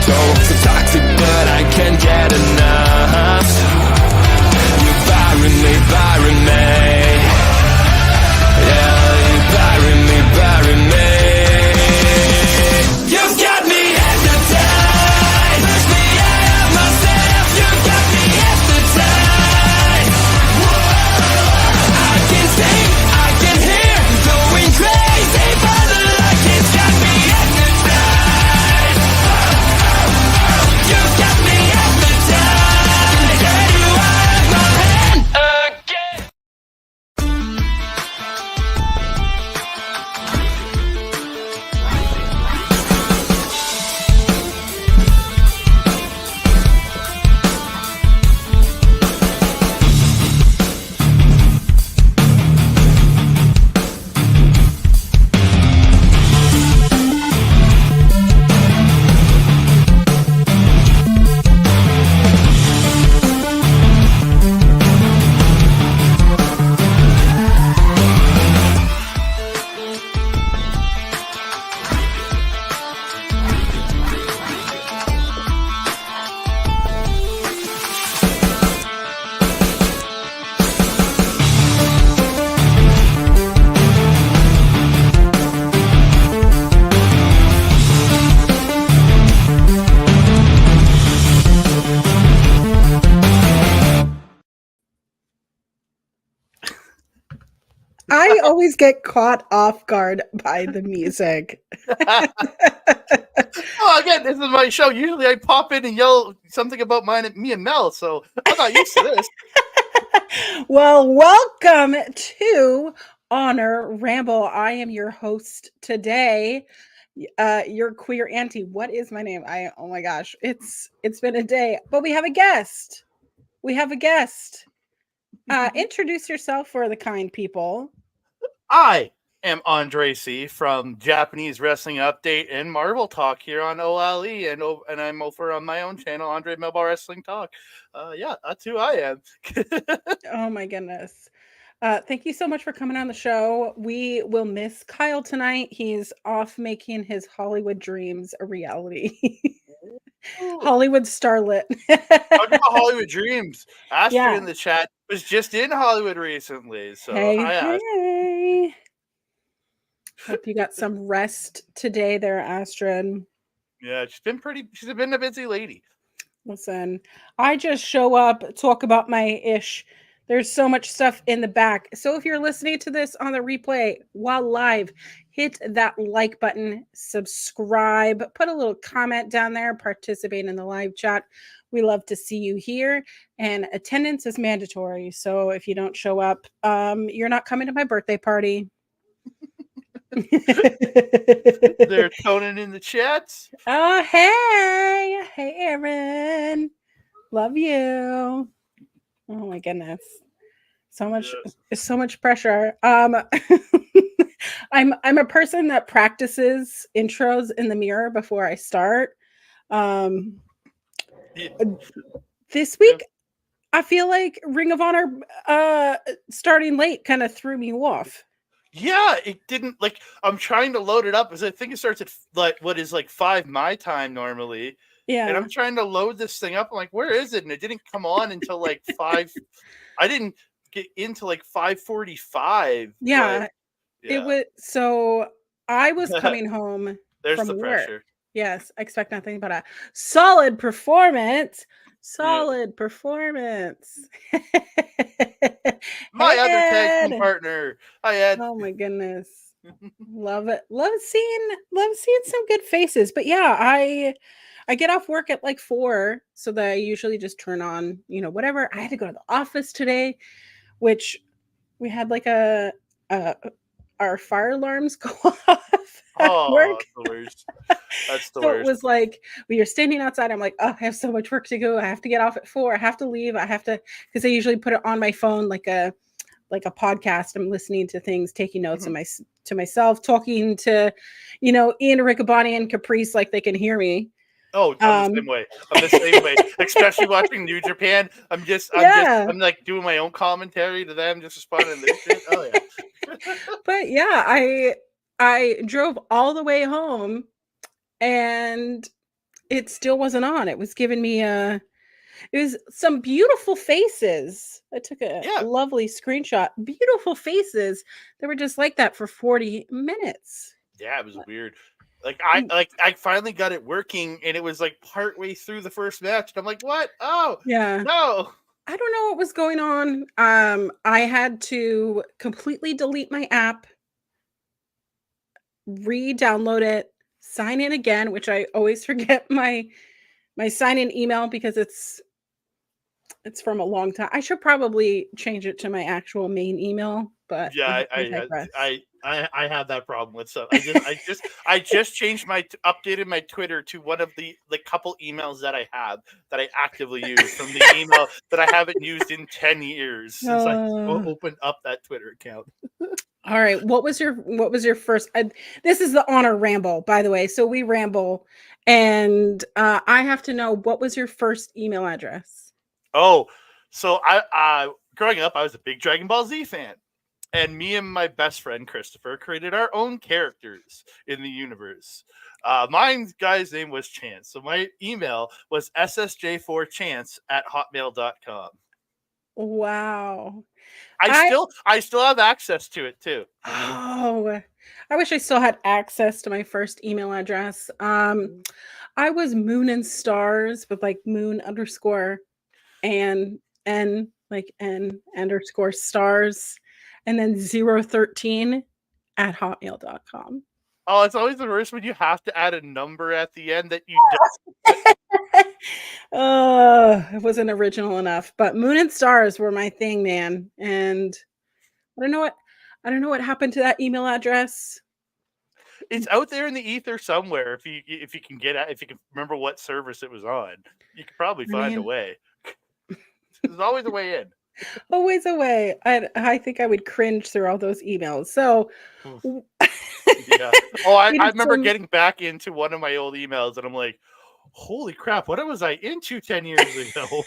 So toxic, but I can't get enough. You're burying me. Yeah, you're burying me. You've got me hypnotized. Push me out of myself. You've got me hypnotized. Whoa. I can see, I can hear, going crazy for the light. It's got me hypnotized. You've got me hypnotized. Can get you out of my head again. I always get caught off guard by the music. Oh, again, this is my show. Usually I pop in and yell something about me and Mel, so I'm not used to this. Well, welcome to Honor Ramble. I am your host today. Your queer auntie. What is my name? Oh my gosh, it's been a day, but we have a guest. Introduce yourself for the kind people. I am Andre C. from Japanese Wrestling Update and Marvel Talk here on OLE, and I'm over on my own channel, Andre Mobile Wrestling Talk. Yeah, that's who I am. Oh my goodness. Thank you so much for coming on the show. We will miss Kyle tonight. He's off making his Hollywood dreams a reality. Hollywood starlet. Talk about Hollywood dreams. Astra Yeah. in the chat was just in Hollywood recently. So Hey. Hope you got some rest today there, Astrid. Yeah, she's been a busy lady. Listen, I just show up, talk about my ish. There's so much stuff in the back. So if you're listening to this on the replay while live, hit that like button, subscribe, put a little comment down there, participate in the live chat. We love to see you here, and attendance is mandatory. So if you don't show up, you're not coming to my birthday party. They're toning in the chats. Oh, hey, Aaron, love you. Oh my goodness, so much pressure. I'm a person that practices intros in the mirror before I start. This week, I feel like Ring of Honor starting late kind of threw me off. Yeah, it didn't, like, I'm trying to load it up because I think it starts at like 5 my time normally. Yeah. And I'm trying to load this thing up. I'm like, where is it? And it didn't come on until like 5. I didn't get into like 5:45. Yeah. It was, so I was coming home There's from the work. pressure. Yes, I expect nothing but a solid performance. Performance. My other tag team partner. Hi, Ed. Oh my goodness. Love it. Love seeing some good faces. But yeah, I get off work at like 4, so that I usually just turn on, whatever. I had to go to the office today, which we had like our fire alarms go off at work. That's the So worst. it was like we were standing outside. I'm like, oh, I have so much work to go. I have to get off at 4. I have to leave. Because I usually put it on my phone like a podcast. I'm listening to things, taking notes to myself, talking to, Ian Riccaboni and Caprice like they can hear me. Oh, I'm the same way. Especially watching New Japan. I'm like doing my own commentary to them, just responding to this shit. Oh yeah. But yeah, I drove all the way home, and it still wasn't on. It was giving me it was some beautiful faces. I took a Yeah. lovely screenshot. Beautiful faces. They were just like that for 40 minutes. Yeah, it was weird. Mm, I finally got it working, and it was like partway through the first match, and I'm like, "What? Oh yeah. no!" I don't know what was going on. I had to completely delete my app, re-download it, sign in again, which I always forget my sign-in email because it's from a long time. I should probably change it to my actual main email, but Yeah, I digress. I have that problem with stuff. I just changed updated my Twitter to one of the couple emails that I have that I actively use from the email that I haven't used in 10 years since I Uh, opened up that Twitter account. all right. What was your first? This is the Honor Ramble, by the way. So we ramble, and I have to know what was your first email address? Oh, so I growing up, I was a big Dragon Ball Z fan. And me and my best friend Christopher created our own characters in the universe. My guy's name was Chance. So my email was ssj4chance at hotmail.com. Wow. I I still have access to it too. Oh, I wish I still had access to my first email address. I was Moon and Stars with like moon underscore and n underscore stars and then 013 at hotmail.com. Oh, it's always the worst when you have to add a number at the end that you don't. It wasn't original enough, but Moon and Stars were my thing, man. And I don't know what I don't know what happened to that email address. It's out there in the ether somewhere. If you can if you can remember what service it was on, you could probably I find a mean, way. There's always a way in. always away. I think I would cringe through all those emails. So w- Yeah. Oh, we I did remember some getting back into one of my old emails, and I'm like, holy crap, what was I into 10 years ago?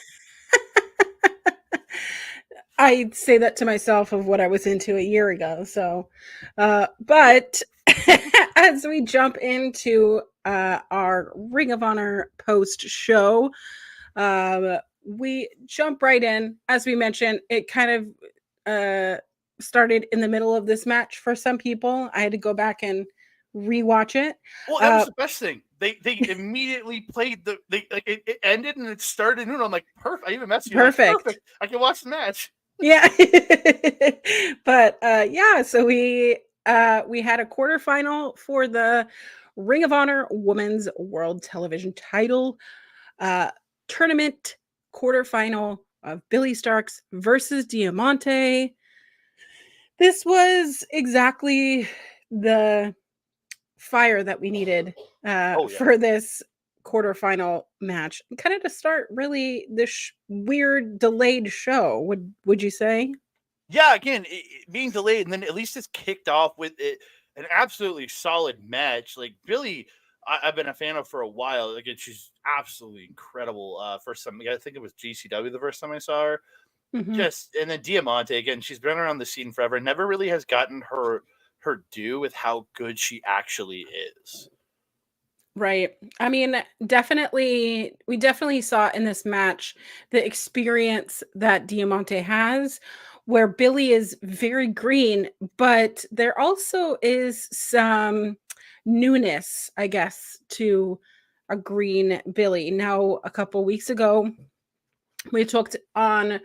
I say that to myself of what I was into a year ago. So but as we jump into our Ring of Honor post show, we jump right in. As we mentioned, it kind of started in the middle of this match for some people. I had to go back and rewatch it. Well, that was Uh, the best thing. They immediately played it ended and it started noon. I'm like, perfect. I even messaged you like, Perfect. perfect. I can watch the match. Yeah. But yeah, so we had a quarterfinal for the Ring of Honor Women's World Television Title uh tournament quarterfinal of Billy Starks versus Diamante. This was exactly the fire that we needed Oh yeah. for this quarterfinal match. Kind of to start really this weird delayed show. Would you say? Yeah, again, being delayed, and then at least it's kicked off with an absolutely solid match. Like Billy, I've been a fan of for a while. Again, she's absolutely incredible. First time, I think it was GCW the first time I saw her. Mhm. Just and then Diamante again. She's been around the scene forever. Never really has gotten her due with how good she actually is. Right. I mean, definitely, we definitely saw in this match the experience that Diamante has, where Billy is very green, but there also is some newness, I guess, to a green Billy. Now, a couple weeks ago, we talked on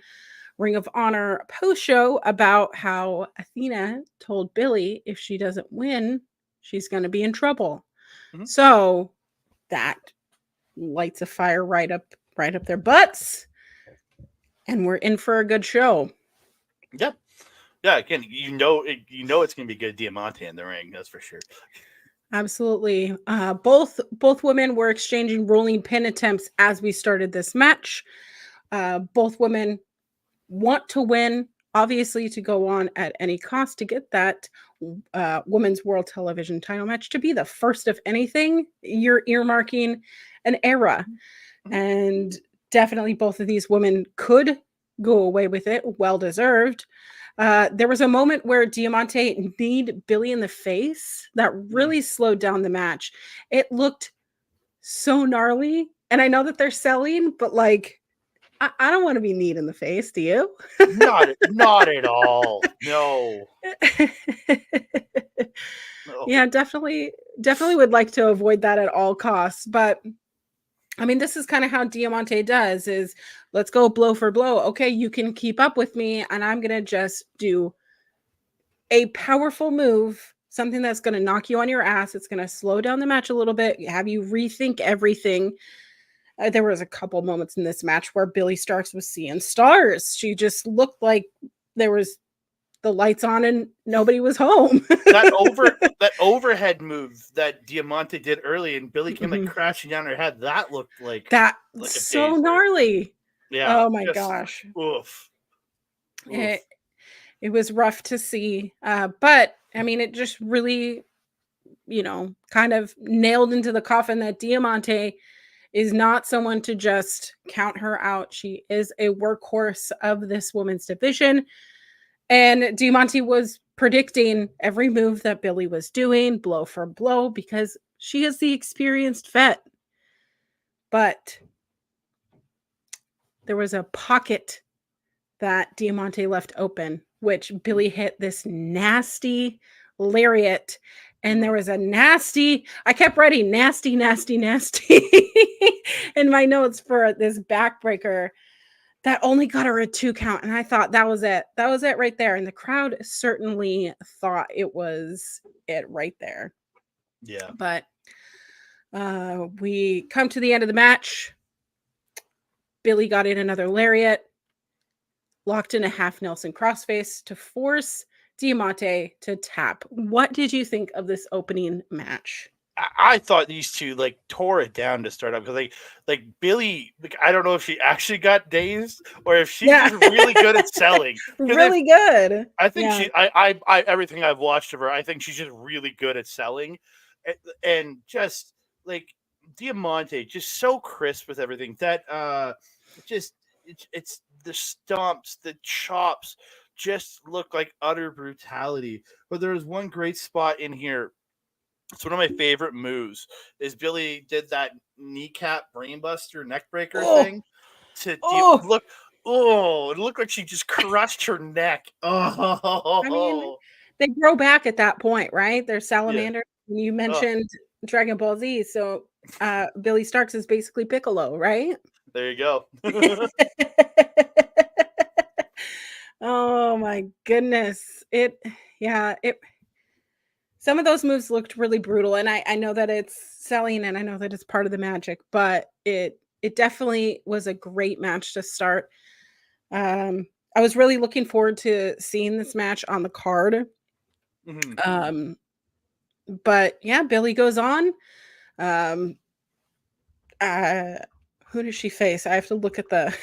Ring of Honor post show about how Athena told Billy if she doesn't win, she's going to be in trouble. Mhm. So that lights a fire right up their butts, and we're in for a good show. Yeah, yeah. Again, you know it's gonna be good Diamante in the ring. That's for sure. Absolutely. Both women were exchanging rolling pin attempts as we started this match. Both women want to win, obviously, to go on at any cost to get that women's world television title match to be the first of anything. You're earmarking an era. Mhm. And definitely both of these women could go away with it, well deserved. There was a moment where Diamante kneed Billy in the face that Mm. really slowed down the match. It looked so gnarly. And I know that they're selling, but like, I don't want to be kneed in the face. Do you? Not at all. No. No. Yeah, definitely would like to avoid that at all costs. But I mean, this is kind of how Diamante does is let's go blow for blow. Okay, you can keep up with me, and I'm gonna just do a powerful move, something that's gonna knock you on your ass. It's gonna slow down the match a little bit, have you rethink everything. There was a couple moments in this match where Billy Starks was seeing stars. She just looked like there was the lights on and nobody was home. that overhead move that Diamante did early and Billy came like crashing down her head. That looked like That's a so taser. gnarly. Yeah. Oh my gosh. Oof. It was rough to see. But I mean, it just really, kind of nailed into the coffin that Diamante is not someone to just count her out. She is a workhorse of this women's division. And Diamante was predicting every move that Billy was doing, blow for blow, because she is the experienced vet. But there was a pocket that Diamante left open, which Billy hit this nasty lariat. And there was a nasty, I kept writing nasty in my notes for this backbreaker that only got her a 2 count. And I thought that was it. That was it right there. And the crowd certainly thought it was it right there. Yeah. But we come to the end of the match. Billy got in another lariat, locked in a half Nelson crossface to force Diamante to tap. What did you think of this opening match? I thought these two like tore it down to start up because like Billy, I don't know if she actually got dazed or if she's just really good at selling. Really good. I think I everything I've watched of her, I think she's just really good at selling, and just like Diamante, just so crisp with everything that it's the stomps, the chops just look like utter brutality. But there was one great spot in here. It's one of my favorite moves. Is Billy did that kneecap brainbuster neckbreaker thing to look. Oh, it looked like she just crushed her neck. Oh, I mean, they grow back at that point, right? They're salamanders. Yeah. You mentioned Dragon Ball Z, so Billy Starks is basically Piccolo, right? There you go. Oh my goodness. Some of those moves looked really brutal, and I know that it's selling and I know that it's part of the magic, but it definitely was a great match to start. I was really looking forward to seeing this match on the card. Mm-hmm. But yeah, Billy goes on. Who does she face? I have to look at the.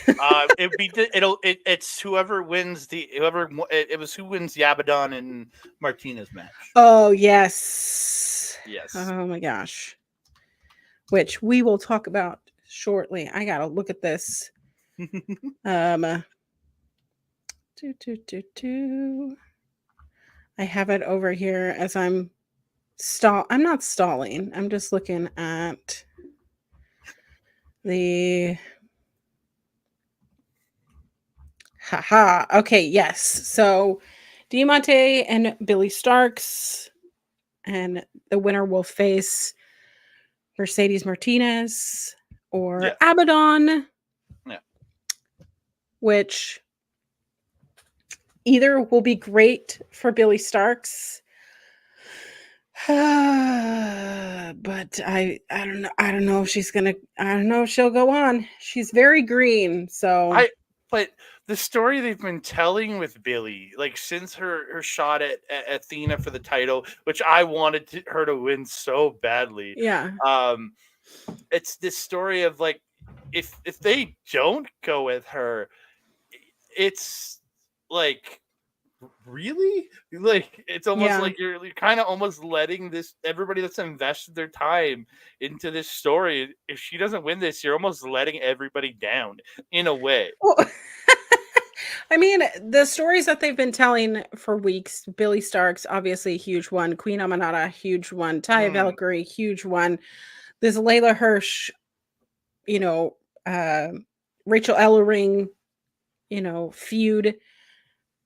It's whoever wins it was who wins the Abaddon and Martinez match. Oh yes. Oh my gosh. Which we will talk about shortly. I gotta look at this. I have it over here as I'm not stalling. I'm just looking at the okay, yes. So Diamante and Billy Starks, and the winner will face Mercedes Martinez or Abaddon. Yeah. Which either will be great for Billy Starks. But I don't know if she's gonna. I don't know if she'll go on. She's very green, so. But the story they've been telling with Billy, like since her shot at Athena for the title, which I wanted her to win so badly. Yeah. It's this story of like, if they don't go with her, it's like. Really? Like it's almost like you're kind of almost letting this everybody that's invested their time into this story. If she doesn't win this, you're almost letting everybody down in a way. Well, I mean, the stories that they've been telling for weeks, Billy Starks, obviously a huge one, Queen Amanada, huge one, Taya Mm, Valkyrie, huge one. This Layla Hirsch, you know, uh, Rachel Ellering, feud.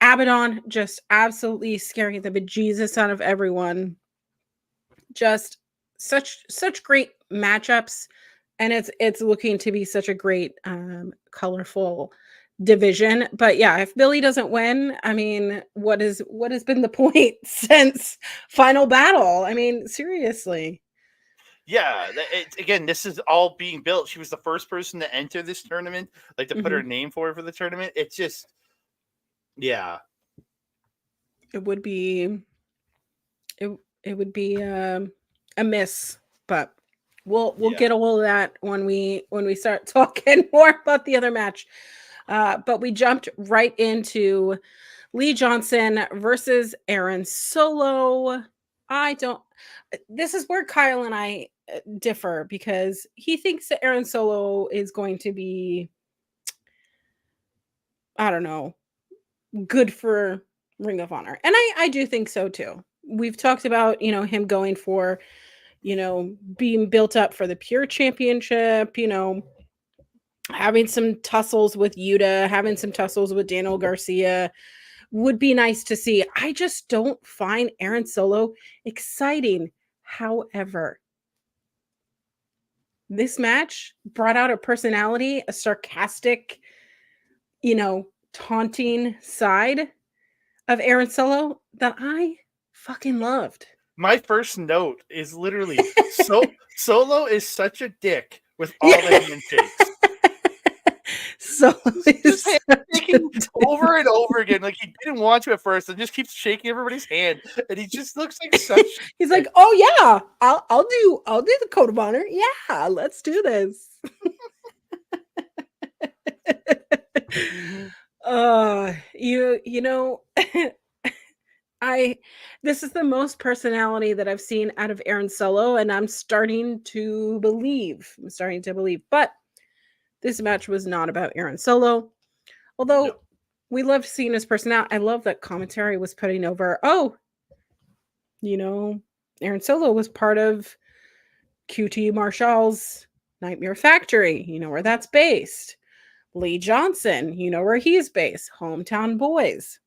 Abaddon just absolutely scaring the bejesus out of everyone. Just such great matchups, and it's looking to be such a great colorful division. But yeah, if Billy doesn't win, I mean, what has been the point since Final Battle? I mean, seriously. yeah, again, this is all being built. She was the first person to enter this tournament, like to put her Mhm. name forward for the tournament. It's just, yeah, It would be it it would be a miss, but we'll yeah. get all of that when we start talking more about the other match. But we jumped right into Lee Johnson versus Aaron Solo. I don't. This is where Kyle and I differ because he thinks that Aaron Solo is going to be, I don't know, good for Ring of Honor, and I do think so too. We've talked about him going for being built up for the Pure Championship. Having some tussles with Yuta, having some tussles with Daniel Garcia would be nice to see. I just don't find Aaron Solo exciting. However, this match brought out a personality, a sarcastic, taunting side of Aaron Solo that I fucking loved. My first note is literally Solo is such a dick with all the Yeah. handshakes. Solo Just is such a shaking over and over again, like he didn't want to at first, and just keeps shaking everybody's hand, and he just looks like such. He's like, "Oh yeah, I'll do the code of honor. Yeah, let's do this." Mhm. You know, I this is the most personality that I've seen out of Aaron Solo, and I'm starting to believe. I'm starting to believe. But this match was not about Aaron Solo. No, Although we loved seeing his personality. I love that commentary was putting over, oh, you know, Aaron Solo was part of QT Marshall's Nightmare Factory. You know where that's based. Lee Johnson, you know where he's based. Hometown Boys.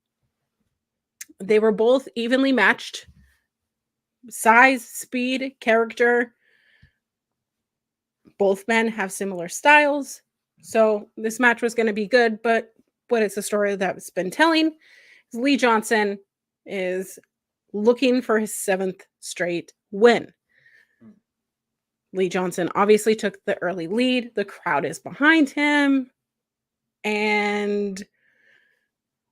They were both evenly matched. Size, speed, character. Both men have similar styles. So this match was going to be good, but what is the story that's been telling? Lee Johnson is looking for his 7th straight win. Lee Johnson obviously took the early lead. The crowd is behind him. And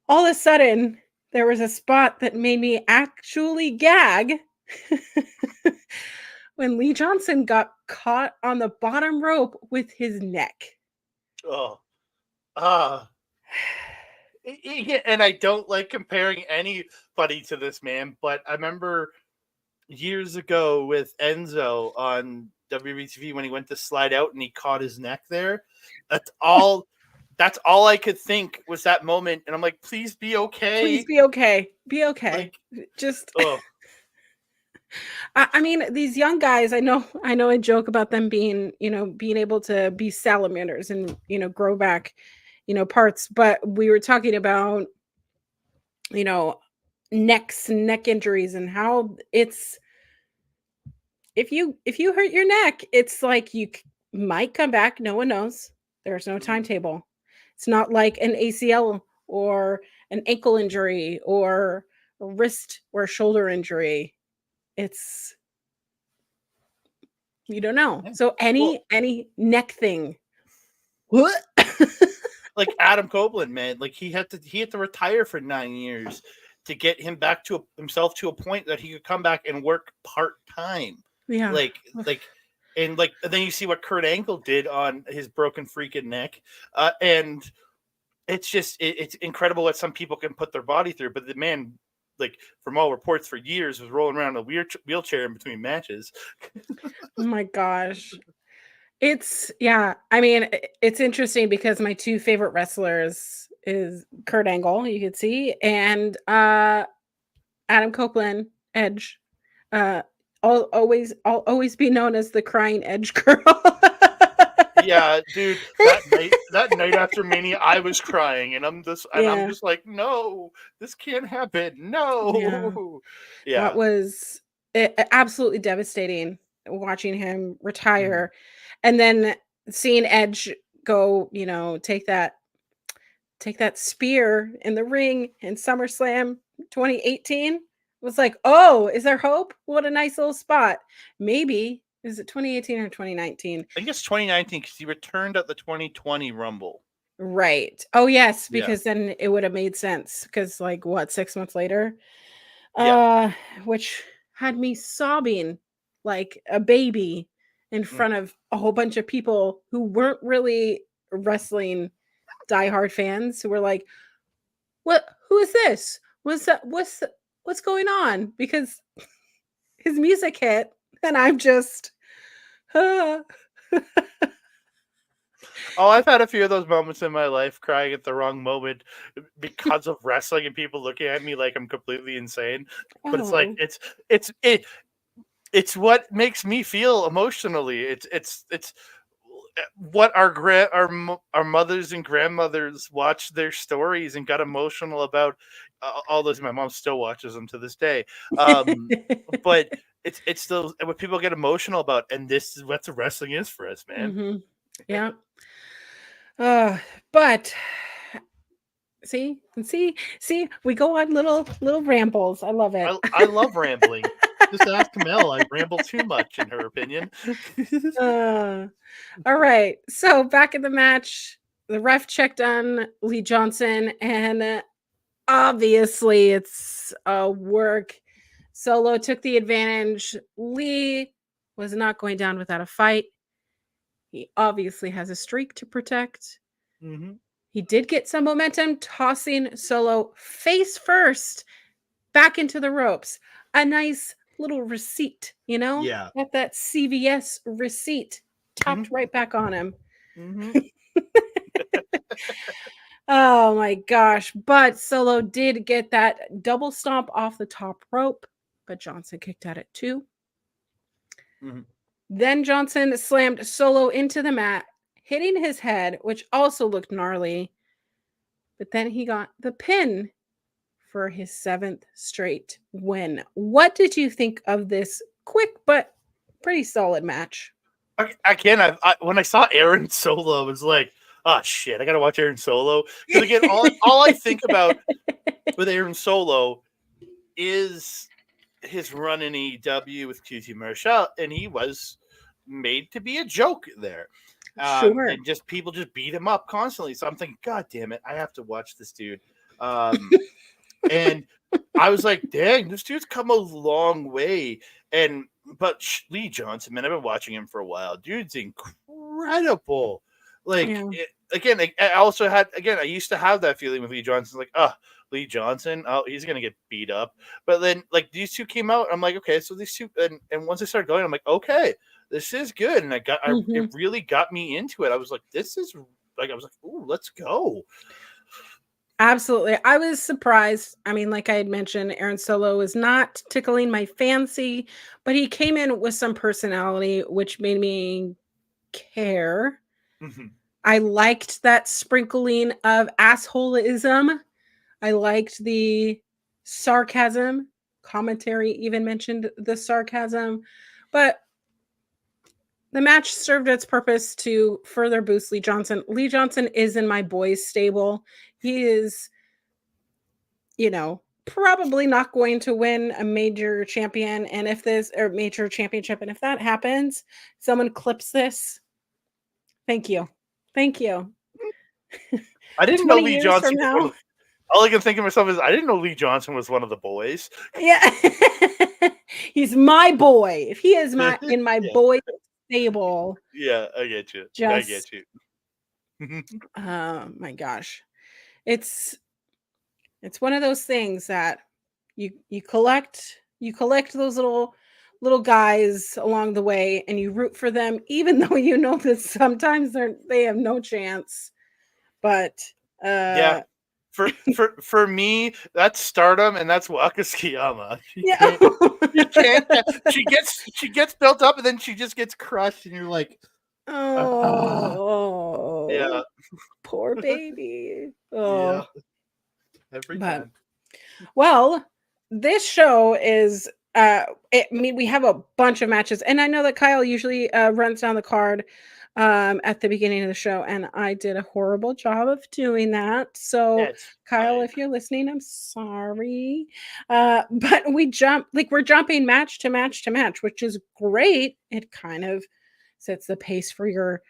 all of a sudden, there was a spot that made me actually gag when Lee Johnson got caught on the bottom rope with his neck. oh, ah, and I don't like comparing anybody to this man, but I remember years ago with Enzo on WBTV when he went to slide out and he caught his neck there. That's all. That's all I could think was that moment, and I'm like, please be Please okay. be okay. Be okay. Like, Just oh, I mean, these young guys, I know I joke about them being, being able to be salamanders and, grow back, parts, but we were talking about, you know, neck injuries and how it's if you hurt your neck, it's like might come back, no one knows. There's no mhm. timetable. It's not like an ACL or an ankle injury or a wrist or shoulder injury. It's You don't know. Yeah. So Well, any neck thing. What? like Adam Copeland, man, like he had to retire for 9 years to get him back to himself to a point that he could come back and work part time. Yeah. Like like and then you see what Kurt Angle did on his broken freaking neck, and it's just it's incredible what some people can put their body through. But the man, like from all reports, for years was rolling around in a wheelchair in between matches. Oh my gosh. It's yeah, I mean, it's interesting because my two favorite wrestlers is Kurt Angle, you could see, and Adam Copeland, Edge. I'll always be known as the crying Edge girl. Yeah, dude, that night after Mania, I was crying, and I'm Yeah. just like, no, this can't happen. No. Yeah. That was absolutely devastating watching him retire, and then seeing Edge go, take that spear in the ring in SummerSlam 2018. Was like, oh, is there hope? What a nice little spot. Maybe. Is it 2018 or 2019? I think it's 2019 because he returned at the 2020 Rumble. Right. Oh, yes, Yeah. because then it would have made sense. Because, like, what, 6 months later? Yeah. Which had me sobbing like a baby in front of a whole bunch of people who weren't really wrestling diehard fans, who were like, "What? Who is this? What's going on?" Because his music hit, and I'm just, ah. Oh, I've had a few of those moments in my life, crying at the wrong moment because of wrestling and people looking at me like I'm completely insane. But it's like Oh. it's what makes me feel emotionally. It's what our mothers and grandmothers watched their stories and got emotional about. All those, my mom still watches them to this day. But it's those what people get emotional about, and this is what the wrestling is for us, man. Mhm. Yeah. But see, we go on little rambles. I love it. I love rambling. Just ask Mel. I ramble too much, in her opinion. All right. So back in the match, the ref checked on Lee Johnson, and obviously it's a work. Solo took the advantage. Lee was not going down without a fight. He obviously has a streak to protect. Mm-hmm. He did get some momentum, tossing Solo face first back into the ropes. A nice little receipt, Yeah. Got that CVS receipt tapped right back on him. Mm-hmm. Oh my gosh. But Solo did get that double stomp off the top rope, but Johnson kicked at it too. Mm-hmm. Then Johnson slammed Solo into the mat, hitting his head, which also looked gnarly. But then he got the pin for his 7th straight win. What did you think of this quick but pretty solid match? Again, when I saw Aaron Solo, I was like, oh shit, I gotta watch Aaron Solo. Because again, all I think about with Aaron Solo is his run in AEW with QT Marshall, and he was made to be a joke there. Sure. And just people just beat him up constantly. So I'm thinking, God damn it, I have to watch this dude. And I was like, dang, this dude's come a long way. But Lee Johnson, man, I've been watching him for a while. Dude's incredible. Like, again, I used to have that feeling with Lee Johnson. Like, Lee Johnson, he's going to get beat up. But then, like, these two came out. I'm like, okay, so these two, and once I started going, I'm like, okay, this is good. And it really got me into it. I was like, ooh, let's go. Absolutely. I was surprised. I mean, like I had mentioned, Aaron Solo was not tickling my fancy, but he came in with some personality, which made me care. Mm-hmm. I liked that sprinkling of assholeism. I liked the sarcasm. Commentary even mentioned the sarcasm. But the match served its purpose to further boost Lee Johnson. Lee Johnson is in my boys' stable. He is, probably not going to win a major champion. And if this or major championship, and if that happens, someone clips this. Thank you. Thank you. I didn't know 20 Lee years Johnson. from now. All I can think of myself is I didn't know Lee Johnson was one of the boys. Yeah. He's my boy. If he is in my boy stable. Yeah, I get you. I get you. Oh my gosh. It's one of those things that you collect those little guys along the way, and you root for them, even though you know that sometimes they have no chance. But For me, that's Stardom and that's Waka Tsukiyama. Yeah. You can't. She gets built up and then she just gets crushed, and you're like, Oh, yeah, poor baby. yeah, Oh, every but time. well, this show is. I mean, we have a bunch of matches, and I know that Kyle usually runs down the card at the beginning of the show, and I did a horrible job of doing that. So, It's Kyle, fine. if you're listening, I'm sorry. But we're jumping match to match to match, which is great. It kind of sets the pace for your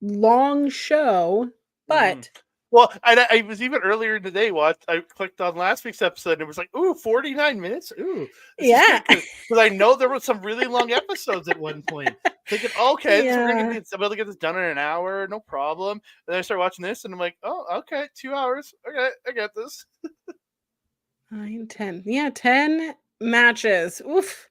long show, Mhm. but Well, I was even earlier today. I clicked on last week's episode, and it was like, ooh, 49 minutes. Ooh, this is yeah, good because I know there were some really long episodes at one point. Thinking, okay, this we're gonna yeah, get I'm able to get this done in an hour, no problem. And then I start watching this, and I'm like, oh, okay, 2 hours. Okay, I get this. 9, 10. Yeah, 10 matches. Oof.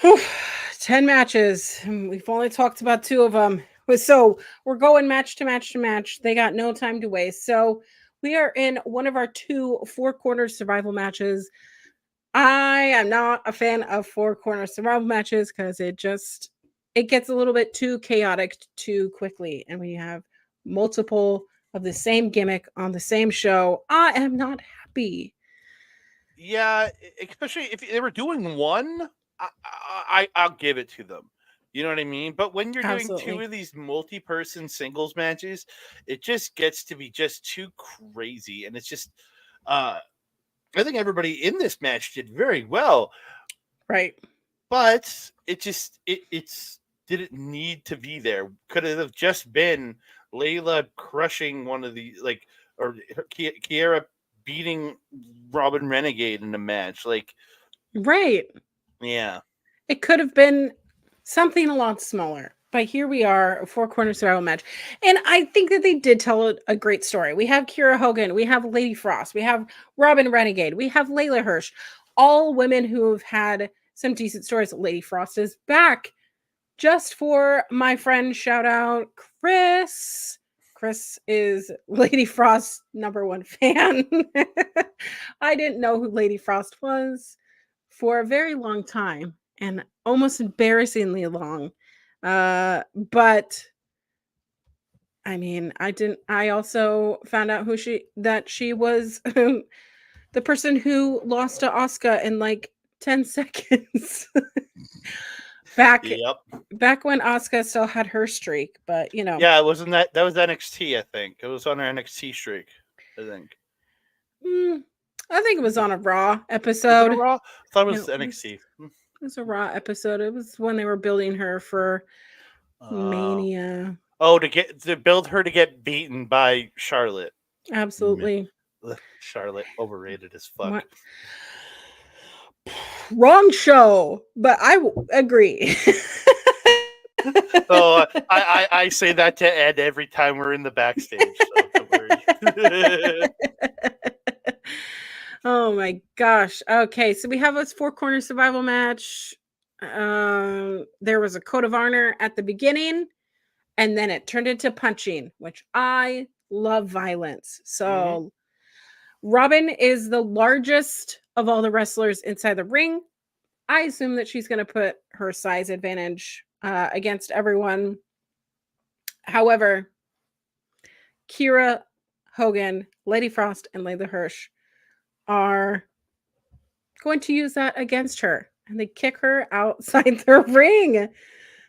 Oof. 10 matches. We've only talked about 2 of them. So we're going match to match to match. They got no time to waste. So we are in one of our 2 four-corner survival matches. I am not a fan of four-corner survival matches because it gets a little bit too chaotic too quickly. And when you have multiple of the same gimmick on the same show, I am not happy. Yeah, especially if they were doing one, I'll give it to them. You know what I mean? But when you're doing 2 Absolutely. of these multi-person singles matches, it just gets to be just too crazy, and it's just. I think everybody in this match did very well, Right. but it's didn't need to be there. Could it have just been Layla crushing one of the or Kiera beating Robin Renegade in a match? Like, Right. yeah. It could have been something a lot smaller. But here we are, a four-corner survival match. And I think that they did tell a great story. We have Kira Hogan, we have Lady Frost, we have Robin Renegade, we have Layla Hirsch, all women who have had some decent stories. Lady Frost is back just for my friend, shout out Chris. Chris is Lady Frost's #1 fan. I didn't know who Lady Frost was for a very long time and almost embarrassingly long. But I mean, I also found out that she was the person who lost to Asuka in like 10 seconds. back Yep. back when Asuka still had her streak, but Yeah, it wasn't that was NXT, I think. It was on her NXT streak, I think. mm, I think it was on a Raw Was it a episode. Raw? I thought it It was was, NXT. it was a Raw episode. It was when they were building her for Oh. Mania. Oh, to build her to get beaten by Charlotte. Absolutely. Ugh, Charlotte overrated as fuck. What? Wrong show, but agree. Oh, I say that to Ed every time we're in the backstage. So don't worry. Oh my gosh. Okay, so we have this four-corner survival match. There was a code of honor at the beginning, and then it turned into punching, which I love violence. So Robin is the largest of all the wrestlers inside the ring. I assume that she's going to put her size advantage against everyone. However, Kira Hogan, Lady Frost, and Layla Hirsch are going to use that against her. And they kick her outside the ring. Yep.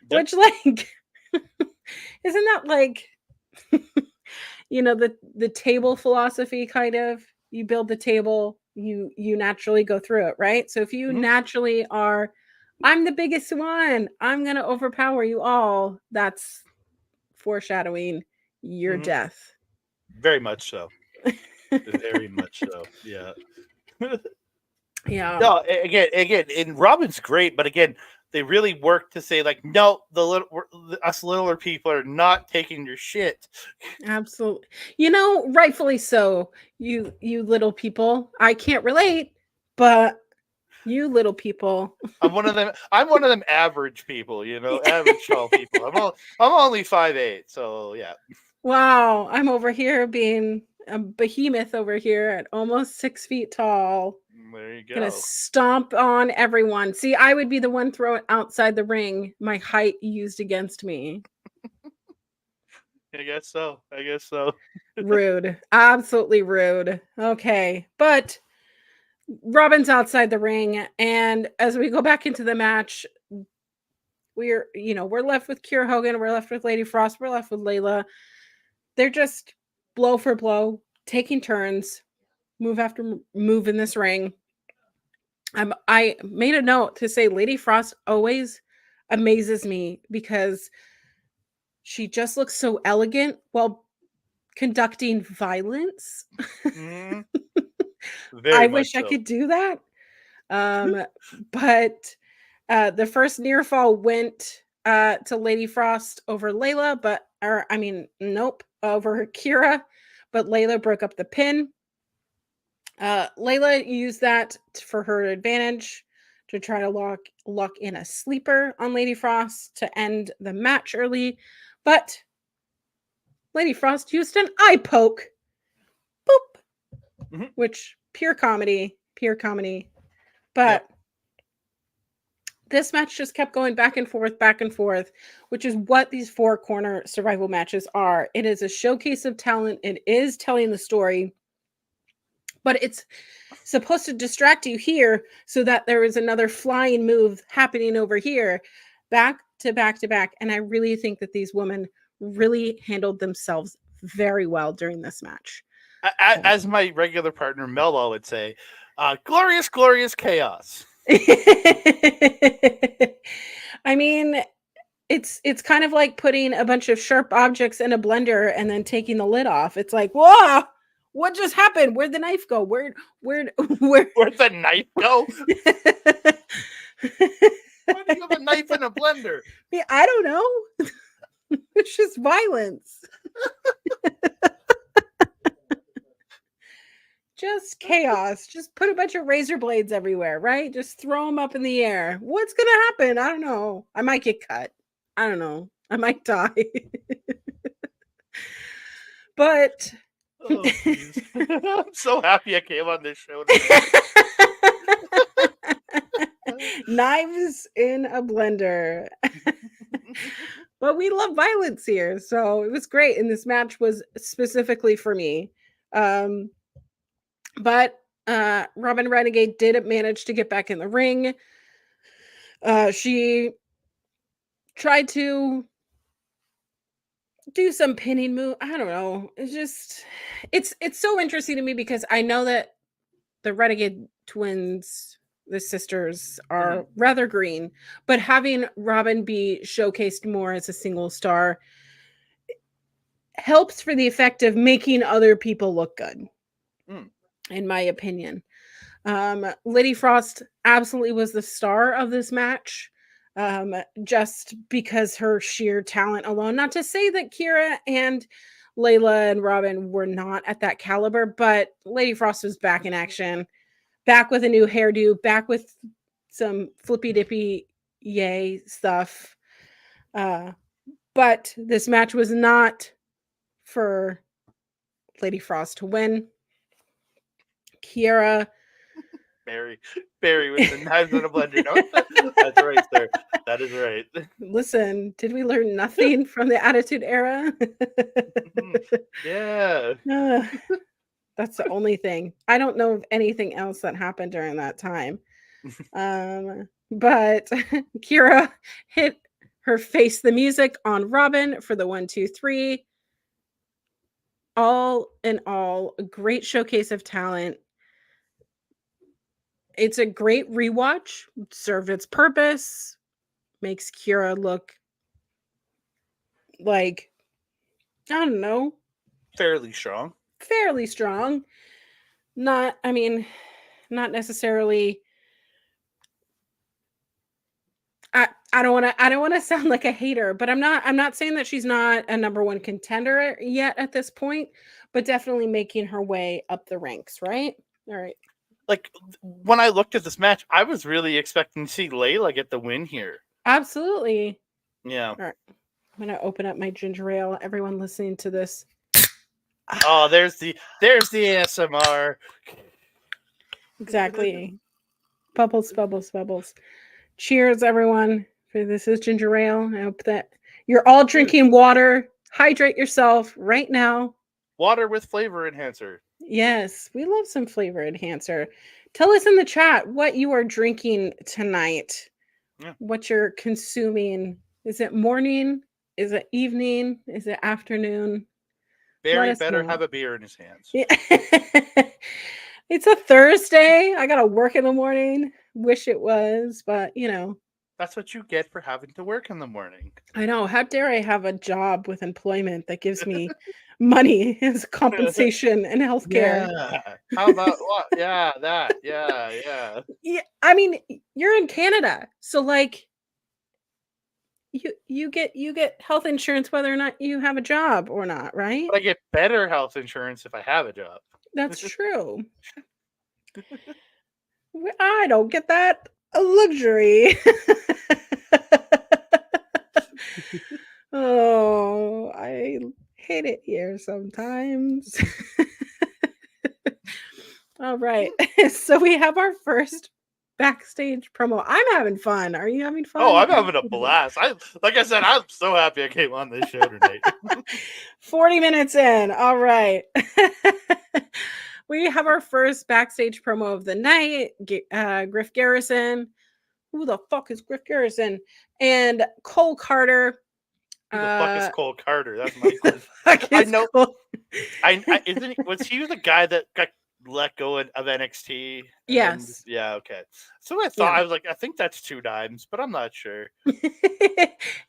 Which, like, isn't that like, the table philosophy kind of? You build the table, you naturally go through it, right? So if you Mhm. naturally are, I'm the biggest one, I'm going to overpower you all, that's foreshadowing your Mhm. death. Very much so. Very much so. Yeah. Yeah. No, again, and Robin's great, but again, they really work to say like, no, us littler people are not taking your shit. Absolutely. Rightfully so. You little people. I can't relate, but you little people. I'm one of them. I'm one of them average people, average tall people. I'm only 5'8", so yeah. Wow, I'm over here being a behemoth over here at almost 6 feet tall. There you Gonna go. stomp on everyone. See, I would be the one thrown outside the ring. My height used against me. I guess so. I guess so. Rude. Absolutely rude. Okay. But Robin's outside the ring. And as we go back into the match, we're left with Kiera Hogan. We're left with Lady Frost. We're left with Layla. They're just blow for blow, taking turns, move after move in this ring. I made a note to say Lady Frost always amazes me because she just looks so elegant while conducting violence. Mhm. I Very much wish I so. could do that. But the first near fall went to Lady Frost over Layla, nope, over Kiera, but Layla broke up the pin. Layla used that for her advantage to try to lock in a sleeper on Lady Frost to end the match early, but Lady Frost used an eye poke. Boop. Mhm. Which pure comedy. But this match just kept going back and forth, which is what these 4 corner survival matches are. It is a showcase of talent. It is telling the story, but it's supposed to distract you here so that there is another flying move happening over here, back to back to back. And I really think that these women really handled themselves very well during this match. As my regular partner Mello would say, glorious, glorious chaos. I mean, it's kind of like putting a bunch of sharp objects in a blender and then taking the lid off. It's like, whoa, what just happened? Where'd the knife go? Where'd Where'd the knife go? Why do you have a knife in a blender? Yeah, I don't know. It's just violence. Just chaos. Just put a bunch of razor blades everywhere, right? Just throw them up in the air. What's going to happen? I don't know. I might get cut. I don't know. I might die. But Oh, please. I'm so happy I came on this show tonight. knives in a blender. But we love violence here, so it was great. And this match was specifically for me. But Robin Renegade did manage to get back in the ring. She tried to do some pinning move. I don't know. It's so interesting to me because I know that the Renegade twins, the sisters, are rather green, but having Robin be showcased more as a single star helps for the effect of making other people look good, in my opinion. Lady Frost absolutely was the star of this match, just because her sheer talent alone. Not to say that Kiera and Layla and Robin were not at that caliber, but Lady Frost was back in action, back with a new hairdo, back with some flippy dippy yay stuff. But this match was not for Lady Frost to win. Kiera. Barry with the knives in a blender. No, that's right, sir. That is right. Listen, did we learn nothing from the Attitude Era? Yeah. That's the only thing. I don't know of anything else that happened during that time. But Kiera hit her face the music on Robin for the 1, 2, 3. All in all, a great showcase of talent. It's a great rewatch, served its purpose, makes Kiera look like, I don't know, Fairly strong. fairly strong. Not necessarily. I don't want to sound like a hater, but I'm not saying that she's not a number 1 contender yet at this point, but definitely making her way up the ranks, right? All right. Like, when I looked at this match, I was really expecting to see Layla get the win here. Absolutely. Yeah. All right. I'm going to open up my ginger ale. Everyone listening to this, Oh, there's the ASMR. Exactly. Bubbles, bubbles, bubbles. Cheers, everyone. This is ginger ale. I hope that you're all drinking water. Hydrate yourself right now. Water with flavor enhancer. Yes, we love some flavor enhancer. Tell us in the chat what you are drinking tonight. Yeah. What you're consuming. Is it morning? Is it evening? Is it afternoon? Barry us better know. have a beer in his hands. Yeah. It's a Thursday. I gotta work in the morning. Wish it was, but you know. That's what you get for having to work in the morning. I know. How dare I have a job with employment that gives me money as compensation and health care? Yeah. How about what? Yeah, that. Yeah. Yeah, I mean, you're in Canada, so like you get health insurance whether or not you have a job or not, right? But I get better health insurance if I have a job. That's true. I don't get that luxury. Oh, I hate it here sometimes. All right. So we have our first backstage promo. I'm having fun. Are you having fun? Oh, I'm having a blast. Like I said, I'm so happy I came on this show tonight. 40 minutes in. All right. We have our first backstage promo of the night. Griff Garrison. Who the fuck is Griff Garrison? And Cole Carter. Who the fuck is Cole Carter? That's my question. I know. Was he the guy that got let go of NXT? Yes. Yeah. Okay. So I thought I was like, I think that's Two Dimes, but I'm not sure.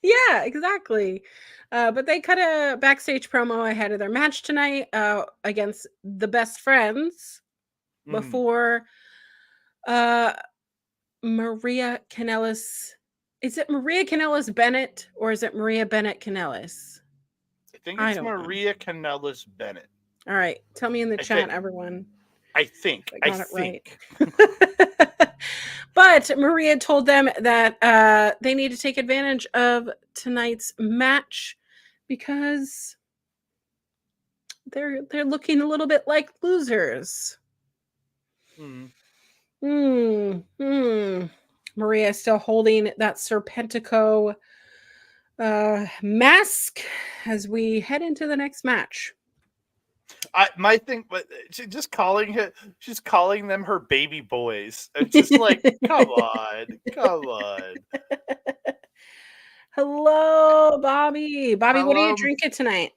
Yeah, exactly. But they cut a backstage promo ahead of their match tonight against the Best Friends before Maria Kanellis. Is it Maria Kanellis Bennett or is it Maria Bennett Kanellis? I think it's Maria Kanellis Bennett. All right. Tell me in the chat, everyone. I think. Right. But Maria told them that they need to take advantage of tonight's match because they're looking a little bit like losers. Maria is still holding that Serpentico mask as we head into the next match. My thing, but she's calling them her baby boys. It's just like, come on. Hello, Bobby. Bobby, Hello. What are you drinking tonight?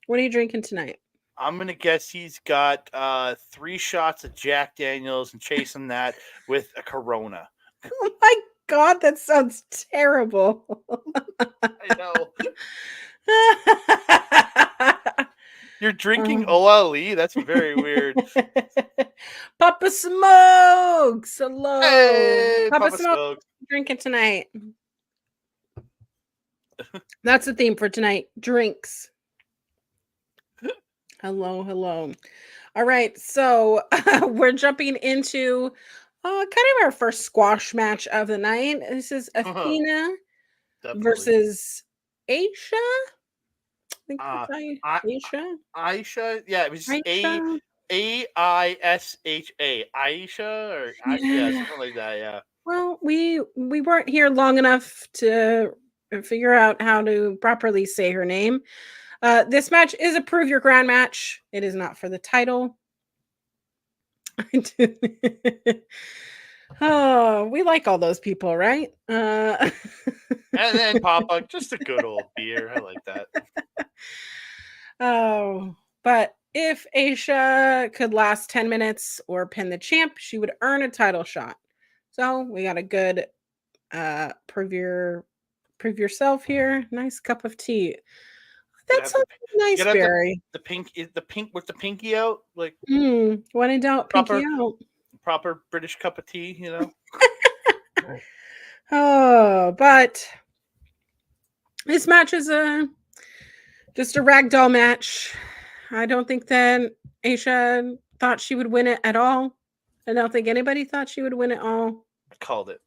What are you drinking tonight? I'm gonna guess he's got 3 shots of Jack Daniels and chasing that with a Corona. Oh my God, that sounds terrible. I know. You're drinking OLE? That's very weird. Papa Smokes. Hello. Hey, Papa Smokes. Drinking tonight. That's the theme for tonight. Drinks. Hello. All right. So we're jumping into kind of our first squash match of the night. This is Athena versus Aisha. Aisha, yeah, it was just Aisha. Aisha, or something like that. Yeah. Well, we weren't here long enough to figure out how to properly say her name. This match is a prove your ground match. It is not for the title. Oh, we like all those people, right? And then Papa, just a good old beer. I like that. Oh, but if Aisha could last 10 minutes or pin the champ, she would earn a title shot. So we got a good prove yourself here. Nice cup of tea. That's a nice berry. The pink with the pinky out, like when in doubt, pinky out. Proper British cup of tea, you know. Oh, but this match is just a ragdoll match. I don't think that Aisha thought she would win it at all. I don't think anybody thought she would win it all. Called it.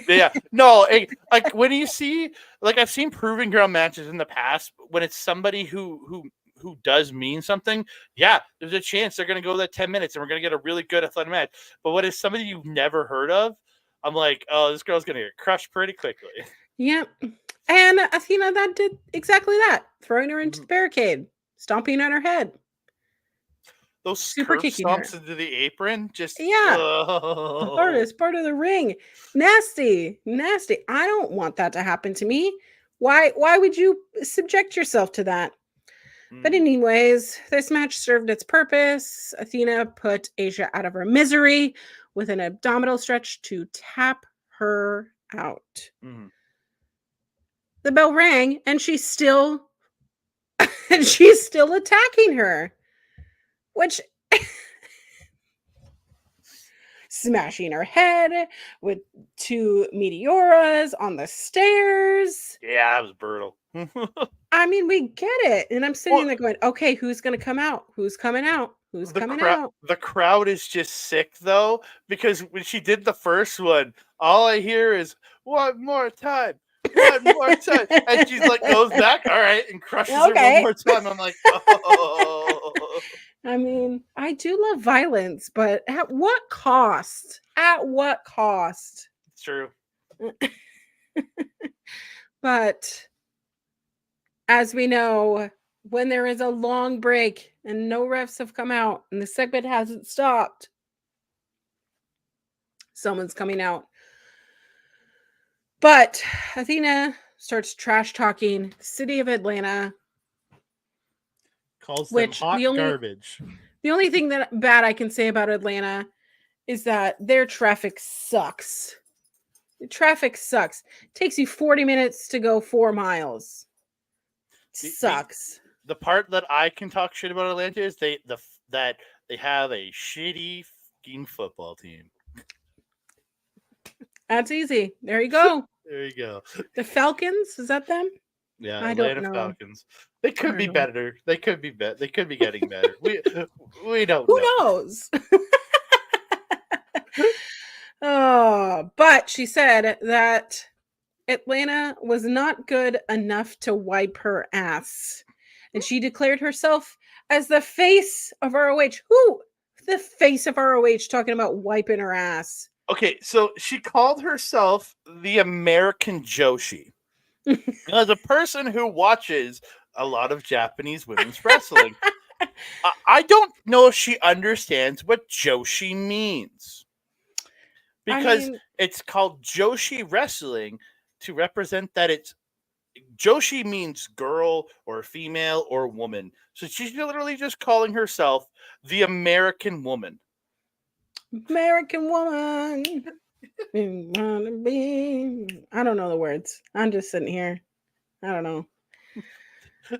Yeah. No, like when you see, like I've seen proving ground matches in the past when it's somebody who who does mean something, yeah, there's a chance they're going to go that 10 minutes and we're going to get a really good athletic match. But when it's somebody you've never heard of, I'm like, oh, this girl's going to get crushed pretty quickly. Yep. And Athena that did exactly that, throwing her into the barricade, stomping on her head. Those Super curve kicking her. stomps into the apron, just Yeah. The hardest part of the ring. Nasty. I don't want that to happen to me. Why would you subject yourself to that? But anyways, this match served its purpose. Athena put Asia out of her misery with an abdominal stretch to tap her out. The bell rang and she's still attacking her, which smashing her head with 2 meteoras on the stairs. Yeah, that was brutal. I mean, we get it. And I'm sitting there going, okay, who's going to come out? Who's coming out? Who's coming out? The crowd is just sick, though, because when she did the first one, all I hear is, one more time. And she's like, goes back, all right, and crushes her one more time. I'm like, oh. I mean, I do love violence, but at what cost? At what cost? It's true. But as we know, when there is a long break and no refs have come out and the segment hasn't stopped, someone's coming out. But Athena starts trash talking the city of Atlanta. Calls them hot garbage. The only thing that bad I can say about Atlanta is that their traffic sucks. The traffic sucks. It takes you 40 minutes to go 4 miles. Sucks. The part that I can talk shit about Atlanta is that they have a shitty fucking football team. That's easy. There you go. There you go. The Falcons, is that them? Yeah, I Atlanta don't know. Falcons. They could be better. They could be They could be getting better. We don't Who know. knows? Oh, but she said that Atlanta was not good enough to wipe her ass. And she declared herself as the face of ROH. Who? The face of ROH talking about wiping her ass. Okay, so she called herself the American Joshi. As a person who watches a lot of Japanese women's wrestling, I don't know if she understands what Joshi means. Because it's called Joshi wrestling to represent that it's Joshi means girl or female or woman. So she's literally just calling herself the American woman. American woman. I don't know the words. I'm just sitting here. I don't know.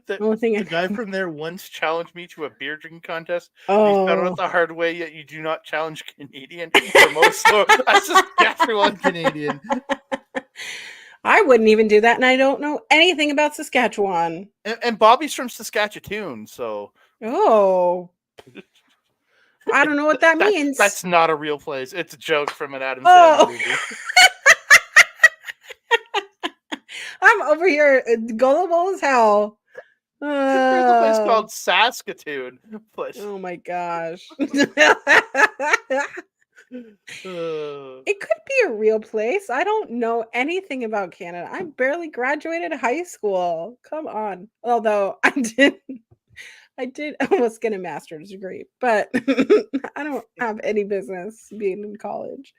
The guy from there once challenged me to a beer drinking contest. Oh. He found out the hard way, yet you do not challenge Canadian for most. So I just everyone Canadian. I wouldn't even do that, and I don't know anything about Saskatchewan. And Bobby's from Saskatchewan, so. Oh. I don't know what that means. That's not a real place. It's a joke from an Adam Sandler movie. I'm over here gullible as hell. There's a place called Saskatoon. Oh my gosh. It could be a real place. I don't know anything about Canada. I barely graduated high school. Come on. Although I did almost get a master's degree, but I don't have any business being in college.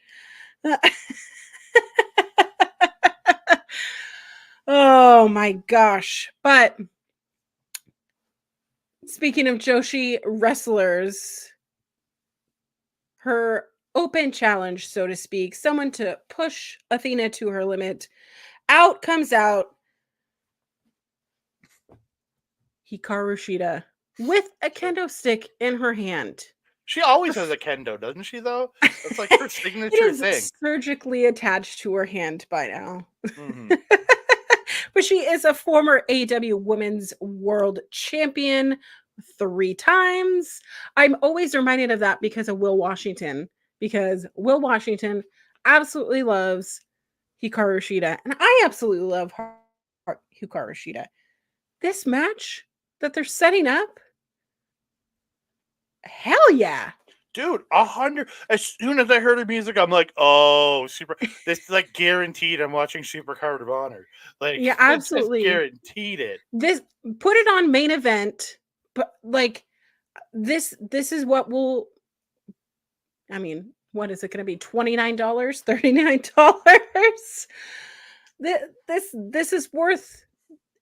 Oh my gosh. But speaking of Joshi wrestlers, her open challenge, so to speak, someone to push Athena to her limit. Out comes out Hikaru Shida with a kendo stick in her hand. She always has a kendo, doesn't she, though? It's like her signature thing. Surgically attached to her hand by now. Mm-hmm. But she is a former AEW Women's World Champion 3 times. I'm always reminded of that because of Will Washington. Because Will Washington absolutely loves Hikaru Shida. And I absolutely love Hikaru Shida. This match that they're setting up? Hell yeah. Dude, 100. As soon as I heard the music, I'm like, oh, super. This is like guaranteed. I'm watching Supercard of Honor. Like, Yeah, it's just absolutely. guaranteed it. This put it on main event, but like this is what will. I mean, what is it going to be? $29, $39. This is worth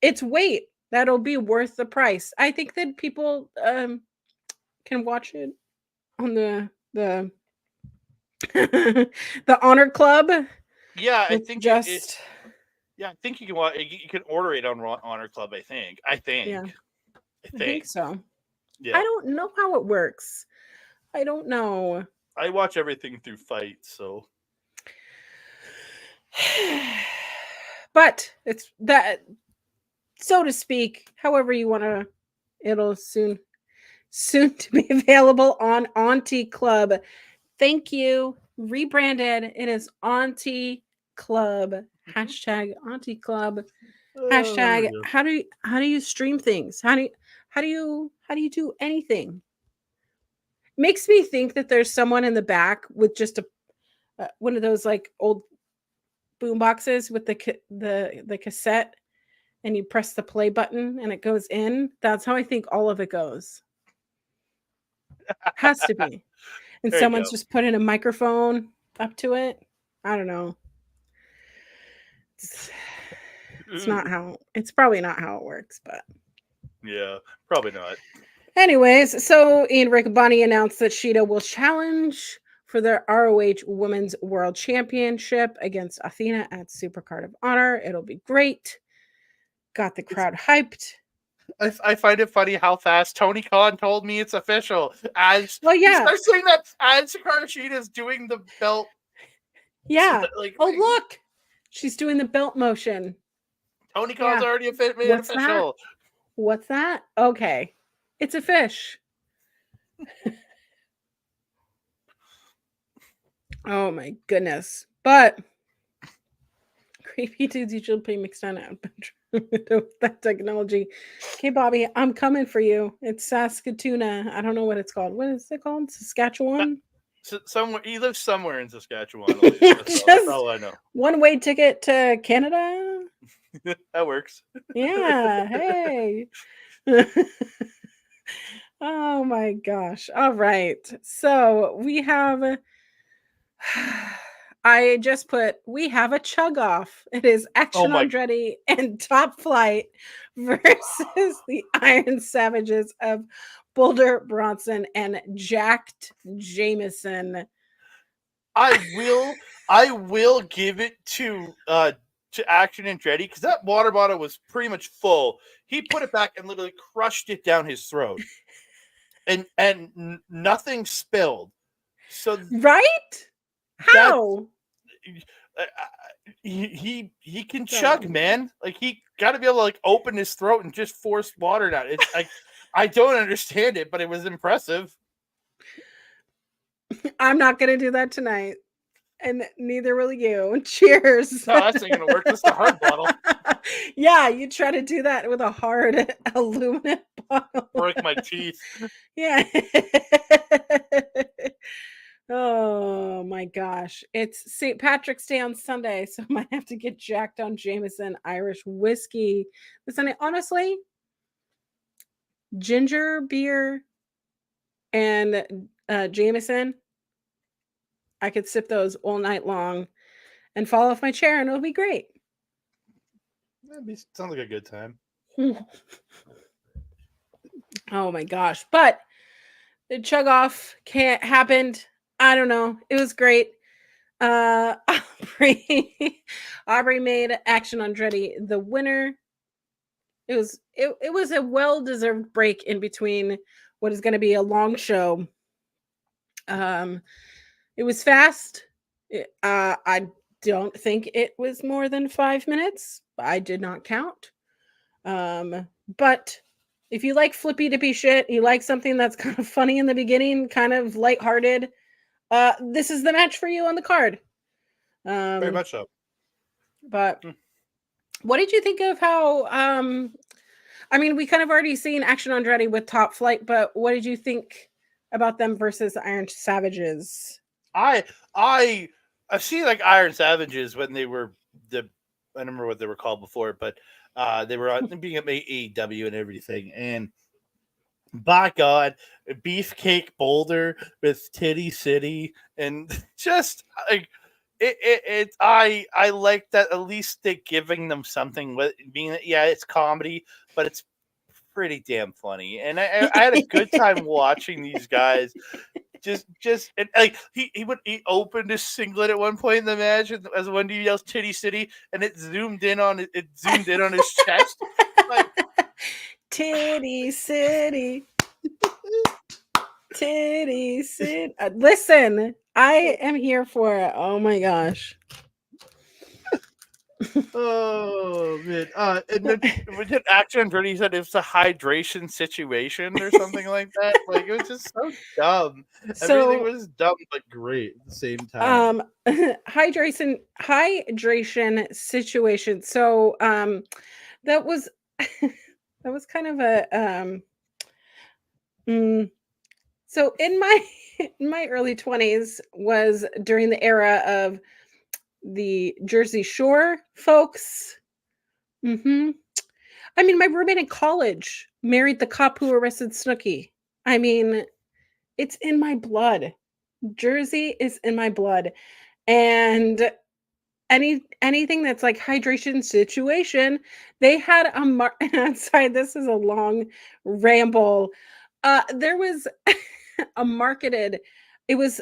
its weight. That'll be worth the price. I think that people can watch it on the the Honor Club. Yeah, I It's think just yeah, I think you can watch. You can order it on Honor Club. I think. yeah, I think so. Yeah. I don't know how it works. I don't know. I watch everything through Fight, so. But it's that, so to speak, however you want to, it'll soon to be available on Auntie Club. Thank you. Rebranded. It is Auntie Club. Hashtag Auntie Club. Hashtag how do you stream things? How do you do anything? Makes me think that there's someone in the back with just a one of those like old boom boxes with the cassette, and you press the play button and it goes in. That's how I think all of it goes. Has to be. And someone's just putting a microphone up to it. I don't know. It's probably not how it works, but yeah, probably not. Anyways, so Ian Riccaboni announced that Shida will challenge for the ROH Women's World Championship against Athena at Supercard of Honor. It'll be great. Got the crowd hyped. I find it funny how fast Tony Khan told me it's official. As well, yeah, I'm saying that as Hikaru Shida is doing the belt. Yeah. So that, oh, look, she's doing the belt motion. Tony Khan's already made it official. What's that? Okay, it's a fish. Oh my goodness! But creepy dudes usually play mixed on out. That technology. Okay, Bobby, I'm coming for you. It's Saskatoon. I don't know what it's called. What is it called? Saskatchewan? Somewhere he lives somewhere in Saskatchewan. That's all I know. One-way ticket to Canada. That works. Yeah. Hey. Oh my gosh. All right. So we have. I just put, we have a chug off. It is Action Andretti and Top Flight versus the Iron Savages of Boulder Bronson and Jacked Jameson. I will give it to Action Andretti because that water bottle was pretty much full. He put it back and literally crushed it down his throat, and nothing spilled. So right. How? He can chug, man. Like he got to be able to like open his throat and just force water down. It's like I don't understand it, but it was impressive. I'm not gonna do that tonight, and neither will you. Cheers. No, that's not gonna work. That's the hard bottle. Yeah, you try to do that with a hard aluminum bottle. Break my teeth. Yeah. Oh my gosh. It's St. Patrick's Day on Sunday, so I might have to get jacked on Jameson Irish whiskey. Listen, honestly, ginger beer and Jameson, I could sip those all night long and fall off my chair and it'll be great. Sounds like a good time. Oh my gosh. But the chug off happened. I don't know. It was great. Aubrey made Action Andretti the winner. It was a well-deserved break in between what is going to be a long show. It was fast. I don't think it was more than 5 minutes. I did not count. But if you like flippy dippy shit, you like something that's kind of funny in the beginning, kind of lighthearted, this is the match for you on the card. Very much so. But what did you think of how I mean, we kind of already seen Action Andretti with Top Flight, but what did you think about them versus Iron Savages? I've seen like Iron Savages when they were I don't remember what they were called before, but they were on being at AEW and everything. And by God, Beefcake Boulder with Titty City and just like I like that at least they're giving them something with being that it's comedy, but it's pretty damn funny. And I had a good time watching these guys. Just and like he opened his singlet at one point in the match as Wendy yells "Titty City" and it zoomed in on his chest. Like Titty City. Titty City. Listen, I am here for it. Oh my gosh. oh man. And then with an Action Andretti said it's a hydration situation or something like that. Like it was just so dumb. Everything was dumb but great at the same time. Hydration situation. So that was that was kind of a so in my early 20s was during the era of the Jersey Shore folks. I mean, my roommate in college married the cop who arrested Snooki. I mean, it's in my blood. Jersey is in my blood. And anything that's like hydration situation, they had a sorry, this is a long ramble. There was a marketed, it was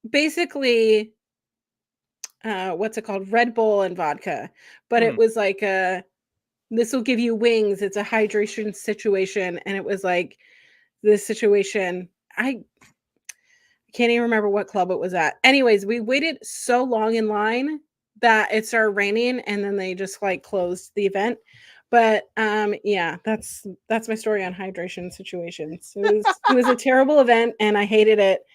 basically what's it called? Red Bull and vodka. But it was like this will give you wings. It's a hydration situation. And it was like this situation. I can't even remember what club it was at. Anyways, we waited so long in line that it started raining and then they just like closed the event. But yeah, that's my story on hydration situations. It was a terrible event and I hated it.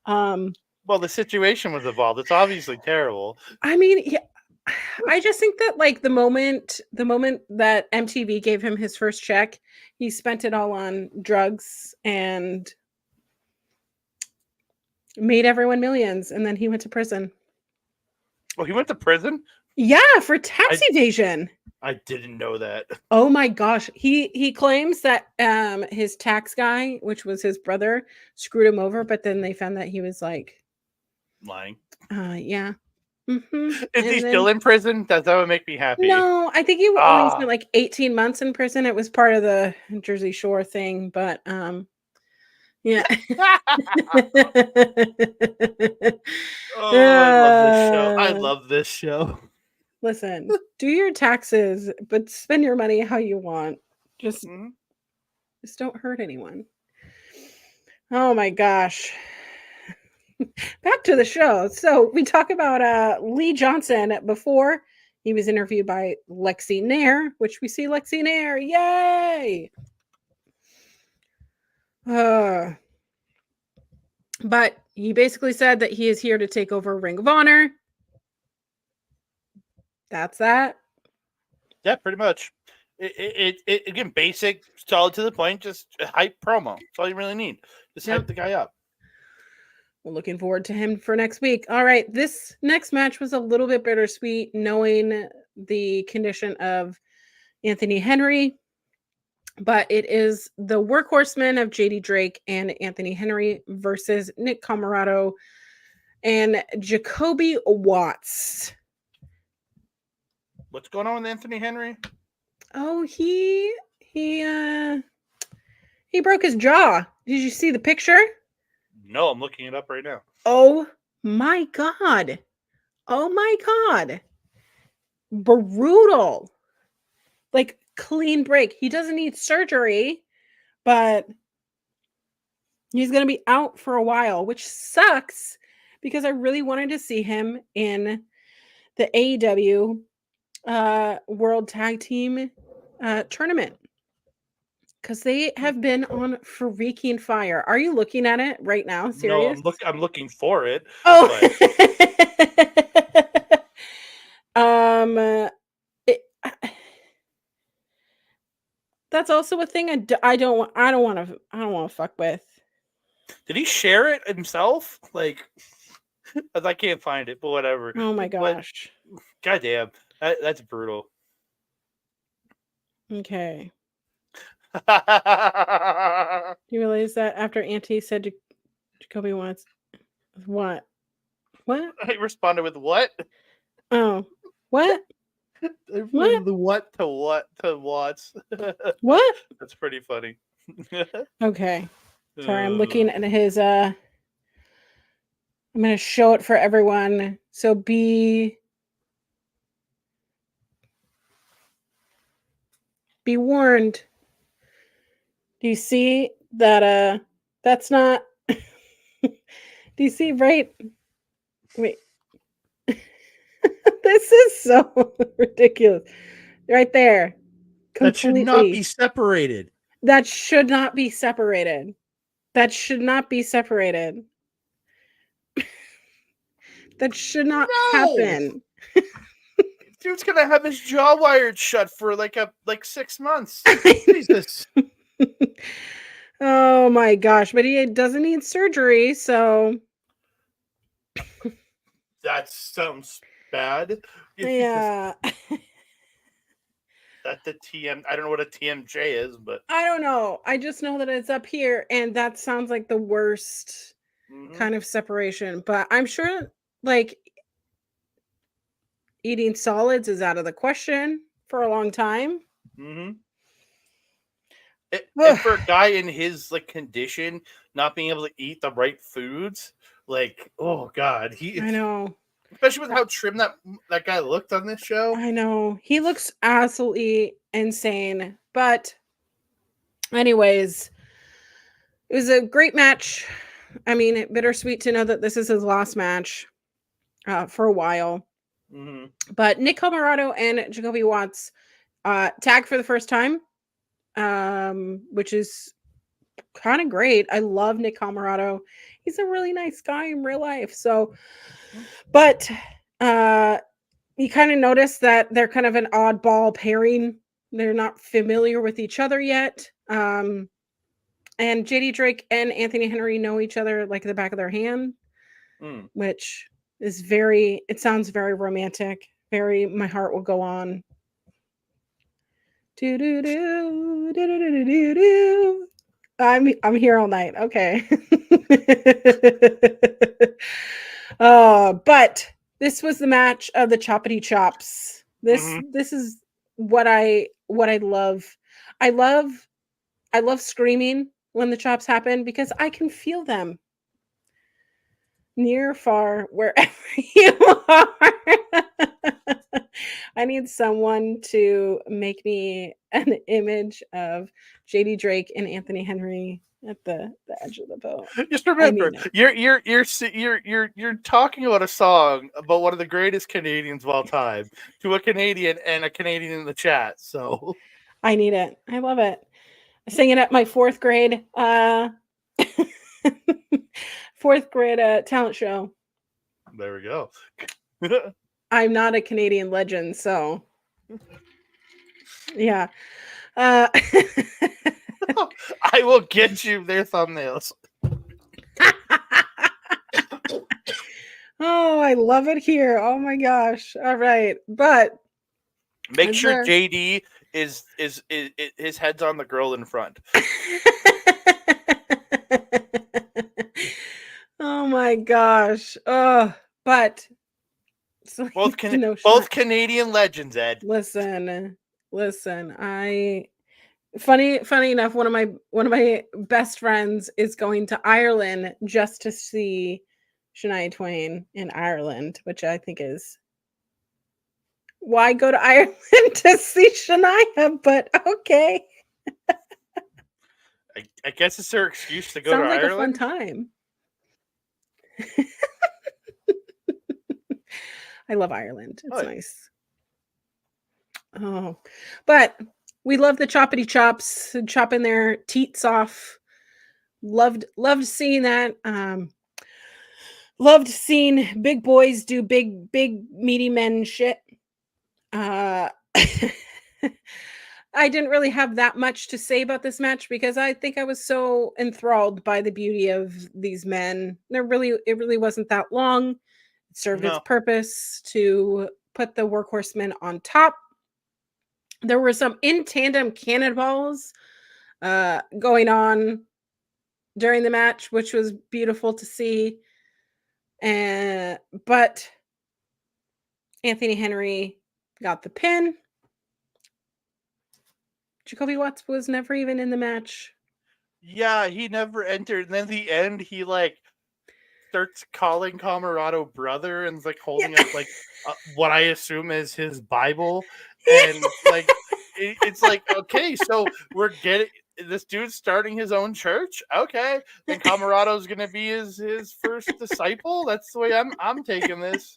Well, the situation was involved. It's obviously terrible. I mean, yeah, I just think that like the moment that MTV gave him his first check, he spent it all on drugs and made everyone millions, and then he went to prison. Oh, he went to prison? Yeah, for tax evasion. I didn't know that. Oh my gosh. He claims that his tax guy, which was his brother, screwed him over, but then they found that he was like lying. Yeah. Mm-hmm. Is he still in prison? That would make me happy. No, I think he only spent like 18 months in prison. It was part of the Jersey Shore thing, but yeah. I love this show. Listen, do your taxes, but spend your money how you want. Just don't hurt anyone. Oh my gosh. Back to the show. So we talk about Lee Johnson before he was interviewed by Lexi Nair, which we see Lexi Nair. Yay! But he basically said that he is here to take over Ring of Honor. That's that. Yeah, pretty much. It again, basic, solid to the point, just a hype promo. That's all you really need. Just hype the guy up. We're looking forward to him for next week. All right, this next match was a little bit bittersweet, knowing the condition of Anthony Henry. But it is the workhorsemen of JD Drake and Anthony Henry versus Nick Camarado and Jacoby Watts. What's going on with Anthony Henry? Oh, he broke his jaw. Did you see the picture? No, I'm looking it up right now. Oh my God. Oh my God. Brutal. Like clean break. He doesn't need surgery, but he's going to be out for a while, which sucks because I really wanted to see him in the AEW World Tag Team tournament because they have been on freaking fire. Are you looking at it right now? Serious? No, I'm looking for it. Oh, That's also a thing I don't want to fuck with. Did he share it himself? Like, I can't find it, but whatever. Oh my But gosh. goddamn, that's brutal. Okay. Do you realize that after Auntie said Jacoby wants what? What? I responded with what? Oh, what? What? The what to what to what's? What? That's pretty funny. Okay. Sorry, I'm looking at his I'm gonna show it for everyone. So be warned. Do you see that that's not do you see right? Wait. This is so ridiculous. Right there. That should not be separated. That should not be separated. That should not be separated. That should not happen. Dude's gonna have his jaw wired shut for like 6 months. Jesus. Oh my gosh, but he doesn't need surgery, so That sounds bad. yeah. That the TM, I don't know what a TMJ is, but I don't know. I just know that it's up here, and that sounds like the worst kind of separation. But I'm sure, like, eating solids is out of the question for a long time. and for a guy in his like condition, not being able to eat the right foods, like, oh god, I know. Especially with how trim that guy looked on this show. I know. He looks absolutely insane. But anyways, it was a great match. I mean, bittersweet to know that this is his last match for a while. But Nick Comoroto and Jacoby Watts tag for the first time, which is kind of great. I love Nick Comoroto. He's a really nice guy in real life. So, but you kind of notice that they're kind of an oddball pairing. They're not familiar with each other yet. And JD Drake and Anthony Henry know each other like the back of their hand, which is it sounds very romantic. Very, my heart will go on. Do do do do do do do do. I'm here all night. Okay. But this was the match of the choppity chops. This is what I love. I love screaming when the chops happen because I can feel them. Near, far, wherever you are. I need someone to make me an image of JD Drake and Anthony Henry at the edge of the boat. Just remember, you're talking about a song about one of the greatest Canadians of all time to a Canadian and a Canadian in the chat. So I need it. I love it. I sang it at my fourth grade talent show. There we go. I'm not a Canadian legend, so yeah. I will get you their thumbnails. Oh, I love it here. Oh my gosh. All right. But make sure JD is his head's on the girl in front. Oh my gosh. Oh, but both Canadian legends, Ed. Listen. Funny enough, one of my best friends is going to Ireland just to see Shania Twain in Ireland, which I think is why go to Ireland to see Shania, but okay. I guess it's her excuse to go to Ireland. Sounds like a fun time. I love Ireland. It's nice. Oh, but we love the choppity chops, chopping their teats off. Loved seeing that. Loved seeing big boys do big meaty men shit. I didn't really have that much to say about this match because I think I was so enthralled by the beauty of these men. It really wasn't that long. It served its No. purpose to put the workhorsemen on top. There were some in tandem cannonballs going on during the match, which was beautiful to see. But Anthony Henry got the pin. Jacoby Watts was never even in the match. Yeah, he never entered. And then at the end, he like starts calling Camarado brother and is like holding up like what I assume is his Bible, and like it's like, okay, so we're getting this dude's starting his own church. Okay, then Camarado's gonna be his first disciple. That's the way I'm taking this.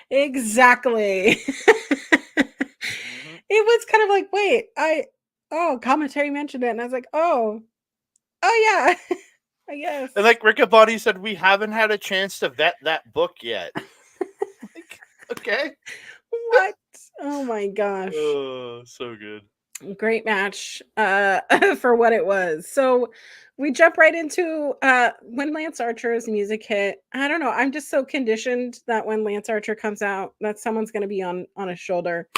Exactly. It was kind of like, wait, commentary mentioned it, and I was like, oh yeah, I guess. And like Riccaboni said, we haven't had a chance to vet that book yet. Like, okay. What? Oh my gosh. Oh, so good. Great match for what it was. So we jump right into when Lance Archer's music hit. I don't know. I'm just so conditioned that when Lance Archer comes out, that someone's going to be on his shoulder,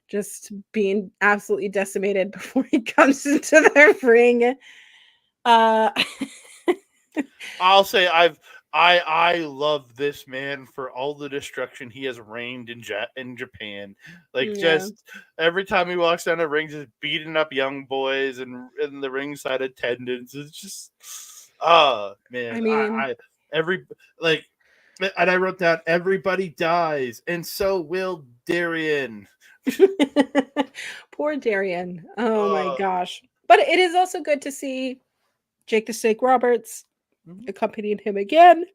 just being absolutely decimated before he comes into the ring. I'll say I love this man for all the destruction he has reigned in Japan. Like, Yeah. just every time he walks down the ring, just beating up young boys and the ringside attendants. It's just, man. I mean, I every like, and I wrote down, everybody dies, and so will Darian. poor Darian. Oh my gosh. But it is also good to see Jake the Snake Roberts accompanying him again.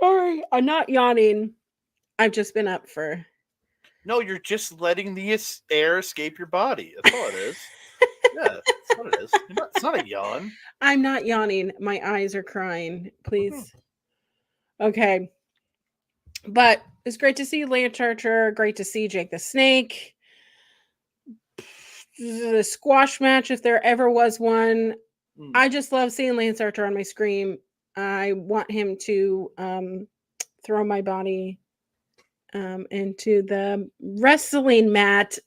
Sorry, I'm not yawning. I've just been up for. No, you're just letting the air escape your body. That's all it is. Yeah, that's what it is. It's not a yawn. I'm not yawning. My eyes are crying. Please. Okay. But it's great to see Lance Archer. Great to see Jake the Snake. The squash match, if there ever was one. I just love seeing Lance Archer on my screen. I want him to throw my body into the wrestling mat.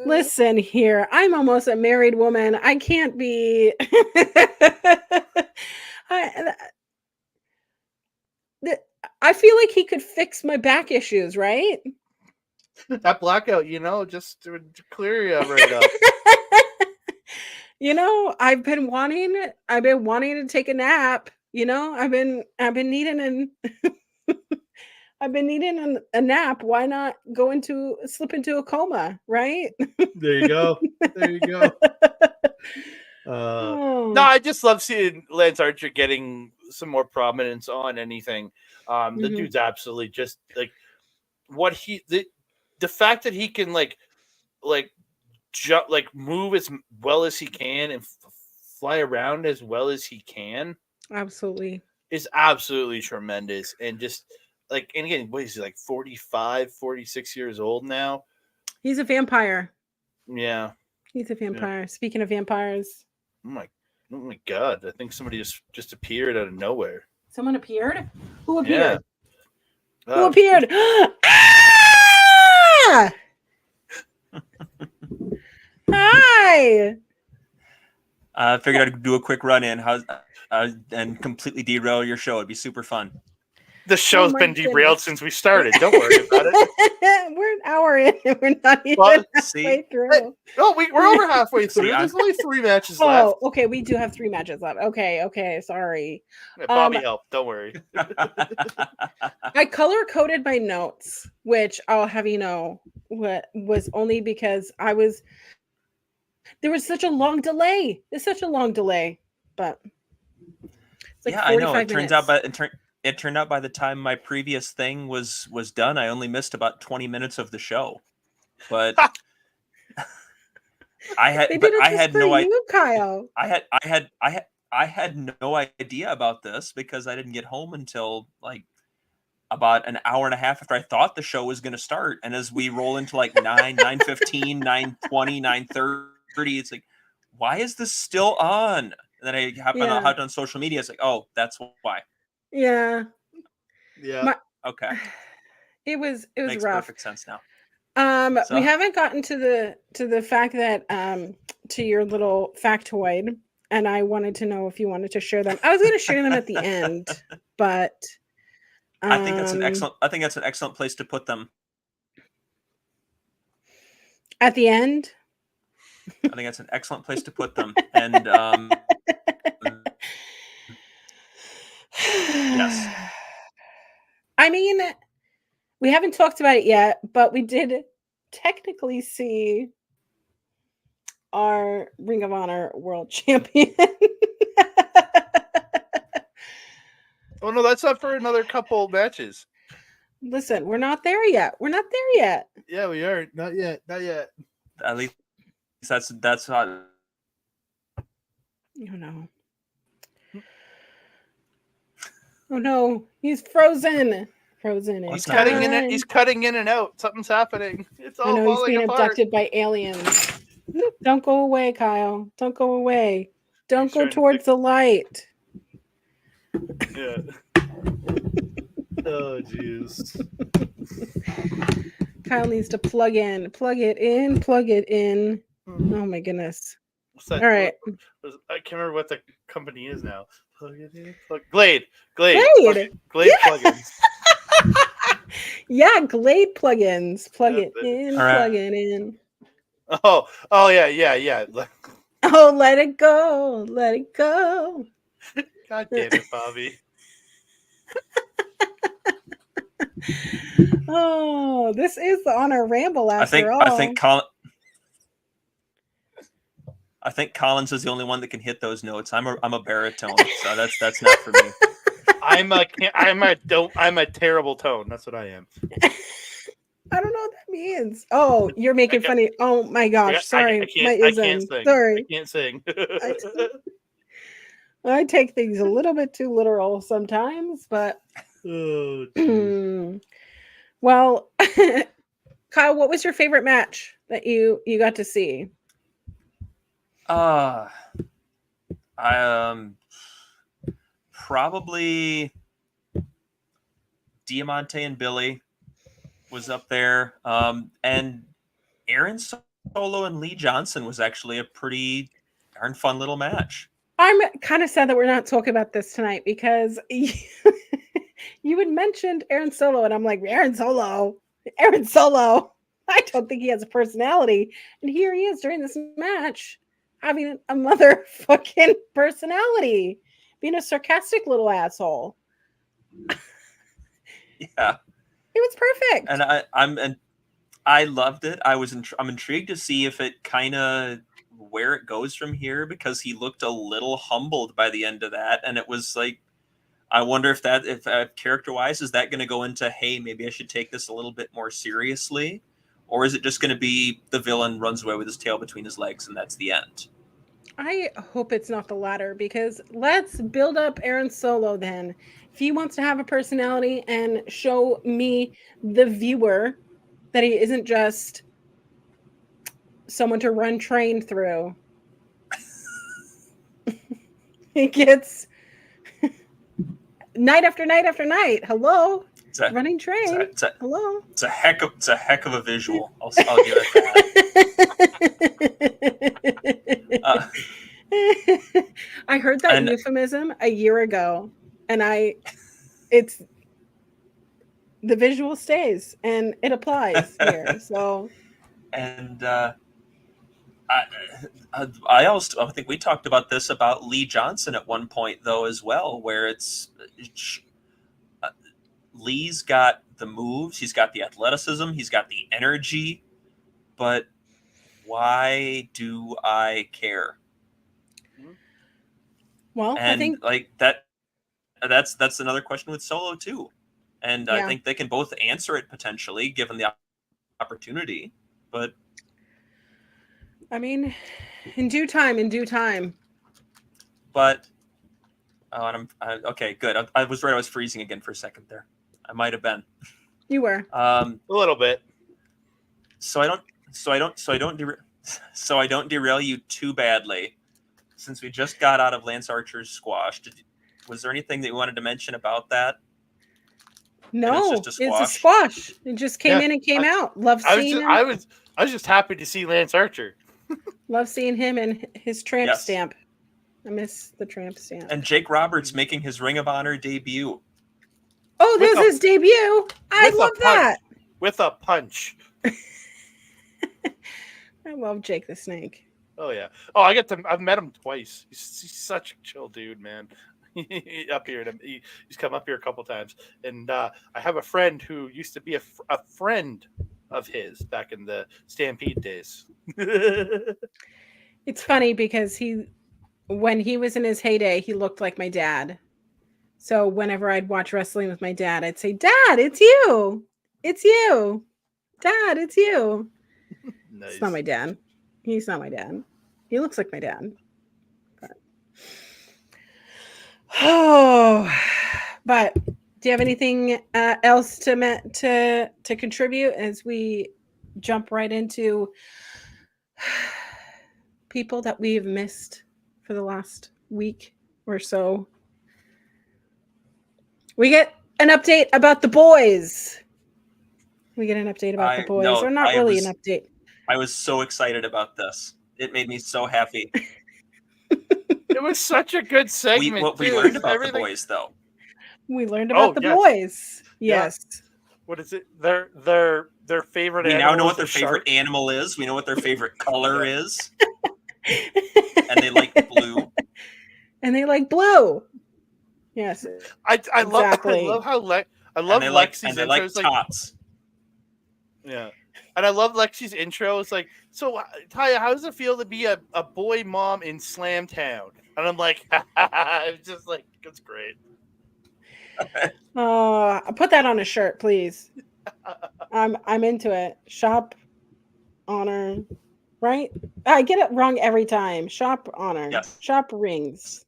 Listen here, I'm almost a married woman. I can't be. I feel like he could fix my back issues, right? That blackout, just to clear you right up. I've been wanting to take a nap. I've been needing I've been needing a nap. Why not slip into a coma, right? There you go. There you go. No, I just love seeing Lance Archer getting some more prominence on anything. The dude's absolutely just like what the fact that he can move as well as he can and fly around as well as he can. Absolutely. Is absolutely tremendous. And just and again, what is he, like 45, 46 years old now? He's a vampire. Yeah. He's a vampire. Yeah. Speaking of vampires. Oh my God. I think somebody just appeared out of nowhere. Someone appeared? Who appeared? Yeah. Who appeared? Ah! Hi. I figured I'd do a quick run-in and completely derail your show. It'd be super fun. The show's been derailed since we started. Don't worry about it. We're an hour in and we're not even halfway through. We're over halfway through. There's only 3 matches left. Oh, okay. We do have 3 matches left. Okay. Sorry. Bobby helped. Don't worry. I color-coded my notes, which I'll have you know was only because there was such a long delay. It's such a long delay, but it's like 45 I know. minutes. It turned out by the time my previous thing was done, I only missed about 20 minutes of the show. But I had no idea, Kyle. I had no idea about this because I didn't get home until like about an hour and a half after I thought the show was going to start. And as we roll into like 9:15, 9:20, 9:30, it's like, why is this still on? And then I hopped on social media. It's like, oh, that's why. Yeah. Yeah. Okay. It was Makes rough. perfect sense now. We haven't gotten to the fact that to your little factoid, and I wanted to know if you wanted to share them. I was going to share them at the end, but I think that's an excellent place to put them. At the end? I think that's an excellent place to put them. And yes. I mean, we haven't talked about it yet, but we did technically see our Ring of Honor World Champion. Oh no, that's not for another couple matches. Listen, we're not there yet. We're not there yet. Yeah, we are. Not yet. Not yet. At least that's how. Oh no. Oh no, he's frozen. Frozen in He's time. cutting in it. He's cutting in and out. Something's happening. It's all I know he's falling being apart. abducted by aliens. Don't go away, Kyle. Don't go away. Don't go towards the light. Yeah. Oh jeez. Kyle needs to plug in. Plug it in. Plug it in. Oh my goodness. What's that? All right. I can't remember what the company is now. Plug it in. Glade. Glade. Plugins. Yeah, Glade plugins. Plug it That's in. All right. Plug it in. Oh yeah. Oh, let it go. Let it go. God damn it, Bobby. Oh, this is the Honor Ramble after all. I think Collins is the only one that can hit those notes. I'm a baritone, so that's not for me. I'm a terrible tone. That's what I am. I don't know what that means. Oh, you're making funny. Oh my gosh, sorry. I can't sing. Sorry. I can't sing. I take things a little bit too literal sometimes, but Oh, well, Kyle, what was your favorite match that you got to see? Probably Diamante and Billy was up there, and Aaron Solo and Lee Johnson was actually a pretty darn fun little match. I'm kind of sad that we're not talking about this tonight because you had mentioned Aaron Solo, and I'm like, Aaron Solo. I don't think he has a personality, and here he is during this match having a motherfucking personality, being a sarcastic little asshole. Yeah, it was perfect, and I loved it. I'm intrigued to see if it kind of where it goes from here, because he looked a little humbled by the end of that, and it was like, I wonder if character wise, is that going to go into, hey, maybe I should take this a little bit more seriously, or is it just going to be the villain runs away with his tail between his legs and that's the end? I hope it's not the latter, because let's build up Aaron Solo then. If he wants to have a personality and show me, the viewer, that he isn't just someone to run train through. He gets night after night after night. Hello, running train. Hello. It's a heck of a visual. I'll give it that. I heard that euphemism a year ago, and it's the visual stays and it applies here. So, and I think we talked about this about Lee Johnson at one point though as well, where Lee's got the moves, he's got the athleticism, he's got the energy, but why do I care? Well, and I think like that's another question with Solo too, and I think they can both answer it potentially given the opportunity, but I mean, in due time. But okay, good. I was right. I was freezing again for a second there. I might have been. You were. A little bit. So I don't derail you too badly. Since we just got out of Lance Archer's squash, was there anything that you wanted to mention about that? No, just a it's a squash? squash. It just came in and came out. Love seeing him. I was just happy to see Lance Archer. Love seeing him and his tramp Yes. stamp. I miss the tramp stamp. And Jake Roberts making his Ring of Honor debut. Oh, this is his debut. I love that. With a punch. I love Jake the Snake. Oh yeah. Oh, I've met him twice. He's such a chill dude, man. Up here, he's come up here a couple times, and I have a friend who used to be a friend of his back in the Stampede days. It's funny because when he was in his heyday, he looked like my dad. So whenever I'd watch wrestling with my dad, I'd say, "Dad, it's you. It's you. Dad, it's you." Nice. It's not my dad. He's not my dad. He looks like my dad. But do you have anything else to contribute as we jump right into people that we've missed for the last week or so? We get an update about the boys. We get an update about the boys, or not really an update. I was so excited about this. It made me so happy. It was such a good segment. We learned about the boys, though. We learned about the boys. Yes. Yeah. What is it? Their favorite. We now know what their favorite animal is. We know what their favorite color is. And they like blue. And they like blue. Yes. I love how Lexi's intro. Like tots. Yeah. And I love Lexi's intro. It's like, so Taya, how does it feel to be a boy mom in Slam Town? And I'm like, it's just like, it's great. Put that on a shirt, please. I'm into it. Shop Honor, right? I get it wrong every time. Shop Honor. Yes. Shop Rings.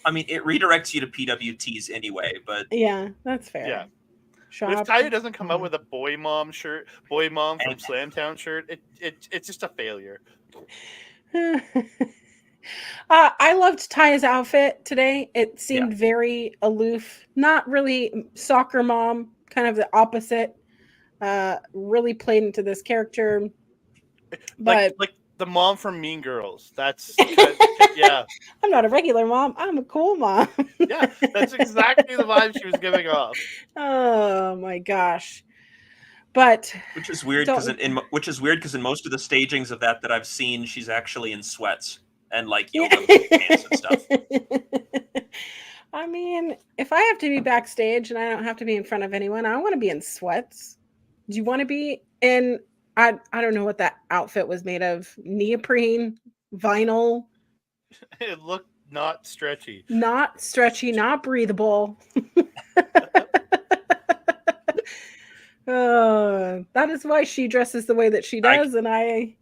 I mean, it redirects you to PWTs anyway, but yeah, that's fair. Yeah. Shop. If Taya doesn't come out with a boy mom from Slamtown shirt, it's just a failure. I loved Taya's outfit today. It seemed very aloof, not really soccer mom, kind of the opposite. Really played into this character. But like the mom from Mean Girls. That's yeah. I'm not a regular mom. I'm a cool mom. Yeah, that's exactly the vibe she was giving off. Oh my gosh. But which is weird because in most of the stagings of that I've seen, she's actually in sweats and like yoga pants and stuff. I mean, if I have to be backstage and I don't have to be in front of anyone, I want to be in sweats. Do you want to be in? I don't know what that outfit was made of. Neoprene, vinyl. It looked not stretchy. Not stretchy, not breathable. That is why she dresses the way that she does, and I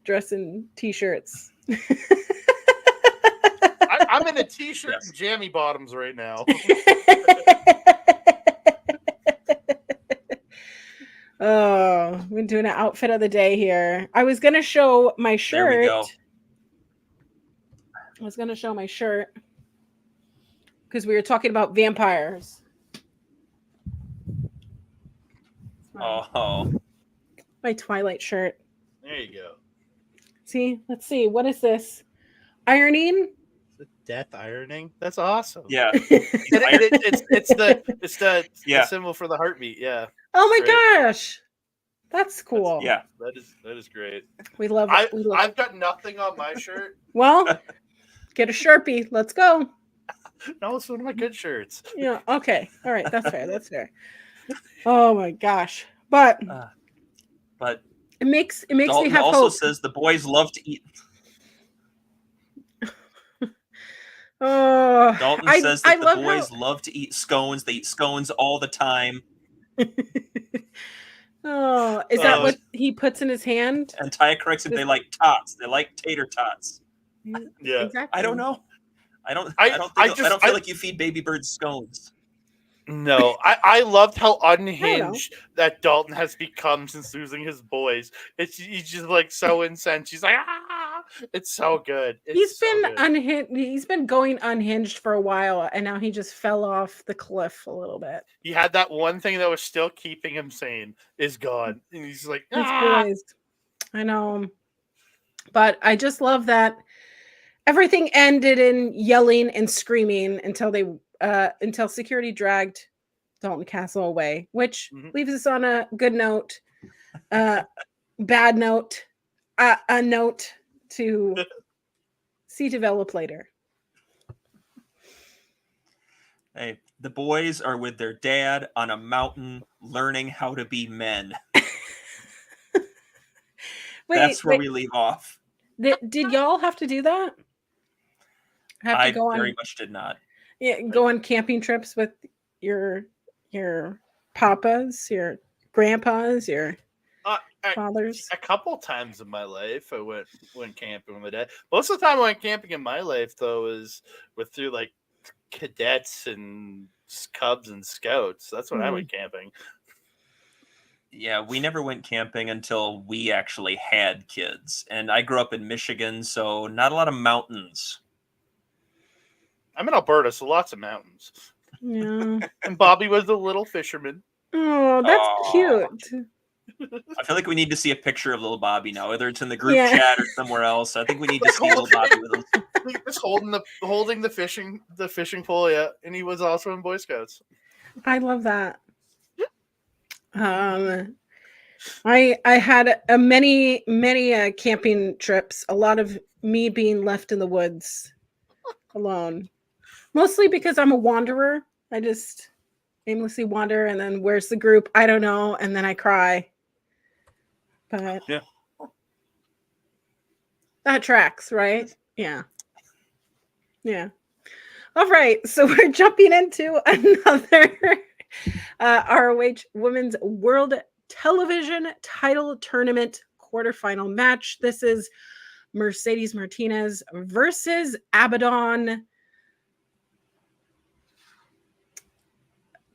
dress in t-shirts. I'm in a t-shirt and jammy bottoms right now. Oh, we're doing an outfit of the day here. I was gonna show my shirt. There we go. I was gonna show my shirt because we were talking about vampires. Oh, my Twilight shirt. There you go. See, let's see. What is this? Ironing? Death ironing. That's awesome. Yeah. It's the symbol for the heartbeat. Yeah. Oh my gosh, that's cool. That is great. We love. I've got nothing on my shirt. Well, get a Sharpie. Let's go. No, it's one of my good shirts. Yeah. Okay. All right. That's fair. That's fair. Oh my gosh. But it makes Dalton me have also hope. Says the boys love to eat. Dalton says that the boys love to eat scones. They eat scones all the time. Oh, is that what he puts in his hand? And Taya corrects him. They like tots. They like tater tots. Yeah. Exactly. I don't know. I don't I feel like you feed baby birds scones. No, I loved how I don't unhinged that Dalton has become since losing his boys. He's just like so incensed. He's like, ah! It's so good. He's It's so been good. unhinged. He's been going unhinged for a while, and now he just fell off the cliff a little bit. He had that one thing that was still keeping him sane is gone, and he's like, His ah! boys. I know. But I just love that everything ended in yelling and screaming until security dragged Dalton Castle away, which leaves us on a good note. Bad note, a note to see develop later. Hey, the boys are with their dad on a mountain learning how to be men. That's where we leave off. Did y'all have to do that? I very much did not. Yeah, go on camping trips with your papas, your grandpas, your fathers. A couple times in my life, I went camping with my dad. Most of the time, I went camping in my life though was through like cadets and Cubs and Scouts. That's when I went camping. Yeah, we never went camping until we actually had kids. And I grew up in Michigan, so not a lot of mountains. I'm in Alberta, so lots of mountains. Yeah. And Bobby was the little fisherman. Oh, that's cute. I feel like we need to see a picture of little Bobby now, whether it's in the group chat or somewhere else. I think we need to see little Bobby with us. He was holding the fishing pole, yeah, and he was also in Boy Scouts. I love that. I had many camping trips. A lot of me being left in the woods alone, mostly because I'm a wanderer. I just aimlessly wander, and then where's the group? I don't know, and then I cry. But yeah, that tracks, right? Yeah. All right, so we're jumping into another ROH Women's World Television Title Tournament quarterfinal match. This is Mercedes Martinez versus Abaddon.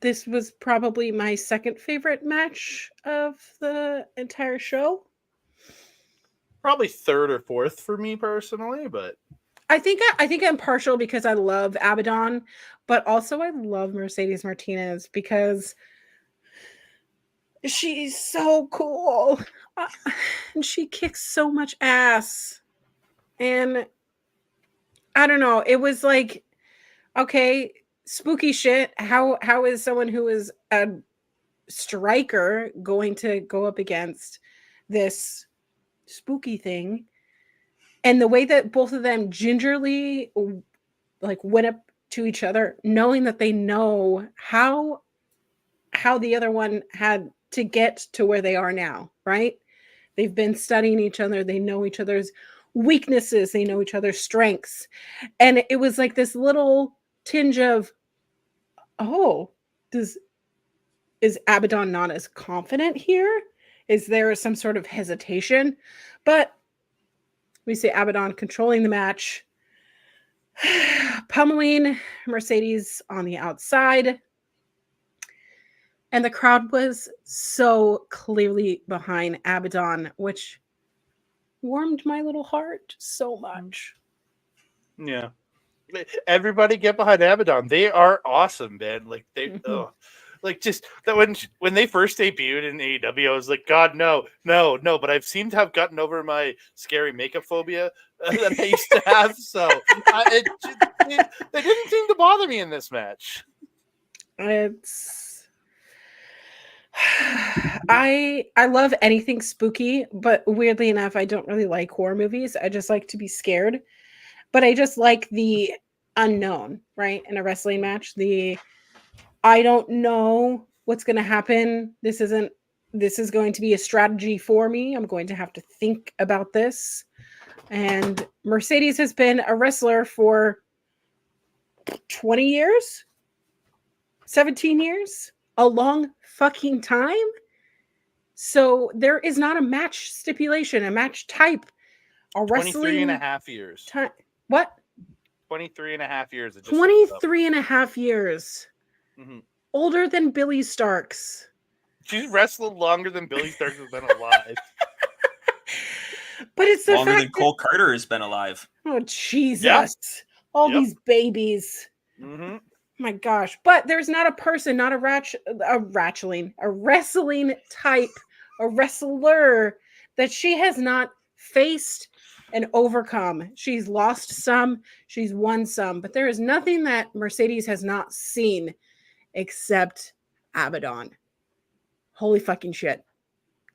This was probably my second favorite match of the entire show. Probably third or fourth for me personally, but I think I'm partial because I love Abaddon, but also I love Mercedes Martinez because she's so cool. And she kicks so much ass. And I don't know, it was like, okay, spooky shit. How is someone who is a striker going to go up against this spooky thing? And the way that both of them gingerly like went up to each other, knowing that they know how the other one had to get to where they are now, right? They've been studying each other. They know each other's weaknesses. They know each other's strengths. And it was like this little tinge of, oh, is Abaddon not as confident here? Is there some sort of hesitation? But we see Abaddon controlling the match, pummeling Mercedes on the outside. And the crowd was so clearly behind Abaddon, which warmed my little heart so much. Yeah. Everybody get behind Abaddon. They are awesome, man. Like like just that when they first debuted in AEW, I was like, God, no. But I've seemed to have gotten over my scary makeup phobia that I used to have. So they didn't seem to bother me in this match. I love anything spooky, but weirdly enough, I don't really like horror movies. I just like to be scared. But I just like the unknown, right? In a wrestling match, I don't know what's going to happen. This is going to be a strategy for me. I'm going to have to think about this. And Mercedes has been a wrestler for 20 years, 17 years, a long fucking time. So there is not a match stipulation, a match type, a wrestling 23 and a half years. What? 23 and a half years. It just looked up. 23 and a half years. Mhm. Older than Billy Starks. She's wrestled longer than Billy Starks has been alive. But it's the Longer fact than Cole Carter has been alive. Oh, Jesus. Yeah. All Yep. these babies. Mm-hmm. My gosh. But there's not a person, not a wrestling type, a wrestler that she has not faced and overcome. She's lost some, she's won some, but there is nothing that Mercedes has not seen except Abaddon. Holy fucking shit.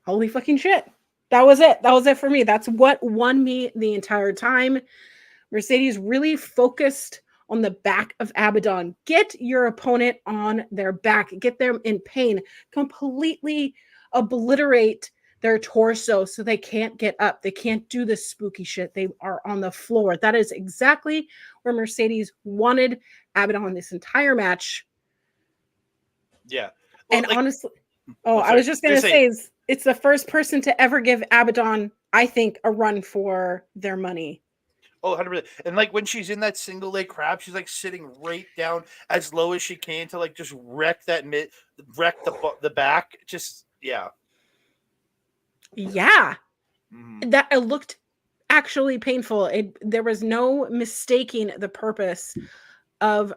Holy fucking shit. That was it. That was it for me. That's what won me the entire time. Mercedes really focused on the back of Abaddon. Get your opponent on their back. Get them in pain. Completely obliterate their torso so they can't get up. They can't do this spooky shit. They are on the floor. That is exactly where Mercedes wanted Abaddon this entire match. Yeah. Well, And like, honestly, sorry. I was just going to Just say- say, it's the first person to ever give Abaddon, I think, a run for their money. Oh, 100%. And like when she's in that single leg crab, she's like sitting right down as low as she can to like just wreck the back. Just yeah. Yeah. Mhm. That it looked actually painful. There was no mistaking the purpose of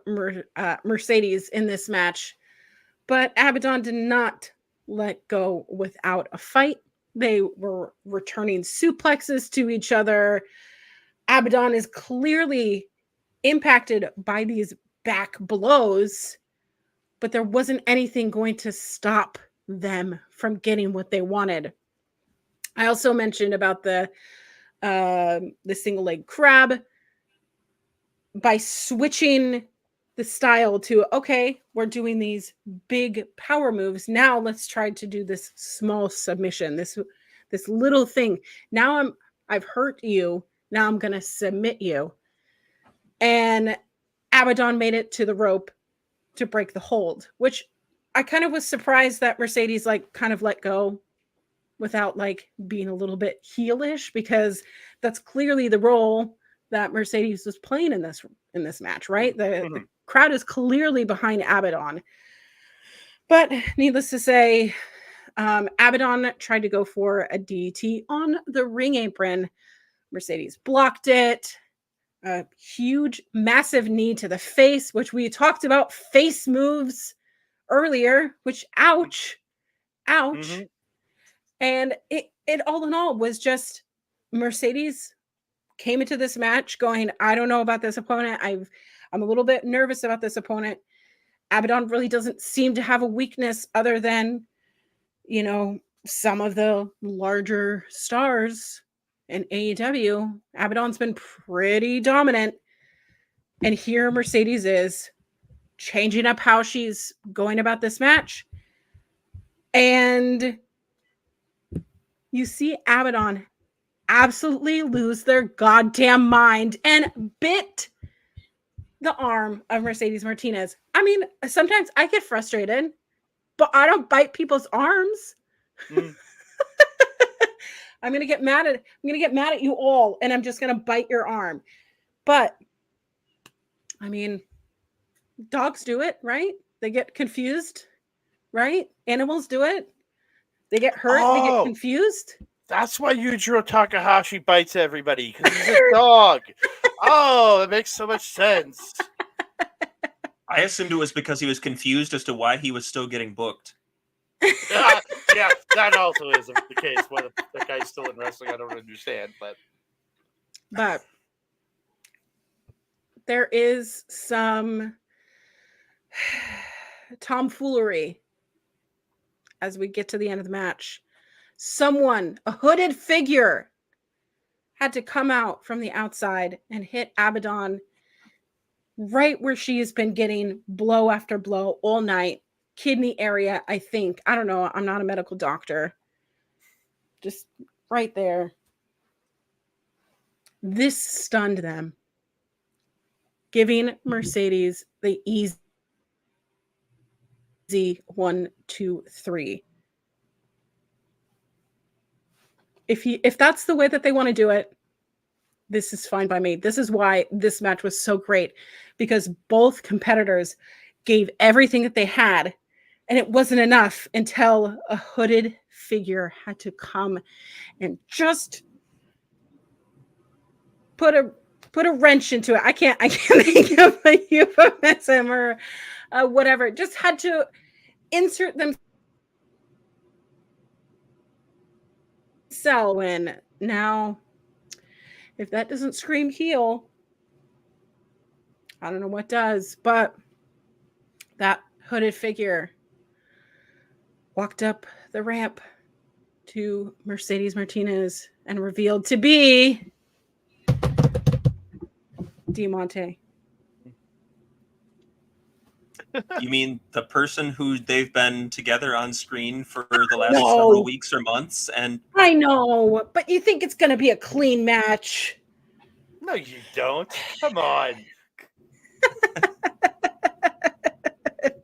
Mercedes in this match. But Abaddon did not let go without a fight. They were returning suplexes to each other. Abaddon is clearly impacted by these back blows, but there wasn't anything going to stop them from getting what they wanted. I also mentioned about the single leg crab. By switching the style to, okay, we're doing these big power moves. Now let's try to do this small submission, this little thing. Now I've hurt you. Now I'm going to submit you. And Abaddon made it to the rope to break the hold, which I kind of was surprised that Mercedes like kind of let go without like being a little bit heelish, because that's clearly the role that Mercedes was playing in this match, right? The crowd is clearly behind Abaddon. But needless to say, Abaddon tried to go for a DDT on the ring apron. Mercedes blocked it. A huge, massive knee to the face, which we talked about face moves earlier, which ouch. Mm-hmm. And it all in all was just Mercedes came into this match going, I don't know about this opponent. I'm a little bit nervous about this opponent. Abaddon really doesn't seem to have a weakness other than, some of the larger stars in AEW. Abaddon's been pretty dominant. And here Mercedes is changing up how she's going about this match. And you see Abaddon absolutely lose their goddamn mind and bit the arm of Mercedes Martinez. I mean, sometimes I get frustrated, but I don't bite people's arms. Mm. I'm gonna get mad at you all, and I'm just gonna bite your arm. But I mean, dogs do it, right? They get confused, right? Animals do it. They get hurt, they get Oh. confused. That's why Yujiro Takahashi bites everybody, because he's a dog. Oh, that makes so much sense. I assumed it was because he was confused as to why he was still getting booked. Yeah, that also is the case. Why that guy's still in wrestling, I don't understand. But there is some tomfoolery as we get to the end of the match. Someone, a hooded figure, had to come out from the outside and hit Abaddon right where she has been getting blow after blow all night. Kidney area, I think. I don't know. I'm not a medical doctor. Just right there. This stunned them, giving Mercedes the easy 1, 2, 3. If that's the way that they want to do it, this is fine by me. This is why this match was so great, because both competitors gave everything that they had, and it wasn't enough until a hooded figure had to come and just put a wrench into it. I can't think of a euphemism or whatever. Just had to insert themselves in. Now, if that doesn't scream heel, I don't know what does. But that hooded figure walked up the ramp to Mercedes Martinez and revealed to be Diamante. You mean the person who they've been together on screen for the last several weeks or months? And I know, but you think it's going to be a clean match? No, you don't. Come on.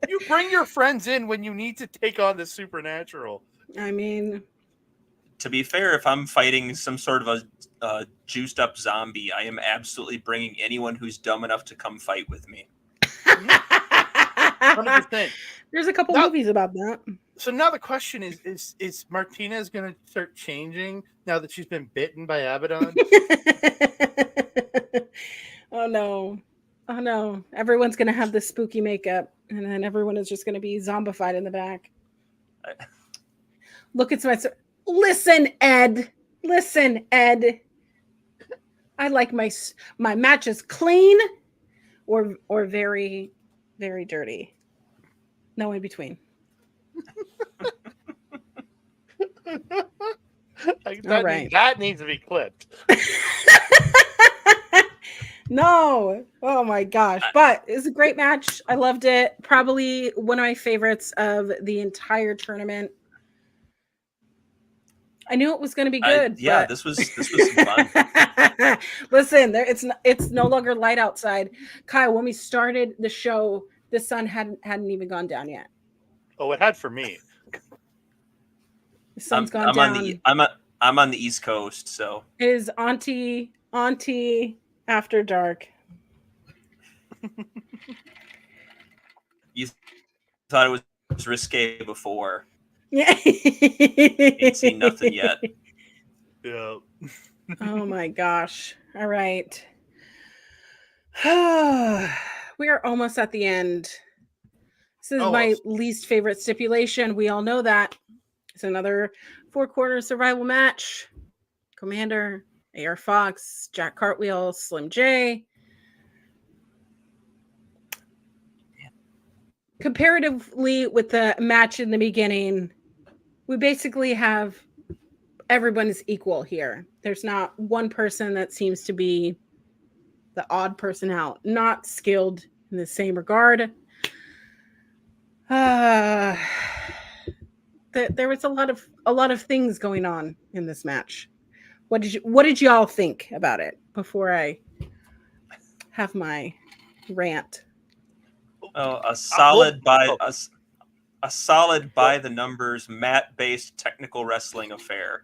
You bring your friends in when you need to take on the supernatural. I mean, to be fair, if I'm fighting some sort of a juiced up zombie, I am absolutely bringing anyone who's dumb enough to come fight with me. 100%. There's a couple movies about that. So now the question is Martinez going to start changing now that she's been bitten by Abaddon? Oh no. Everyone's going to have this spooky makeup, and then everyone is just going to be zombified in the back. Look at my... Listen, Ed. I like my matches clean or very, very dirty. No in between. That needs to be clipped. No. Oh my gosh. But it was a great match. I loved it. Probably one of my favorites of the entire tournament. I knew it was going to be good. This was fun. Listen, it's no longer light outside. Kyle, when we started the show, the sun hadn't even gone down yet. Oh, it had for me. The sun's gone down. I'm on the East Coast, so it is Auntie after dark. You thought it was risque before. Yeah. Ain't seen nothing yet. Yeah. Oh my gosh. All right. We are almost at the end. This is my least favorite stipulation. We all know that. It's another 4-quarter survival match. Commander, AR Fox, Jack Cartwheel, Slim J. Comparatively with the match in the beginning, we basically have everyone is equal here. There's not one person that seems to be the odd person out, not skilled in the same regard. There was a lot of things going on in this match. What did y'all think about it before I have my rant? Oh, a solid by the numbers mat-based technical wrestling affair.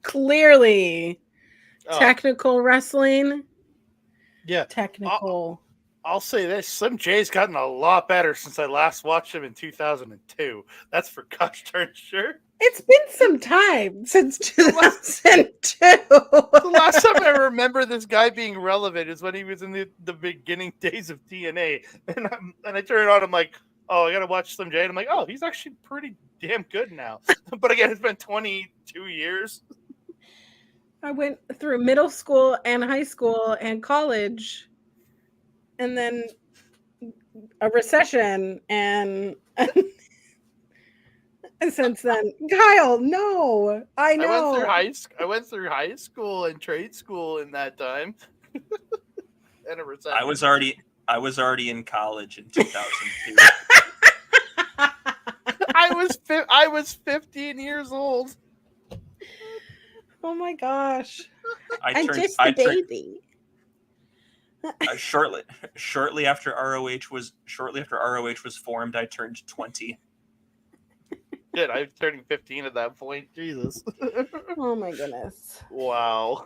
Clearly. Technical wrestling. Yeah. Technical. I'll say this: Slim J's gotten a lot better since I last watched him in 2002. That's for gosh darn sure. It's been some time since 2002. The last time I remember this guy being relevant is when he was in the beginning days of TNA, and I turn it on. I'm like, oh, I gotta watch Slim J, and I'm like, oh, he's actually pretty damn good now. But again, it's been 22 years. I went through middle school and high school and college, and then a recession, and since then, Kyle, no, I know. I went through high school and trade school in that time. And a recession. I was already in college in 2002. I was 15 years old. Oh my gosh! I'm just a baby. Shortly after ROH was formed, I turned 20. Good. I was turning 15 at that point. Jesus. Oh my goodness. Wow.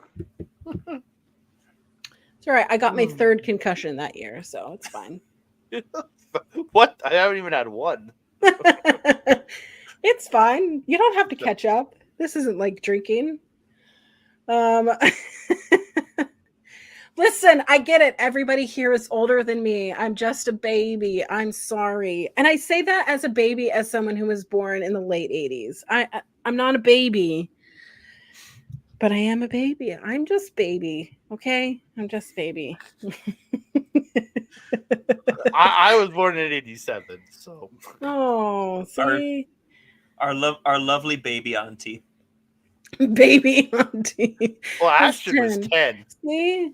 It's all right. I got my third concussion that year, so it's fine. What? I haven't even had one. It's fine. You don't have to catch up. This isn't like drinking. Listen, I get it. Everybody here is older than me. I'm just a baby. I'm sorry. And I say that as a baby, as someone who was born in the late 80s. I'm not a baby, but I am a baby. I'm just baby. Okay? I'm just baby. I was born in 87, so. Oh, see? Our lovely baby auntie. Baby auntie. Well, That's Ashton was 10. See?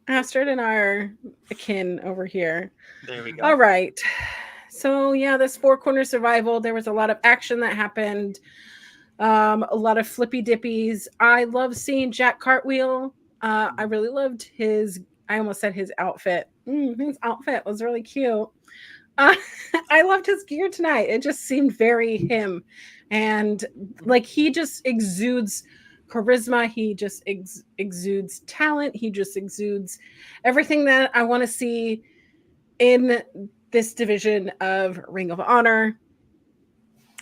Astrid and I are akin over here. There we go. All right. So yeah, this four-corner survival, there was a lot of action that happened. A lot of flippy dippies. I love seeing Jack Cartwheel. I really loved I almost said his outfit. His outfit was really cute. I loved his gear tonight. It just seemed very him. And like he just exudes charisma. He just exudes talent. He just exudes everything that I want to see in this division of Ring of Honor.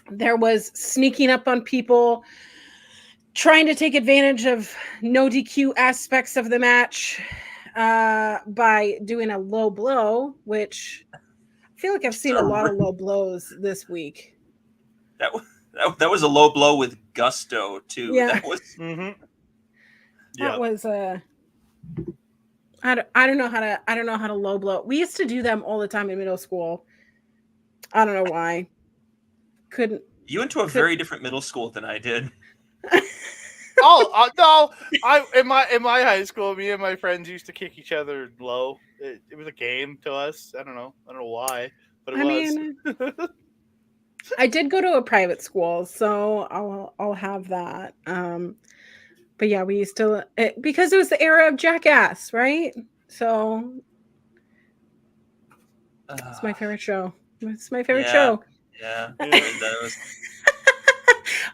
There was sneaking up on people, trying to take advantage of no DQ aspects of the match by doing a low blow, which I feel like I've seen a lot of low blows this week. That was a low blow with gusto too. Yeah. That was That was I don't know how to low blow. We used to do them all the time in middle school. I don't know why. You went to a very different middle school than I did. No! In my high school, me and my friends used to kick each other low. It was a game to us. I don't know why, but it was. Mean, I did go to a private school, so I'll have that. But yeah, we used to because it was the era of Jackass, right? So it's my favorite show. It's my favorite show. Yeah, that was.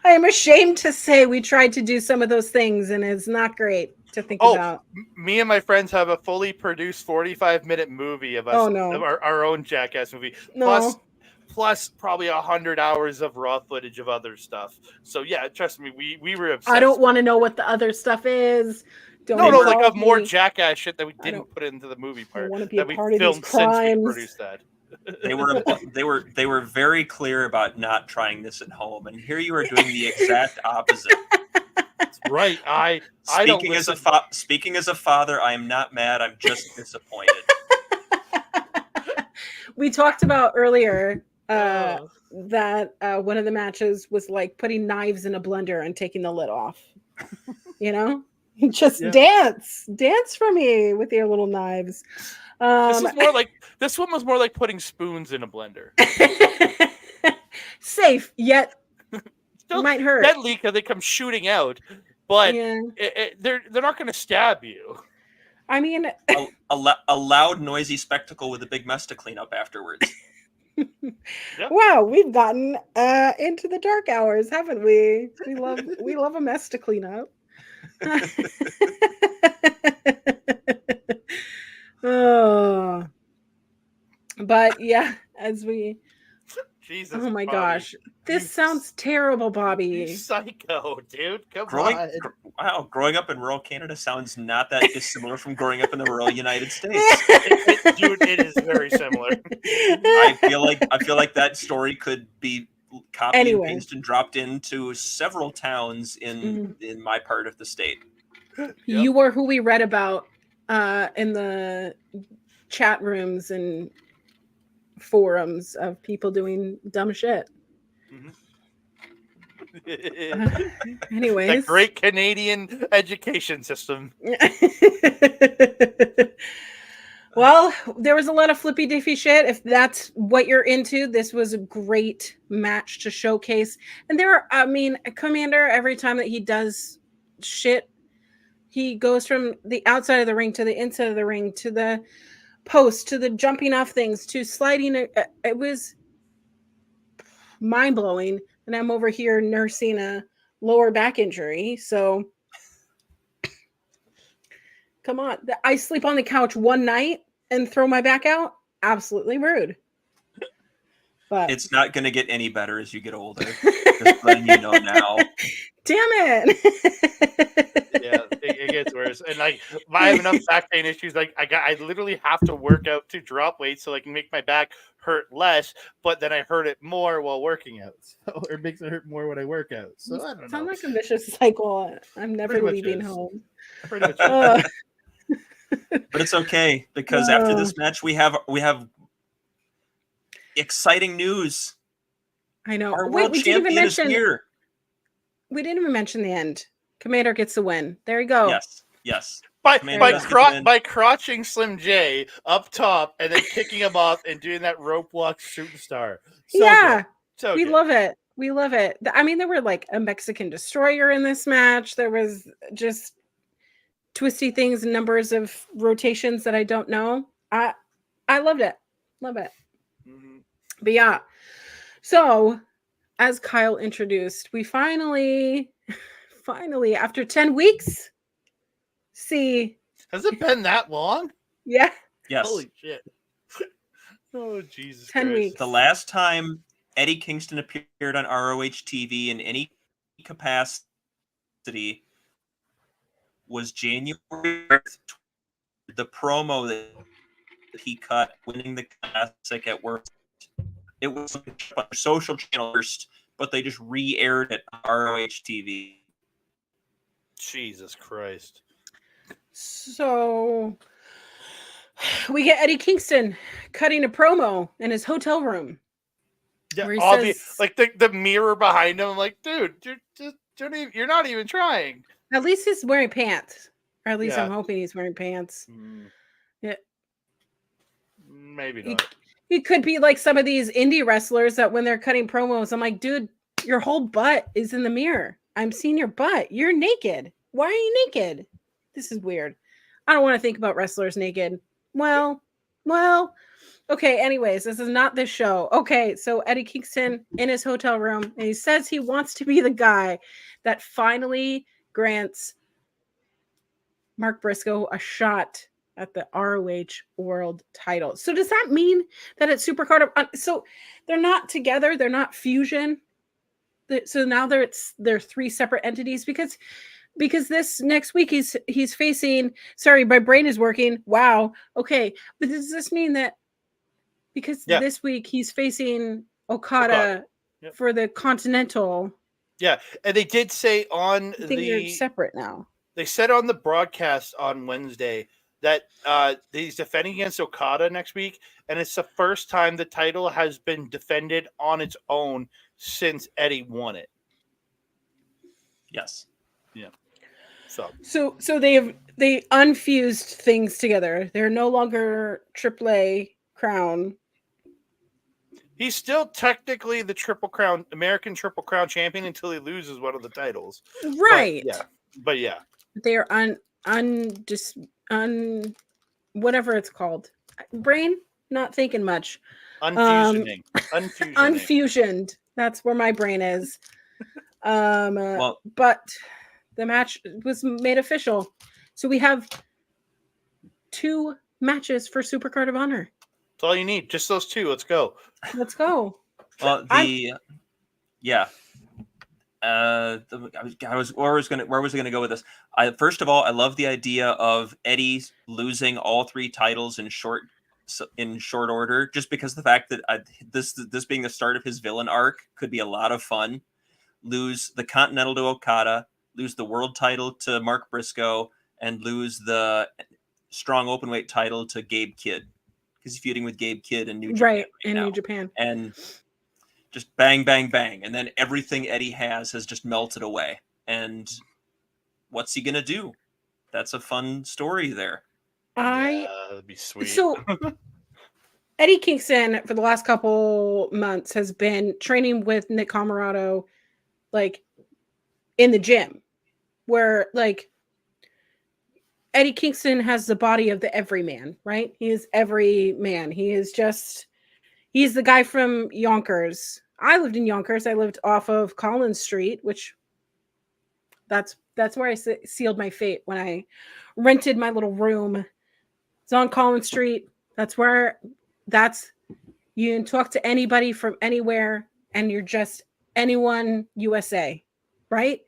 I am ashamed to say we tried to do some of those things, and it's not great to think about. Me and my friends have a fully produced 45-minute movie of us, of our own Jackass movie. No. Plus probably 100 hours of raw footage of other stuff. So yeah, trust me, we were obsessed. I don't want to know what the other stuff is. Like of more Jackass shit that we didn't put into the movie part. I want to be a that part we of these filmed since we crimes. produced that. They were very clear about not trying this at home, and here you are doing the exact opposite. That's right. Speaking as a father, I am not mad. I'm just disappointed. We talked about earlier that one of the matches was like putting knives in a blender and taking the lid off. You know, just dance for me with your little knives. This one was more like putting spoons in a blender. Safe, yet still might hurt. Deadly because they come shooting out, but they're not going to stab you. I mean, a loud, noisy spectacle with a big mess to clean up afterwards. Wow, we've gotten into the dark hours, haven't we? We love a mess to clean up. Oh, but yeah, as we. Jesus. Oh my Bobby. Gosh, this sounds terrible, Bobby. You psycho, dude. Come on. Growing up in rural Canada sounds not that dissimilar from growing up in the rural United States. Dude, it is very similar. I feel like that story could be copied and pasted and dropped into several towns in my part of the state. You are who we read about in the chat rooms and forums of people doing dumb shit. Anyways, the great Canadian education system. Well, there was a lot of flippy diffy shit. If that's what you're into, this was a great match to showcase. And Commander, every time that he does shit, he goes from the outside of the ring to the inside of the ring to the post to the jumping off things to sliding. It was mind-blowing and I'm over here nursing a lower back injury. So come on. I sleep on the couch one night and throw my back out. Absolutely rude. But It's not going to get any better as you get older. Just letting you know now. Damn it. Yeah, it gets worse. And like, I have enough back pain issues. Like, I literally have to work out to drop weight so I can make my back hurt less. But then I hurt it more while working out, so it makes it hurt more when I work out. So I don't know. Sounds like a vicious cycle. I'm never Pretty much leaving is. home. Pretty much. Ugh. But it's okay because after this match we have exciting news. I know. Our Wait, world we didn't even champion is mention. here. We didn't even mention the end. Commander gets the win. There you go. Yes. By Commander gets the win. by crotching Slim J up top and then kicking him off and doing that rope walk superstar. So Yeah. good. So We good. love it. We love it. I mean, there were like a Mexican destroyer in this match. There was just twisty things and numbers of rotations that I don't know. I loved it. Love it. Mhm. But yeah. So, as Kyle introduced, we finally after 10 weeks see. Has it been that long? Yeah. Yes. Holy shit. Oh, Jesus 10 Christ. weeks. The last time Eddie Kingston appeared on ROH TV in any capacity was January 3rd. The promo that he cut winning the classic at World. It was on social channel first, but they just re-aired it on ROH TV. Jesus Christ. So we get Eddie Kingston cutting a promo in his hotel room. Yeah, Where he obvious, says- like the mirror behind him. I'm like, dude, you're not even trying. At least he's wearing pants. Or at least Yeah. I'm hoping he's wearing pants. Yeah. Maybe He- not. He could be like some of these indie wrestlers that when they're cutting promos, I'm like, dude, your whole butt is in the mirror. I'm seeing your butt. You're naked. Why are you naked? This is weird. I don't want to think about wrestlers naked. Well, okay, anyways, this is not this show. Okay, so Eddie Kingston in his hotel room, and he says he wants to be the guy that finally grants Mark Briscoe a shot at the ROH world title. So does that mean that it's Supercard of so they're not together, they're not fusion? So now they're three separate entities because this next week he's facing, sorry, my brain is working. Wow. Okay. But does this mean that because this week he's facing Okada. Yep. For the Continental? Yeah. And they did say on they're separate now. They said on the broadcast on Wednesday that he's defending against Okada next week, and it's the first time the title has been defended on its own since Eddie won it. Yes. Yeah. So they unfused things together. They're no longer AAA crown. He's still technically the American Triple Crown champion until he loses one of the titles. Right. But yeah. They're whatever it's called. Brain not thinking much. Unfusioning. Unfusioned. That's where my brain is. But the match was made official. So we have 2 matches for Supercard of Honor. That's all you need. Just those 2. Let's go. Let's go. Well, yeah. Where was I gonna go with this? First of all, I love the idea of Eddie losing all 3 titles in short order, just because of the fact that this being the start of his villain arc could be a lot of fun. Lose the Continental to Okada, lose the world title to Mark Briscoe, and lose the strong openweight title to Gabe Kidd, because he's feuding with Gabe Kidd in New Japan New Japan. And just bang, bang, bang. And then everything Eddie has just melted away. And what's he going to do? That's a fun story there. That'd be sweet. So Eddie Kingston, for the last couple months, has been training with Nick Camarado, like, in the gym, where, like, Eddie Kingston has the body of the everyman, right? He is every man. He's the guy from Yonkers. I lived in Yonkers. I lived off of Collins Street, which that's where I sealed my fate when I rented my little room. It's on Collins Street. That's you can talk to anybody from anywhere, and you're just anyone USA, right?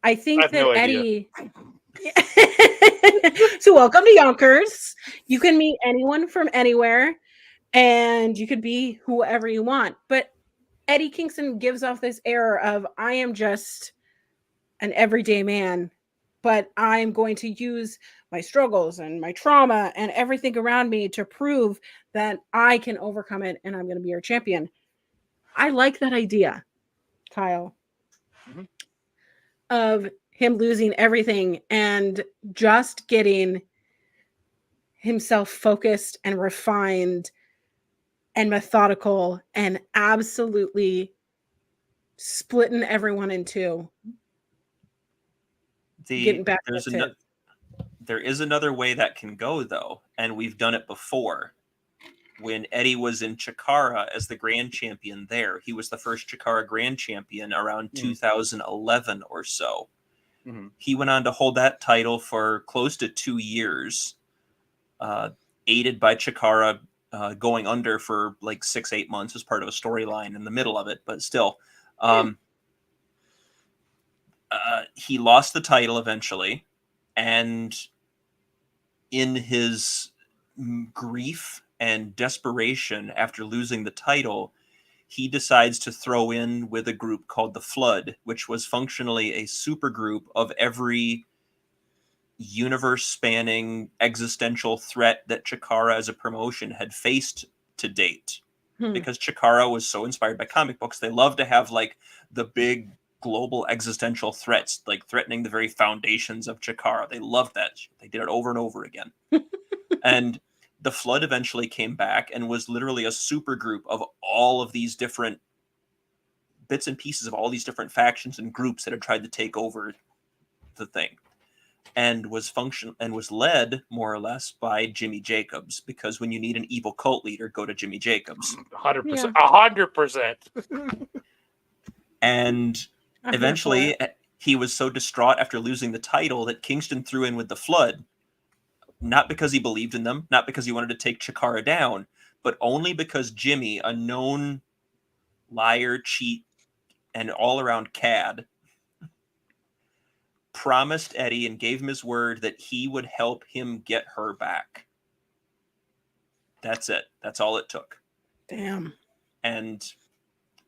I I think have that no idea. Eddie. So welcome to Yonkers. You can meet anyone from anywhere, and you could be whoever you want. But Eddie Kingston gives off this air of I am just an everyday man, but I'm going to use my struggles and my trauma and everything around me to prove that I can overcome it, and I'm going to be your champion. I like that idea, Kyle, Mhm. of him losing everything and just getting himself focused and refined and methodical and absolutely splitting everyone in two. Getting back to there is another way that can go, though, and we've done it before. When Eddie was in Chikara as the grand champion there, he was the first Chikara grand champion around 2011 or so. Mhm. He went on to hold that title for close to 2 years, aided by Chikara going under for like 6-8 months as part of a storyline in the middle of it, but still. He lost the title eventually, and in his grief and desperation after losing the title, he decides to throw in with a group called the Flood, which was functionally a super group of every universe-spanning existential threat that Chikara as a promotion had faced to date. Because Chikara was so inspired by comic books, they love to have like the big global existential threats, like threatening the very foundations of Chikara. They loved that. They did it over and over again. And the Flood eventually came back and was literally a super group of all of these different bits and pieces of all these different factions and groups that had tried to take over the thing, and was led more or less by Jimmy Jacobs, because when you need an evil cult leader, go to Jimmy Jacobs. 100%. 100%. And eventually he was so distraught after losing the title that Kingston threw in with the Flood, not because he believed in them, not because he wanted to take Chikara down, but only because Jimmy, a known liar, cheat, and all-around cad, promised Eddie and gave him his word that he would help him get her back. That's it. That's all it took. Damn. And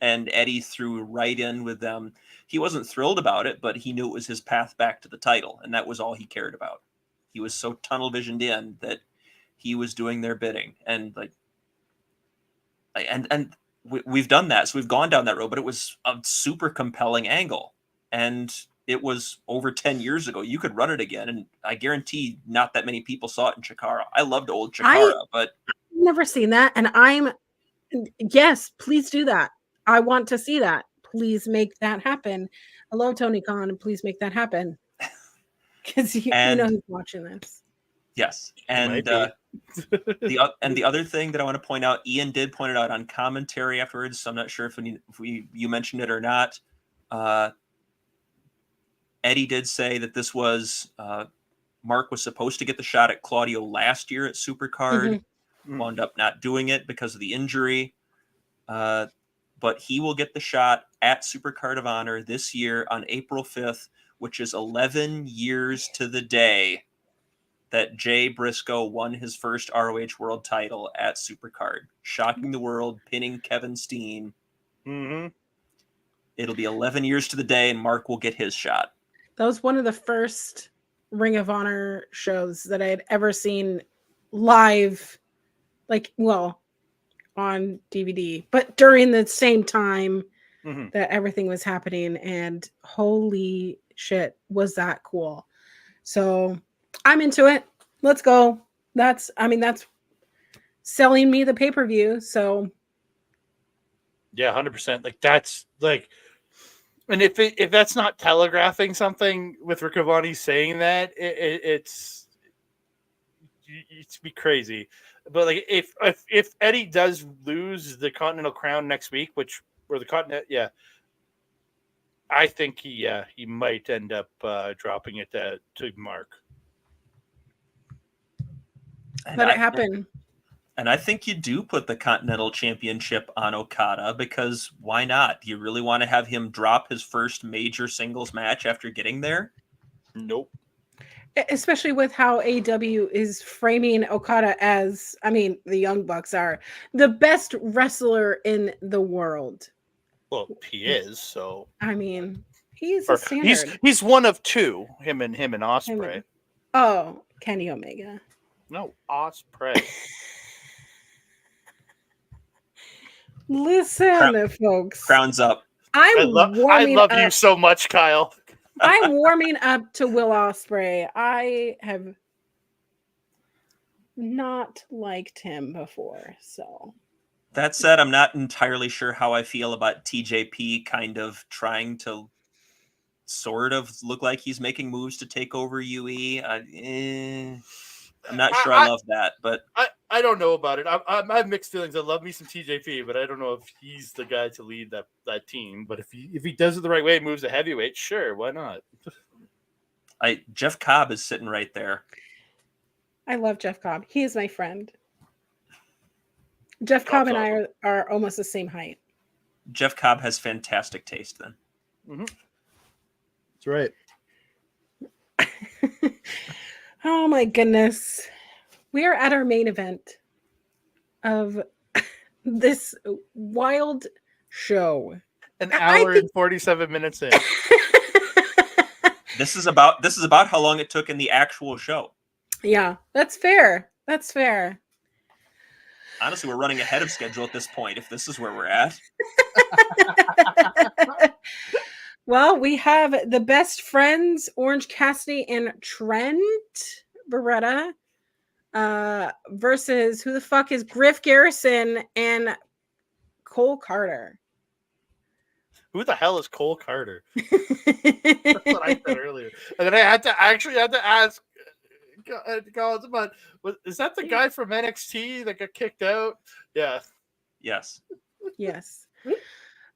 Eddie threw right in with them. He wasn't thrilled about it, but he knew it was his path back to the title, and that was all he cared about. He was so tunnel visioned in that he was doing their bidding, and we've done that. So we've gone down that road, but it was a super compelling angle, and it was over 10 years ago. You could run it again, and I guarantee not that many people saw it in Chikara. I loved old Chikara, but I've never seen that, and yes, please do that. I want to see that. Please make that happen. Hello, Tony Khan, and please make that happen. Because you know who's watching this. Yes, and the other thing that I want to point out, Ian did point it out on commentary afterwards. So I'm not sure if you mentioned it or not. Eddie did say that this was Mark was supposed to get the shot at Claudio last year at Supercard, wound up not doing it because of the injury. But he will get the shot at Supercard of Honor this year on April 5th, which is 11 years to the day that Jay Briscoe won his first ROH world title at Supercard, shocking the world, pinning Kevin Steen. Mm-hmm. It'll be 11 years to the day, and Mark will get his shot. That was one of the first Ring of Honor shows that I had ever seen live, on DVD, but during the same time that everything was happening, and holy shit, was that cool. So I'm into it. Let's go. That's selling me the pay-per-view. So yeah, 100%. Like that's like, and if that's not telegraphing something with Riccaboni saying that, it's be crazy. But like if Eddie does lose the Continental Crown next week, or the Continental, yeah, I think he might end up dropping it to Mark. Let it happen. And I think you do put the Continental Championship on Okada, because why not? Do you really want to have him drop his first major singles match after getting there? Nope. Especially with how AEW is framing Okada as, I mean, the Young Bucks are the best wrestler in the world. Well, he is, so. I mean, he's a standard. He's one of two, him and Ospreay. Oh, Kenny Omega. No, Ospreay. Listen, folks. Crowns up. I love you so much, Kyle. I'm warming up to Will Ospreay. I have not liked him before, so. That said, I'm not entirely sure how I feel about TJP kind of trying to sort of look like he's making moves to take over UE. I'm not sure I love that, but I don't know about it. I have mixed feelings. I love me some TJP, but I don't know if he's the guy to lead that team. But if he does it the right way, moves a heavyweight, sure, why not? Jeff Cobb is sitting right there. I love Jeff Cobb. He is my friend. Jeff Cobb and I are almost the same height. Jeff Cobb has fantastic taste then. Mm-hmm. That's right. Oh my goodness. We are at our main event of this wild show. An hour and 47 minutes in. This is about how long it took in the actual show. Yeah, that's fair. That's fair. Honestly, we're running ahead of schedule at this point, if this is where we're at. Well, we have the best friends, Orange Cassidy and Trent Beretta, versus who the fuck is Griff Garrison and Cole Carter. Who the hell is Cole Carter? That's what I said earlier. And then I had to ask Collins about, is that the guy from NXT that got kicked out? Yeah. Yes. Yes.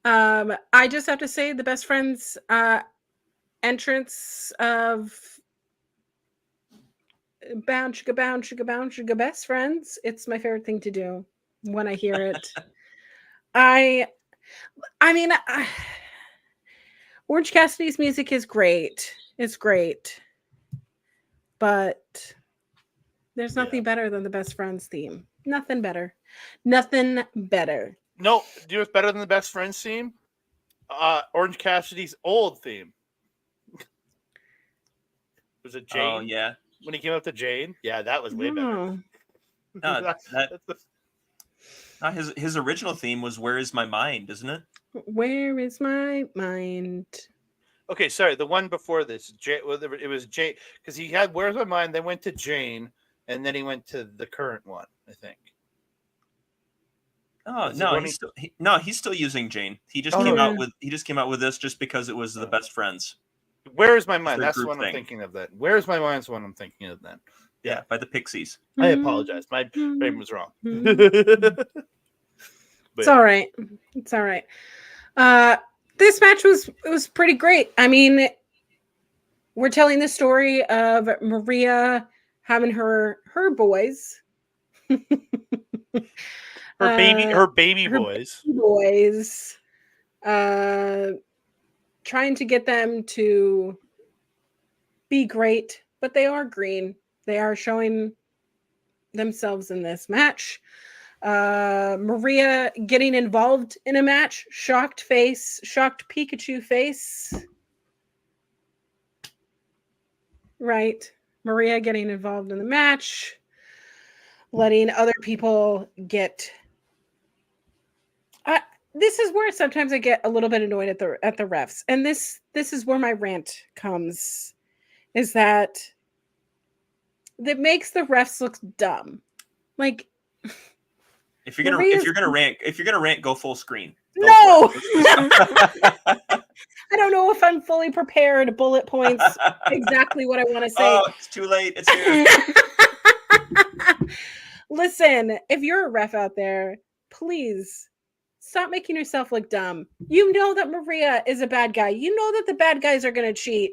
I just have to say the best friends entrance of bound sugar best friends. It's my favorite thing to do when I hear it. I mean, Orange Cassidy's music is great. It's great. But there's nothing better than the best friends theme. Nothing better. Nothing better. No, do you know what's better than the best friends theme? Orange Cassidy's old theme. Was it Jane? Oh, yeah. When he came up to Jane? Yeah, that was way better. His original theme was "Where Is My Mind," isn't it? Where is my mind? Okay, sorry. The one before this, it was Jane, because he had "Where's My Mind," then went to Jane, and then he went to the current one, I think. Oh no, he's still using Jane. He just came out with this just because it was the best friends. Where is my mind? That's the one I'm thinking of. Then where is my mind's the one I'm thinking of. Then yeah, by the Pixies. I apologize. My brain was wrong. It's all right. It's all right. This match was pretty great. I mean, we're telling the story of Maria having her boys. Her baby boys. Trying to get them to be great, but they are green. They are showing themselves in this match. Maria getting involved in a match. Shocked Pikachu face. Right. Maria getting involved in the match. Letting other people get... this is where sometimes I get a little bit annoyed at the refs. And this is where my rant comes, is that makes the refs look dumb. Like, if you're gonna rant, go full screen. No. I don't know if I'm fully prepared. Bullet points, exactly what I want to say. Oh, it's too late. It's here. Listen, if you're a ref out there, please stop making yourself look dumb. You know that Maria is a bad guy. You know that the bad guys are going to cheat.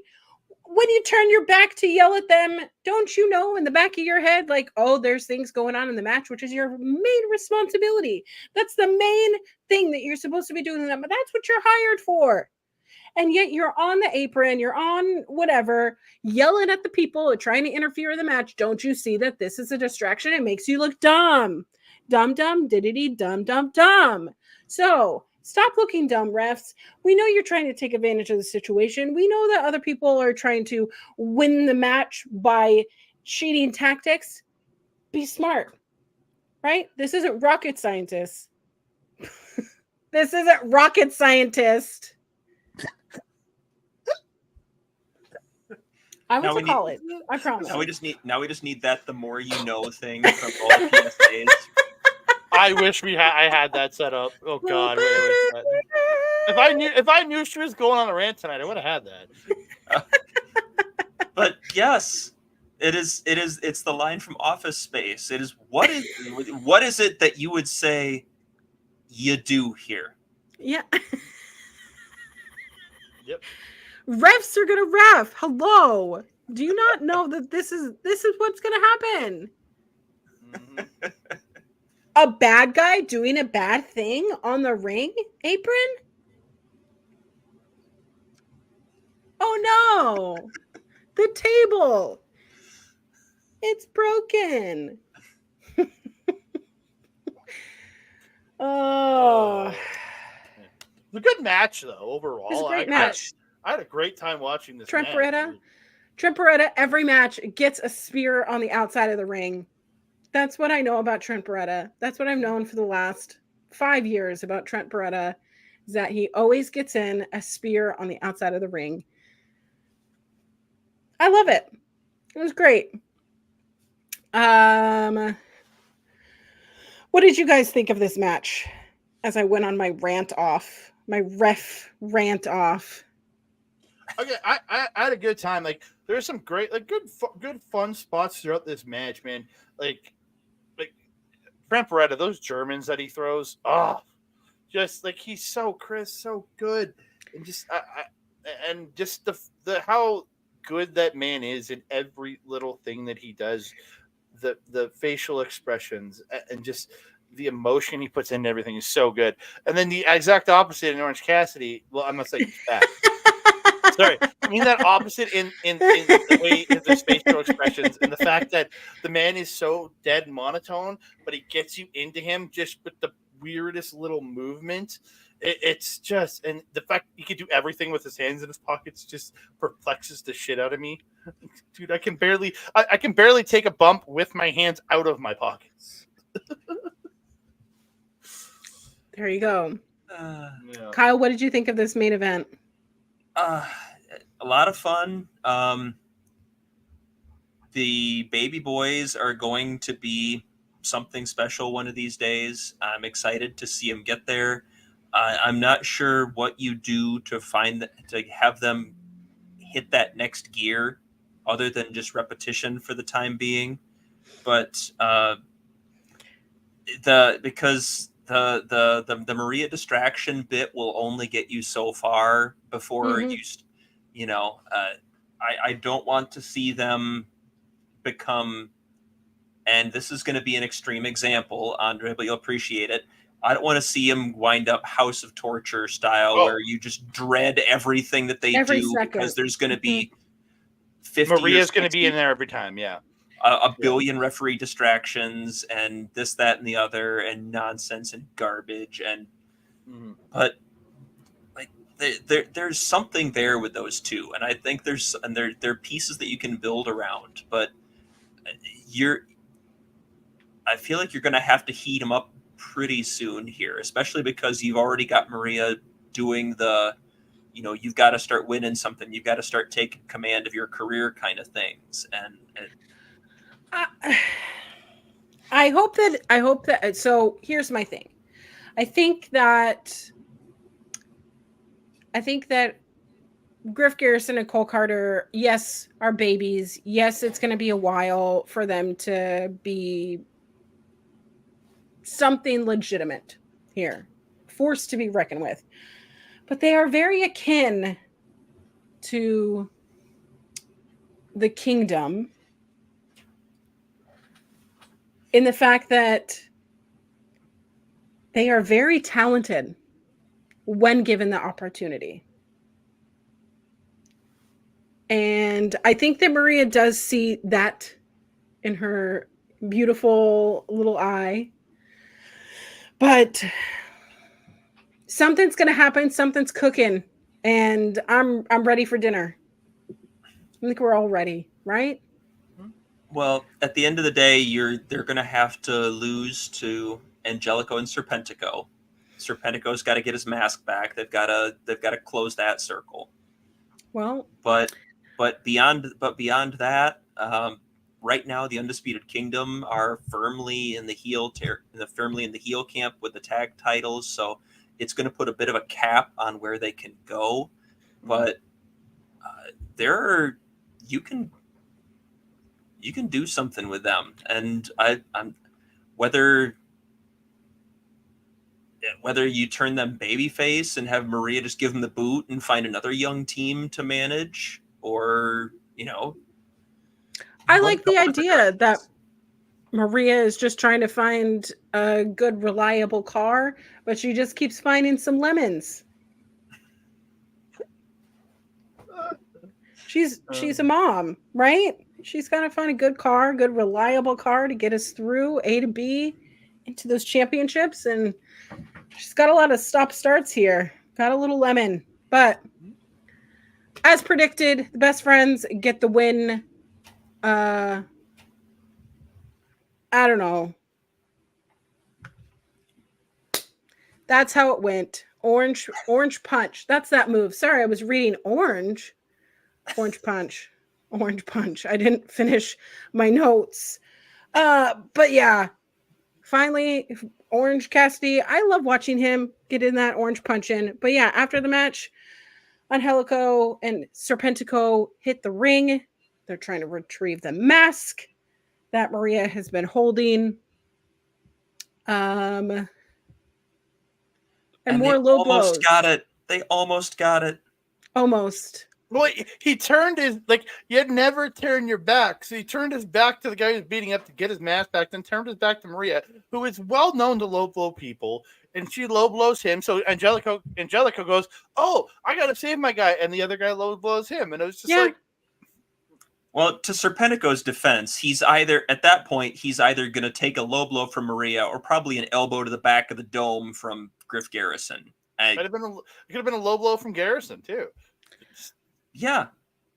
When you turn your back to yell at them, don't you know in the back of your head, like, oh, there's things going on in the match, which is your main responsibility. That's the main thing that you're supposed to be doing. That's what you're hired for. And yet you're on the apron, you're on whatever, yelling at the people trying to interfere in the match. Don't you see that this is a distraction? It makes you look dumb. Dumb, diddity, dumb. So stop looking dumb, refs. We know you're trying to take advantage of the situation. We know that other people are trying to win the match by cheating tactics. Be smart, right? This isn't rocket scientists. This isn't rocket scientist. I went to college. I promise. Now we just need that "the more you know" thing from all the PSAs. I wish I had that set up. Oh God, where was that? If I knew she was going on a rant tonight, I would have had that. But yes, it's the line from Office Space. It is what is it that you would say you do here? Yeah. Yep. Refs are gonna ref. Hello. Do you not know that this is what's gonna happen? Mm-hmm. A bad guy doing a bad thing on the ring apron? Oh no. The table. It's broken. Oh. It's a good match though, overall. It's a great match. I had a great time watching this Trent match. Beretta, every match gets a spear on the outside of the ring. That's what I know about Trent Beretta. That's what I've known for the last 5 years about Trent Beretta, is that he always gets in a spear on the outside of the ring. I love it. It was great. What did you guys think of this match as I went on my ref rant off? Okay, I had a good time. Like, there's some great, like, good fun spots throughout this match, man. Like Trent Beretta, those Germans that he throws, just like he's so crisp, so good, and just the how good that man is in every little thing that he does, the facial expressions and just the emotion he puts into everything is so good. And then the exact opposite in Orange Cassidy. Well, I'm not saying that. Sorry, I mean that opposite in the way of his facial expressions and the fact that the man is so dead monotone, but he gets you into him just with the weirdest little movement. It's just, and the fact he could do everything with his hands in his pockets just perplexes the shit out of me, dude. I can barely take a bump with my hands out of my pockets. There you go. Yeah. Kyle, what did you think of this main event? A lot of fun. The baby boys are going to be something special one of these days. I'm excited to see them get there. I'm not sure what you do to have them hit that next gear, other than just repetition for the time being. But because the Maria distraction bit will only get you so far before I don't want to see them become, and this is going to be an extreme example, Andre, but you'll appreciate it. I don't want to see them wind up House of Torture style, where you just dread everything that they do second. Because there's going to be 50 Maria's going to be in there every time, yeah. A billion referee distractions and this, that, and the other, and nonsense and garbage, and but like there's something there with those two, and I think there are pieces that you can build around, but I feel like you're going to have to heat them up pretty soon here, especially because you've already got Maria doing you've got to start winning something, you've got to start taking command of your career kind of things, and I hope that. So here's my thing. I think that Griff Garrison and Cole Carter, yes, are babies. Yes, it's going to be a while for them to be something legitimate here, forced to be reckoned with. But they are very akin to the Kingdom in the fact that they are very talented when given the opportunity. And I think that Maria does see that in her beautiful little eye. But something's going to happen, something's cooking, and I'm ready for dinner. I think we're all ready, right? Well, at the end of the day, they're going to have to lose to Angelico and Serpentico. Serpentico's got to get his mask back. They've got to close that circle. Well, but beyond that, right now the Undisputed Kingdom are firmly in the heel camp with the tag titles. So it's going to put a bit of a cap on where they can go. But you can do something with them, and I'm whether you turn them babyface and have Maria just give them the boot and find another young team to manage, or I like the idea that Maria is just trying to find a good, reliable car, but she just keeps finding some lemons. She's a mom, right? She's got to find a good car, good, reliable car to get us through A to B into those championships. And she's got a lot of stop starts here. Got a little lemon. But as predicted, the best friends get the win. I don't know. That's how it went. Orange punch. That's that move. Sorry, I was reading orange. Orange punch. I didn't finish my notes. But yeah, finally, Orange Cassidy. I love watching him get in that orange punch in. But yeah, after the match, Angelico and Serpentico hit the ring. They're trying to retrieve the mask that Maria has been holding. And more low blows. They almost got it. Almost. Well, he turned his, you'd never turn your back. So he turned his back to the guy who's beating up to get his mask back, then turned his back to Maria, who is well known to low blow people. And she low blows him. So Angelico goes, "Oh, I got to save my guy." And the other guy low blows him. And it was just Well, to Serpentico's defense, he's either going to take a low blow from Maria or probably an elbow to the back of the dome from Griff Garrison. It could have been a low blow from Garrison, too. Yeah.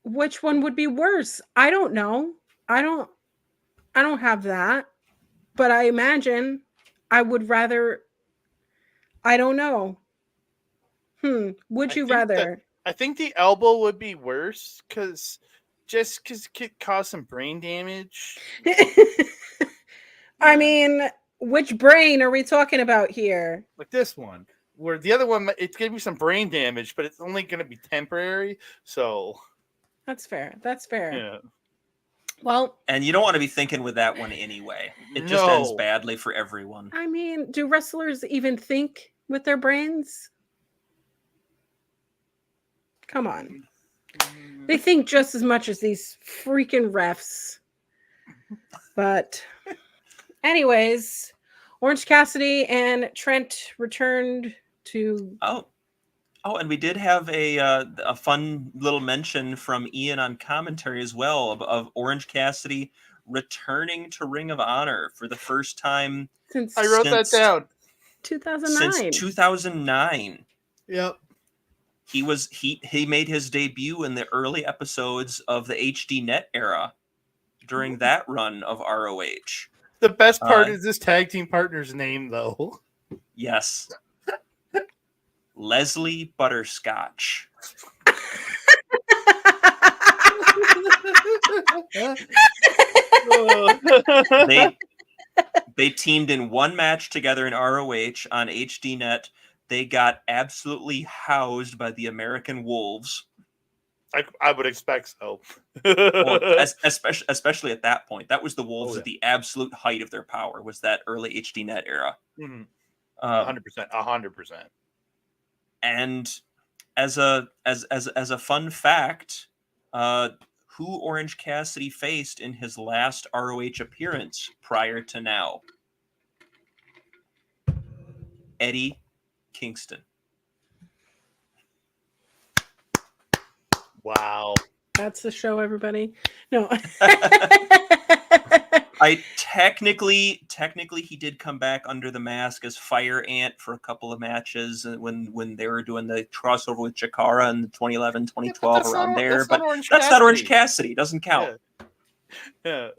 Which one would be worse? I don't know. I don't have that. But I imagine I would rather, I don't know. Would you rather? I think the elbow would be worse because it could cause some brain damage. I mean, which brain are we talking about here? Like this one. Where the other one, it's going to be some brain damage, but it's only going to be temporary. So that's fair. Yeah. Well, and you don't want to be thinking with that one anyway. It just ends badly for everyone. I mean, do wrestlers even think with their brains? Come on. They think just as much as these freaking refs. But anyways, Orange Cassidy and Trent returned to... and we did have a fun little mention from Ian on commentary as well of Orange Cassidy returning to Ring of Honor for the first time. I wrote that down. 2009. Since 2009. Yep. He made his debut in the early episodes of the HD Net era during that run of ROH. The best part is this tag team partner's name, though. Yes. Leslie Butterscotch. They teamed in one match together in ROH on HDNet. They got absolutely housed by the American Wolves. I would expect so. Well, especially at that point, that was the Wolves yeah. at the absolute height of their power. Was that early HDNet era? 100%, 100%. And as a fun fact, who Orange Cassidy faced in his last ROH appearance prior to now? Eddie Kingston. Wow. That's the show, everybody. No. I technically he did come back under the mask as Fire Ant for a couple of matches when they were doing the crossover with Chikara in 2011, 2012 around there. But that's not Orange Cassidy. Doesn't count. Yeah.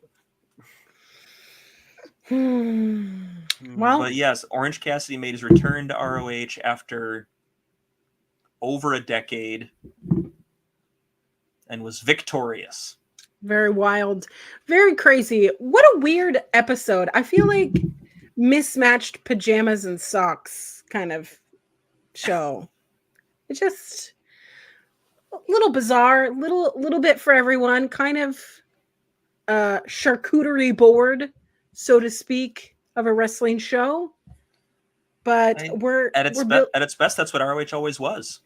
Well, but yes, Orange Cassidy made his return to ROH after over a decade and was victorious. very wild, very crazy. What a weird episode. I feel like mismatched pajamas and socks kind of show. It's just a little bizarre, little bit for everyone, kind of charcuterie board, so to speak, of a wrestling show. But we're at its best, that's what ROH always was.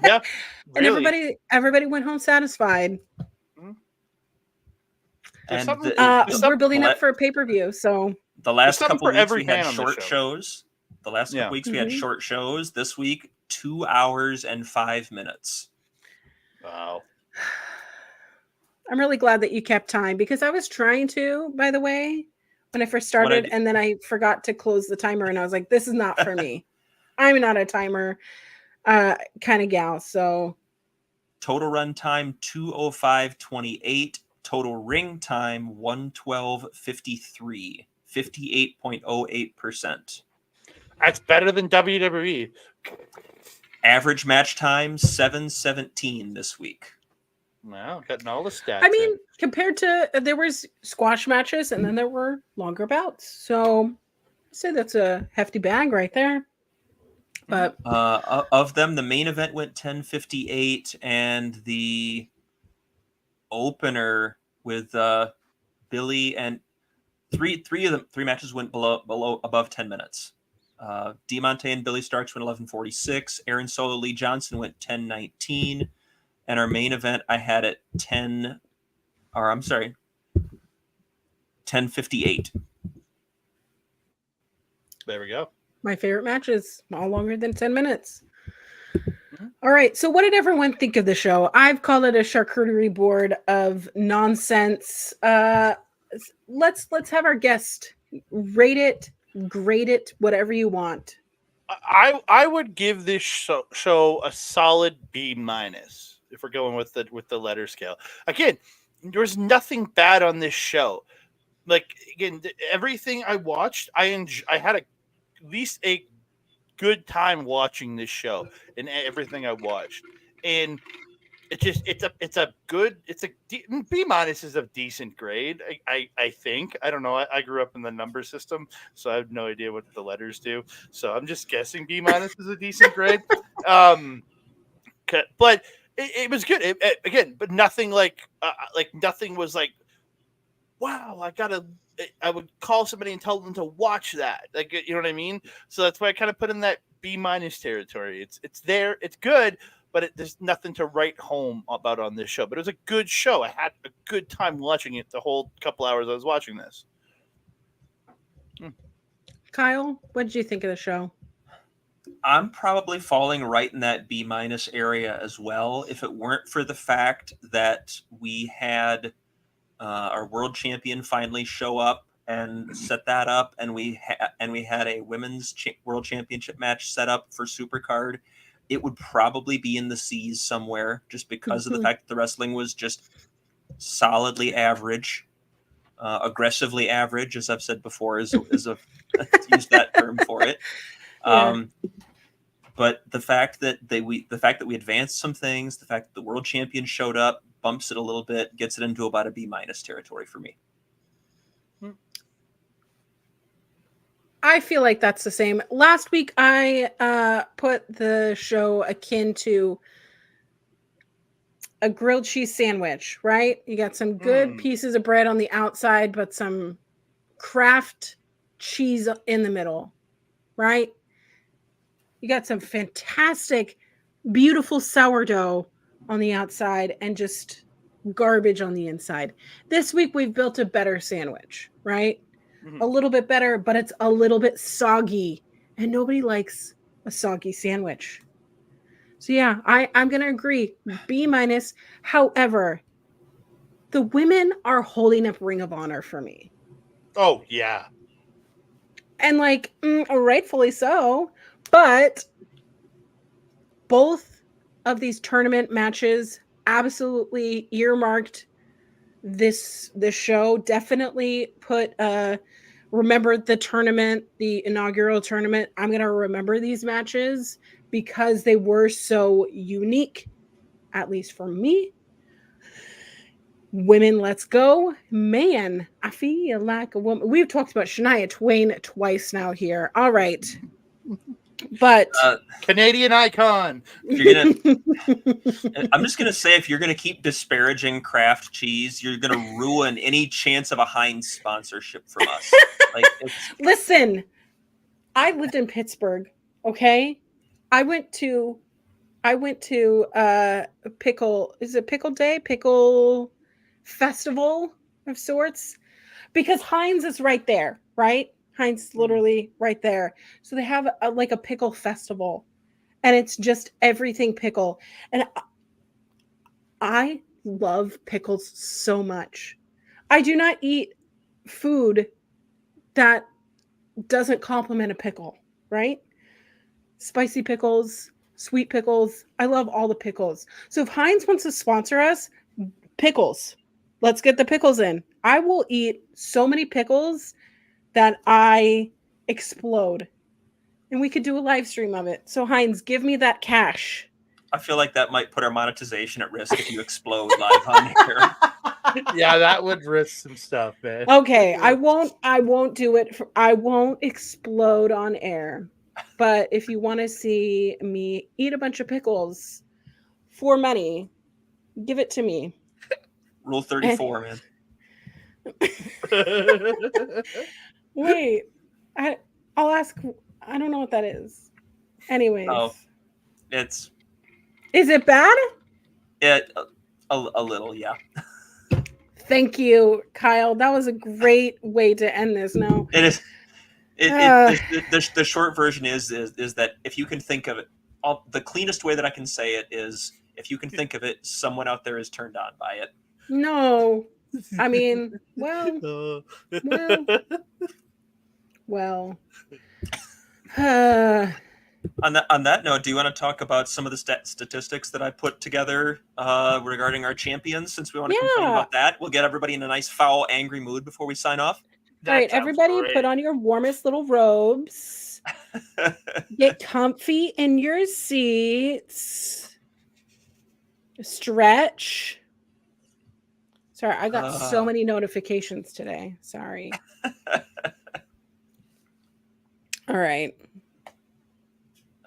Yeah. And Really. everybody went home satisfied. And we're building up for a pay-per-view, so the last couple weeks we had fan short shows. The last couple weeks we had short shows. This week, 2 hours and 5 minutes. Wow. I'm really glad that you kept time because I was trying to, by the way, when I first started, and then I forgot to close the timer, and I was like, "This is not for me. I'm not a timer kind of gal." So total run time 2:05:28. Total ring time 1:12:53. 58.08%. That's better than WWE. Average match time 7:17 this week. Wow, getting all the stats. I mean, compared to there was squash matches and then there were longer bouts. So I'd say that's a hefty bag right there. But of them, the main event went 10:58, and the opener with Billy and three matches went above 10 minutes. Diamante and Billy Starks went 11:46. Aaron Solo, Lee Johnson went 10:19. And our main event, I had at 10:58. There we go. My favorite matches, all longer than 10 minutes. All right. So what did everyone think of the show? I've called it a charcuterie board of nonsense. Let's have our guest rate it, grade it, whatever you want. I would give this show a solid B- if we're going with the letter scale. Again, there was nothing bad on this show. Like again, everything I watched, I had at least a good time watching this show and everything I watched. And it's a B- is a decent grade. I think. I don't know. I grew up in the number system, so I have no idea what the letters do. So I'm just guessing B- is a decent grade. But it was good. Again, but nothing like nothing was like, wow, I would call somebody and tell them to watch that. Like, you know what I mean? So that's why I kind of put in that B- territory. It's there. It's good. But there's nothing to write home about on this show. But it was a good show. I had a good time watching it the whole couple hours I was watching this. Kyle, what did you think of the show? I'm probably falling right in that B- area as well. If it weren't for the fact that we had our world champion finally show up and set that up, and we had a women's world championship match set up for Supercard, it would probably be in the C's somewhere, just because of the fact that the wrestling was just solidly average, aggressively average, as I've said before, is a use that term for it. Yeah. But the fact that we advanced some things, the fact that the world champion showed up, bumps it a little bit, gets it into about a B- territory for me. I feel like that's the same. Last week, I put the show akin to a grilled cheese sandwich, right? You got some good pieces of bread on the outside, but some Kraft cheese in the middle, right? You got some fantastic, beautiful sourdough on the outside and just garbage on the inside. This week we've built a better sandwich, right? A little bit better, but it's a little bit soggy, and nobody likes a soggy sandwich. So yeah, I'm gonna agree. B minus. However, the women are holding up Ring of Honor for me. Oh yeah. And like, rightfully so. But both of these tournament matches absolutely earmarked this show. Definitely put remember the tournament, the inaugural tournament. I'm gonna remember these matches because they were so unique, at least for me. Women, let's go. Man, I feel like a woman. We've talked about Shania Twain twice now here. All right. But Canadian icon. If you're gonna, I'm just gonna say, if you're gonna keep disparaging Kraft cheese, you're gonna ruin any chance of a Heinz sponsorship from us. Like, listen, I lived in Pittsburgh. Okay, I went to pickle. Is it pickle day? Pickle festival of sorts, because Heinz is right there, right? Heinz is literally right there. So they have like a pickle festival, and it's just everything pickle. And I love pickles so much. I do not eat food that doesn't complement a pickle, right? Spicy pickles, sweet pickles. I love all the pickles. So if Heinz wants to sponsor us, pickles. Let's get the pickles in. I will eat so many pickles that I explode. And we could do a live stream of it. So Heinz, give me that cash. I feel like that might put our monetization at risk if you explode live on air. Yeah, that would risk some stuff, man. Okay, I won't do it. I won't explode on air. But if you want to see me eat a bunch of pickles for money, give it to me. Rule 34, man. Wait, I'll ask. I don't know what that is. Anyways, It's. Is it bad? A little, yeah. Thank you, Kyle. That was a great way to end this. No, It is. The short version is that if you can think of it, the cleanest way that I can say it is, if you can think of it, someone out there is turned on by it. No, I mean, well. On that note, do you want to talk about some of the statistics that I put together regarding our champions? Since we want to complain about that, we'll get everybody in a nice, foul, angry mood before we sign off. All right, everybody, put on your warmest little robes. Get comfy in your seats. Stretch. Sorry, I got so many notifications today. Sorry. All right.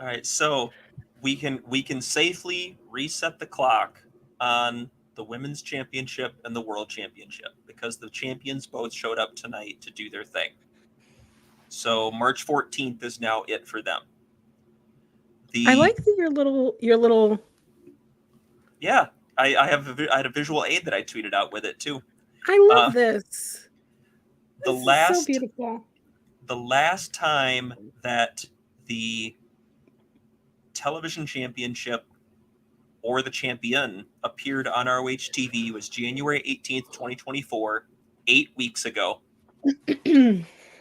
All right, so we can safely reset the clock on the women's championship and the world championship because the champions both showed up tonight to do their thing. So March 14th is now it for them. I like your little. Yeah, I had a visual aid that I tweeted out with it too. I love this. This is so beautiful. The last time that the television championship or the champion appeared on ROH TV was January 18th, 2024, 8 weeks ago.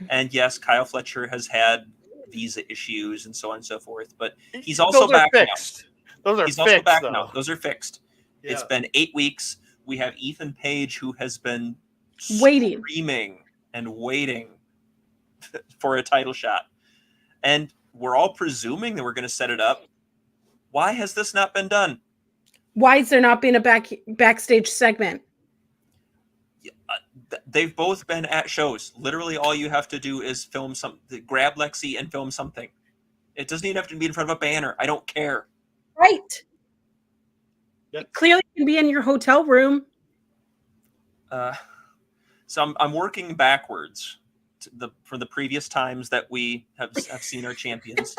And yes, Kyle Fletcher has had visa issues and so on and so forth, but he's also back now. He's also back now. Those are fixed. Yeah. It's been 8 weeks. We have Ethan Page, who has been screaming and waiting for a title shot. And we're all presuming that we're going to set it up. Why has this not been done? Why is there not been a backstage segment? They've both been at shows. Literally, all you have to do is film grab Lexi and film something. It doesn't even have to be in front of a banner. I don't care. Right. Clearly, you can be in your hotel room. So I'm working backwards for the previous times that we have seen our champions.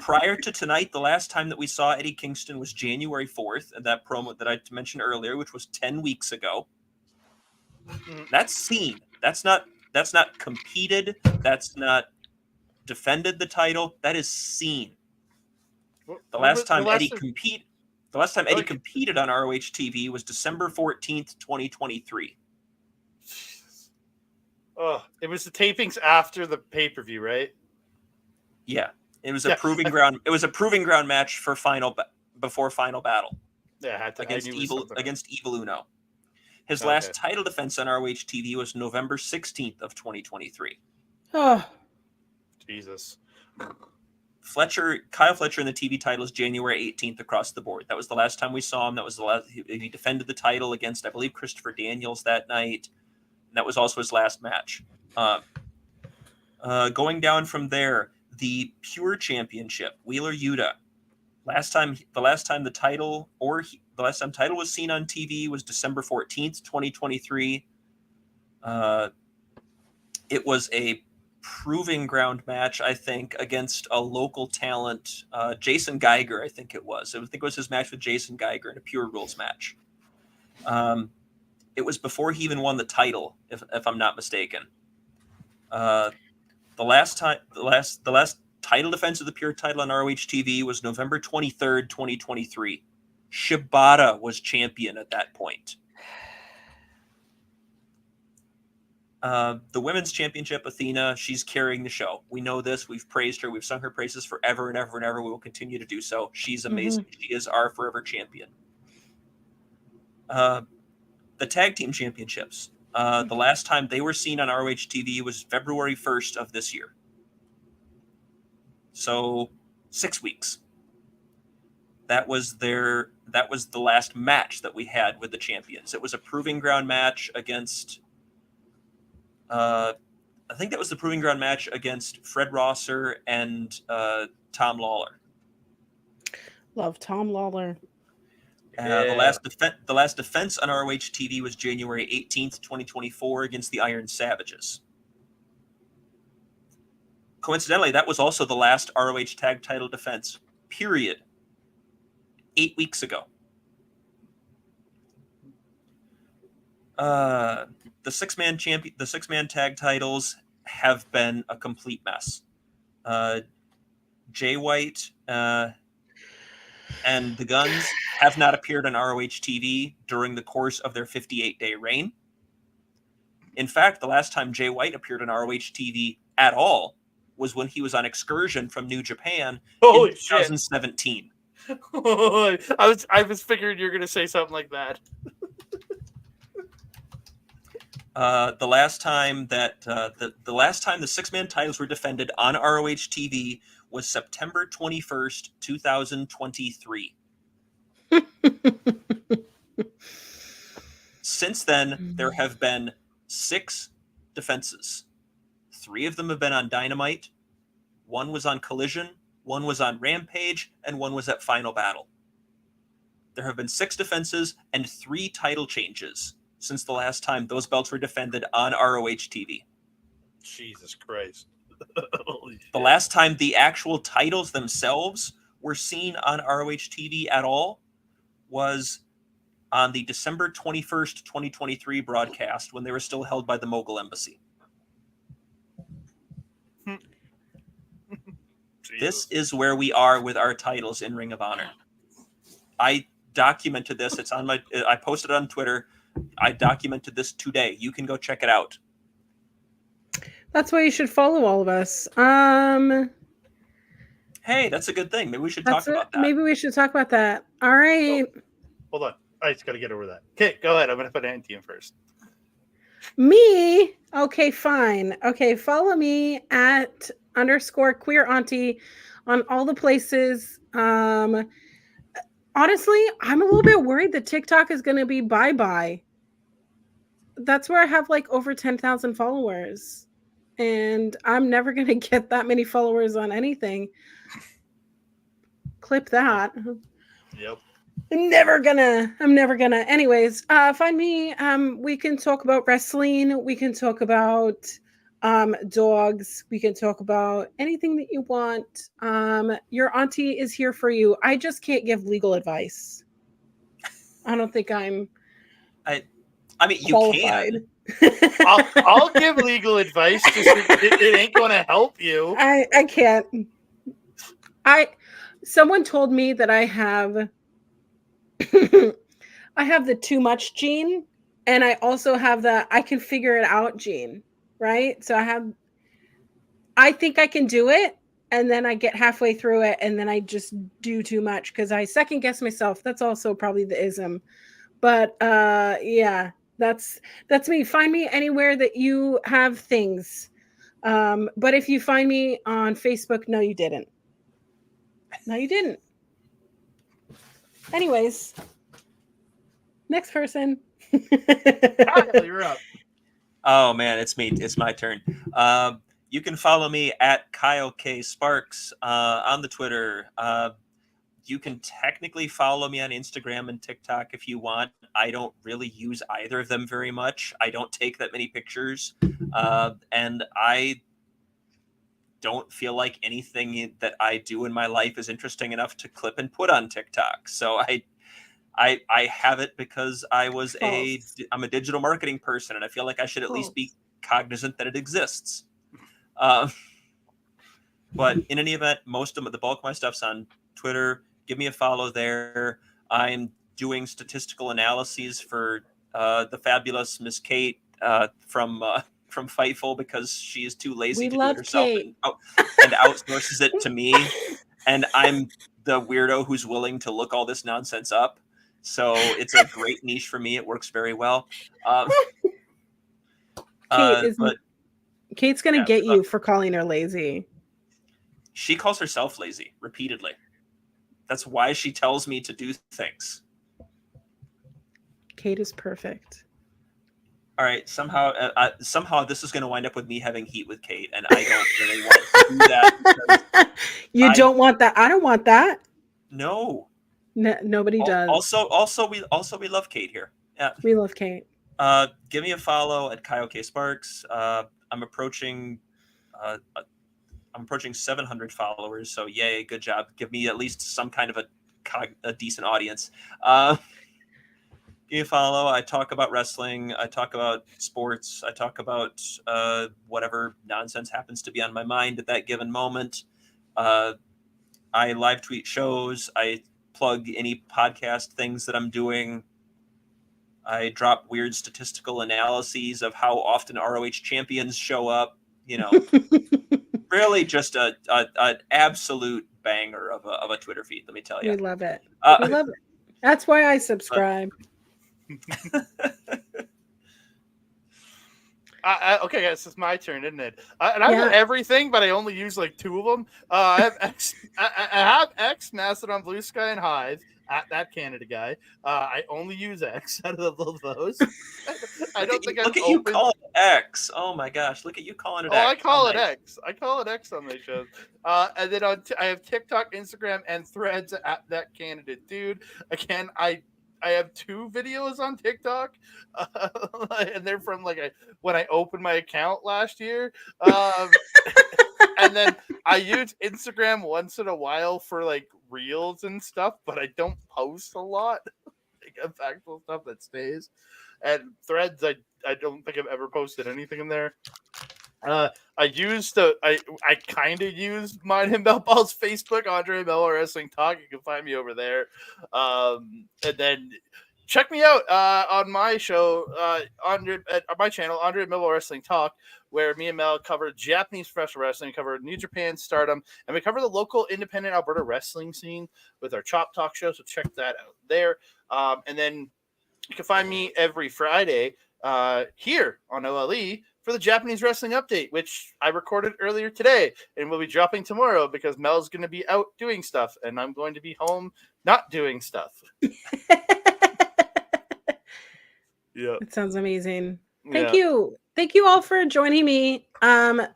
Prior to tonight, the last time that we saw Eddie Kingston was January 4th, that promo that I mentioned earlier, which was 10 weeks ago. That's seen. That's not competed. That's not defended the title. That is seen. The last time Eddie competed on ROH TV was December 14th, 2023. Oh, it was the tapings after the pay-per-view, right? Yeah. It was a proving ground. It was a proving ground match for before Final Battle. Yeah, against Evil Uno. His last title defense on ROH TV was November 16th of 2023. Oh, Jesus. Kyle Fletcher in the TV title is January 18th across the board. That was the last time we saw him. That was the last he defended the title against, I believe, Christopher Daniels that night. And that was also his last match. Going down from there, the Pure Championship, Wheeler Yuta. The last time the title was seen on TV was December 14th, 2023. It was a proving ground match, I think, against a local talent, Jason Geiger, I think it was. I think it was his match with Jason Geiger in a Pure Rules match. It was before he even won the title, if I'm not mistaken. The last title defense of the Pure title on ROH TV was November 23rd, 2023. Shibata was champion at that point. The women's championship, Athena, she's carrying the show. We know this. We've praised her. We've sung her praises forever and ever and ever. We will continue to do so. She's amazing. She is our forever champion. The tag team championships. The last time they were seen on ROH TV was February 1st of this year. So 6 weeks. That was the last match that we had with the champions. It was a proving ground match against I think that was the proving ground match against Fred Rosser and Tom Lawler. love Tom Lawler. The last defense on ROH TV was January 18th, 2024 against the Iron Savages. Coincidentally, that was also the last ROH tag title defense, period. 8 weeks ago. The six-man tag titles have been a complete mess. Jay White and the Guns have not appeared on ROH TV during the course of their 58-day reign. In fact, the last time Jay White appeared on ROH TV at all was when he was on excursion from New Japan in 2017. I was figuring you were going to say something like that. The last time the six-man titles were defended on ROH TV was September 21st, 2023. Since then, there have been 6 defenses. 3 of them have been on Dynamite. 1 was on Collision, 1 was on Rampage, and 1 was at Final Battle. There have been 6 defenses and 3 title changes since the last time those belts were defended on ROH TV. Jesus Christ. The last time the actual titles themselves were seen on ROH TV at all was on the December 21st, 2023 broadcast when they were still held by the Mogul Embassy. This is where we are with our titles in Ring of Honor. I documented this. I posted it on Twitter. I documented this today. You can go check it out. That's why you should follow all of us. Hey, that's a good thing. Maybe we should talk about that. Maybe we should talk about that. All right. Oh, hold on. I just got to get over that. Okay, go ahead. I'm going to put Auntie in first. Me? Okay, fine. Okay, follow me at _queer auntie on all the places. Honestly, I'm a little bit worried that TikTok is going to be bye-bye. That's where I have like over 10,000 followers. And I'm never going to get that many followers on anything. Clip that. Yep. I'm never gonna. Anyways, find me. We can talk about wrestling. We can talk about dogs. We can talk about anything that you want. Your auntie is here for you. I just can't give legal advice. I don't think I'm I mean, you qualified. can. I'll give legal advice. Just it ain't going to help you. I can't. Someone told me that I have I have the too much gene, and I also have the I can figure it out gene, right? So I think I can do it, and then I get halfway through it, and then I just do too much because I second guess myself. That's also probably the ism. But yeah, that's me. Find me anywhere that you have things. But if you find me on Facebook, no, you didn't. No, you didn't. Anyways, next person. Kyle, you're up. Oh man, it's me. It's my turn. You can follow me at Kyle K Sparks on the Twitter. You can technically follow me on Instagram and TikTok if you want. I don't really use either of them very much. I don't take that many pictures, and I don't feel like anything that I do in my life is interesting enough to clip and put on TikTok. So I have it because I'm a digital marketing person, and I feel like I should at least be cognizant that it exists. But in any event, the bulk of my stuff's on Twitter. Give me a follow there. I'm doing statistical analyses for the fabulous Miss Kate from Fightful because she is too lazy to do it herself and outsources it to me. And I'm the weirdo who's willing to look all this nonsense up. So it's a great niche for me. It works very well. Kate's gonna get you for calling her lazy. She calls herself lazy repeatedly. That's why she tells me to do things. Kate is perfect. All right. Somehow this is going to wind up with me having heat with Kate, and I don't really want to do that. You don't want that. I don't want that. No. Nobody does. Also, we love Kate here. Yeah. We love Kate. Give me a follow at Kyle K Sparks. I'm approaching 700 followers, so yay, good job. Give me at least some kind of a decent audience. Give me a follow. I talk about wrestling. I talk about sports. I talk about whatever nonsense happens to be on my mind at that given moment. I live tweet shows. I plug any podcast things that I'm doing. I drop weird statistical analyses of how often ROH champions show up. Really just an absolute banger of a Twitter feed, let me tell you. We love it. We love it. That's why I subscribe. Okay, guys, it's my turn, isn't it? And I've got everything, but I only use like 2 of them. I have X. I have X, Mastodon, Blue Sky, and Hive. That Canada guy. I only use X out of those. I don't think Look at you calling it X. Oh my gosh! Look at you calling it X. I call it X. I call it X on my shows. And then I have TikTok, Instagram, and Threads at that candidate dude. Again, I have 2 videos on TikTok, and they're from when I opened my account last year. And then I use Instagram once in a while for reels and stuff, but I don't post a lot. Factual stuff that stays. And Threads, I don't think I've ever posted anything in there. I kind of used mine and Melball's Facebook, Andre Mel Wrestling Talk. You can find me over there. And then check me out on my show, on my channel, Andre Mel Wrestling Talk, where me and Mel cover Japanese professional wrestling, cover New Japan Stardom, and we cover the local independent Alberta wrestling scene with our Chop Talk show. So check that out there. And then you can find me every Friday here on OLE for the Japanese Wrestling Update, which I recorded earlier today and will be dropping tomorrow because Mel's going to be out doing stuff and I'm going to be home not doing stuff. Yeah. It sounds amazing. Thank you. Thank you all for joining me.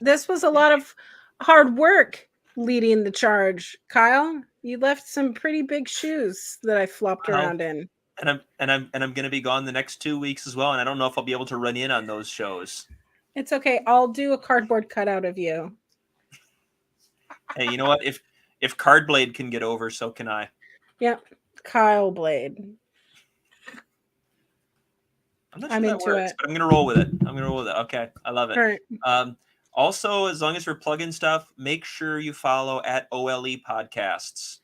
This was a lot of hard work leading the charge. Kyle, You left some pretty big shoes that I flopped Well, around in. And I'm going to be gone the next 2 weeks as well, and I don't know if I'll be able to run in on those shows. It's okay. I'll do a cardboard cutout of you. Hey, you know what? If Cardblade can get over, so can I. Yep. Kyle Blade. I'm not I'm sure that into works, it. but I'm gonna roll with it. I'm gonna roll with it. Okay, I love it. All right. Also, as long as we're plugging stuff, make sure you follow at OLE Podcasts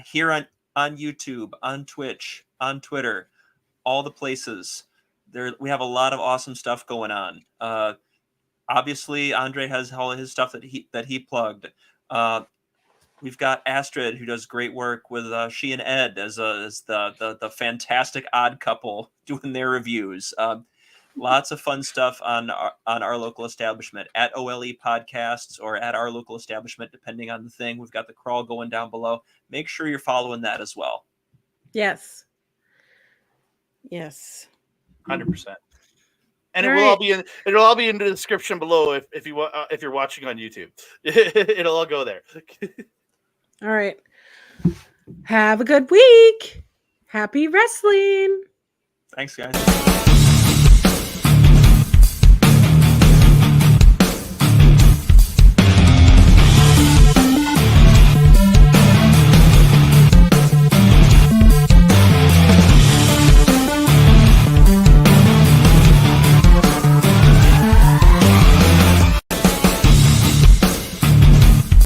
here on YouTube, on Twitch, on Twitter, all the places. There, we have a lot of awesome stuff going on. Obviously, Andre has all of his stuff that he plugged. We've got Astrid, who does great work with she and Ed as the fantastic odd couple doing their reviews. Lots of fun stuff on our local establishment at OLE Podcasts or at our local establishment, depending on the thing. We've got the crawl going down below. Make sure you're following that as well. Yes. Yes. 100%. And All it will all right. be in. It'll all be in the description below if you want if you're watching on YouTube. It'll all go there. All right. Have a good week. Happy wrestling. Thanks, guys.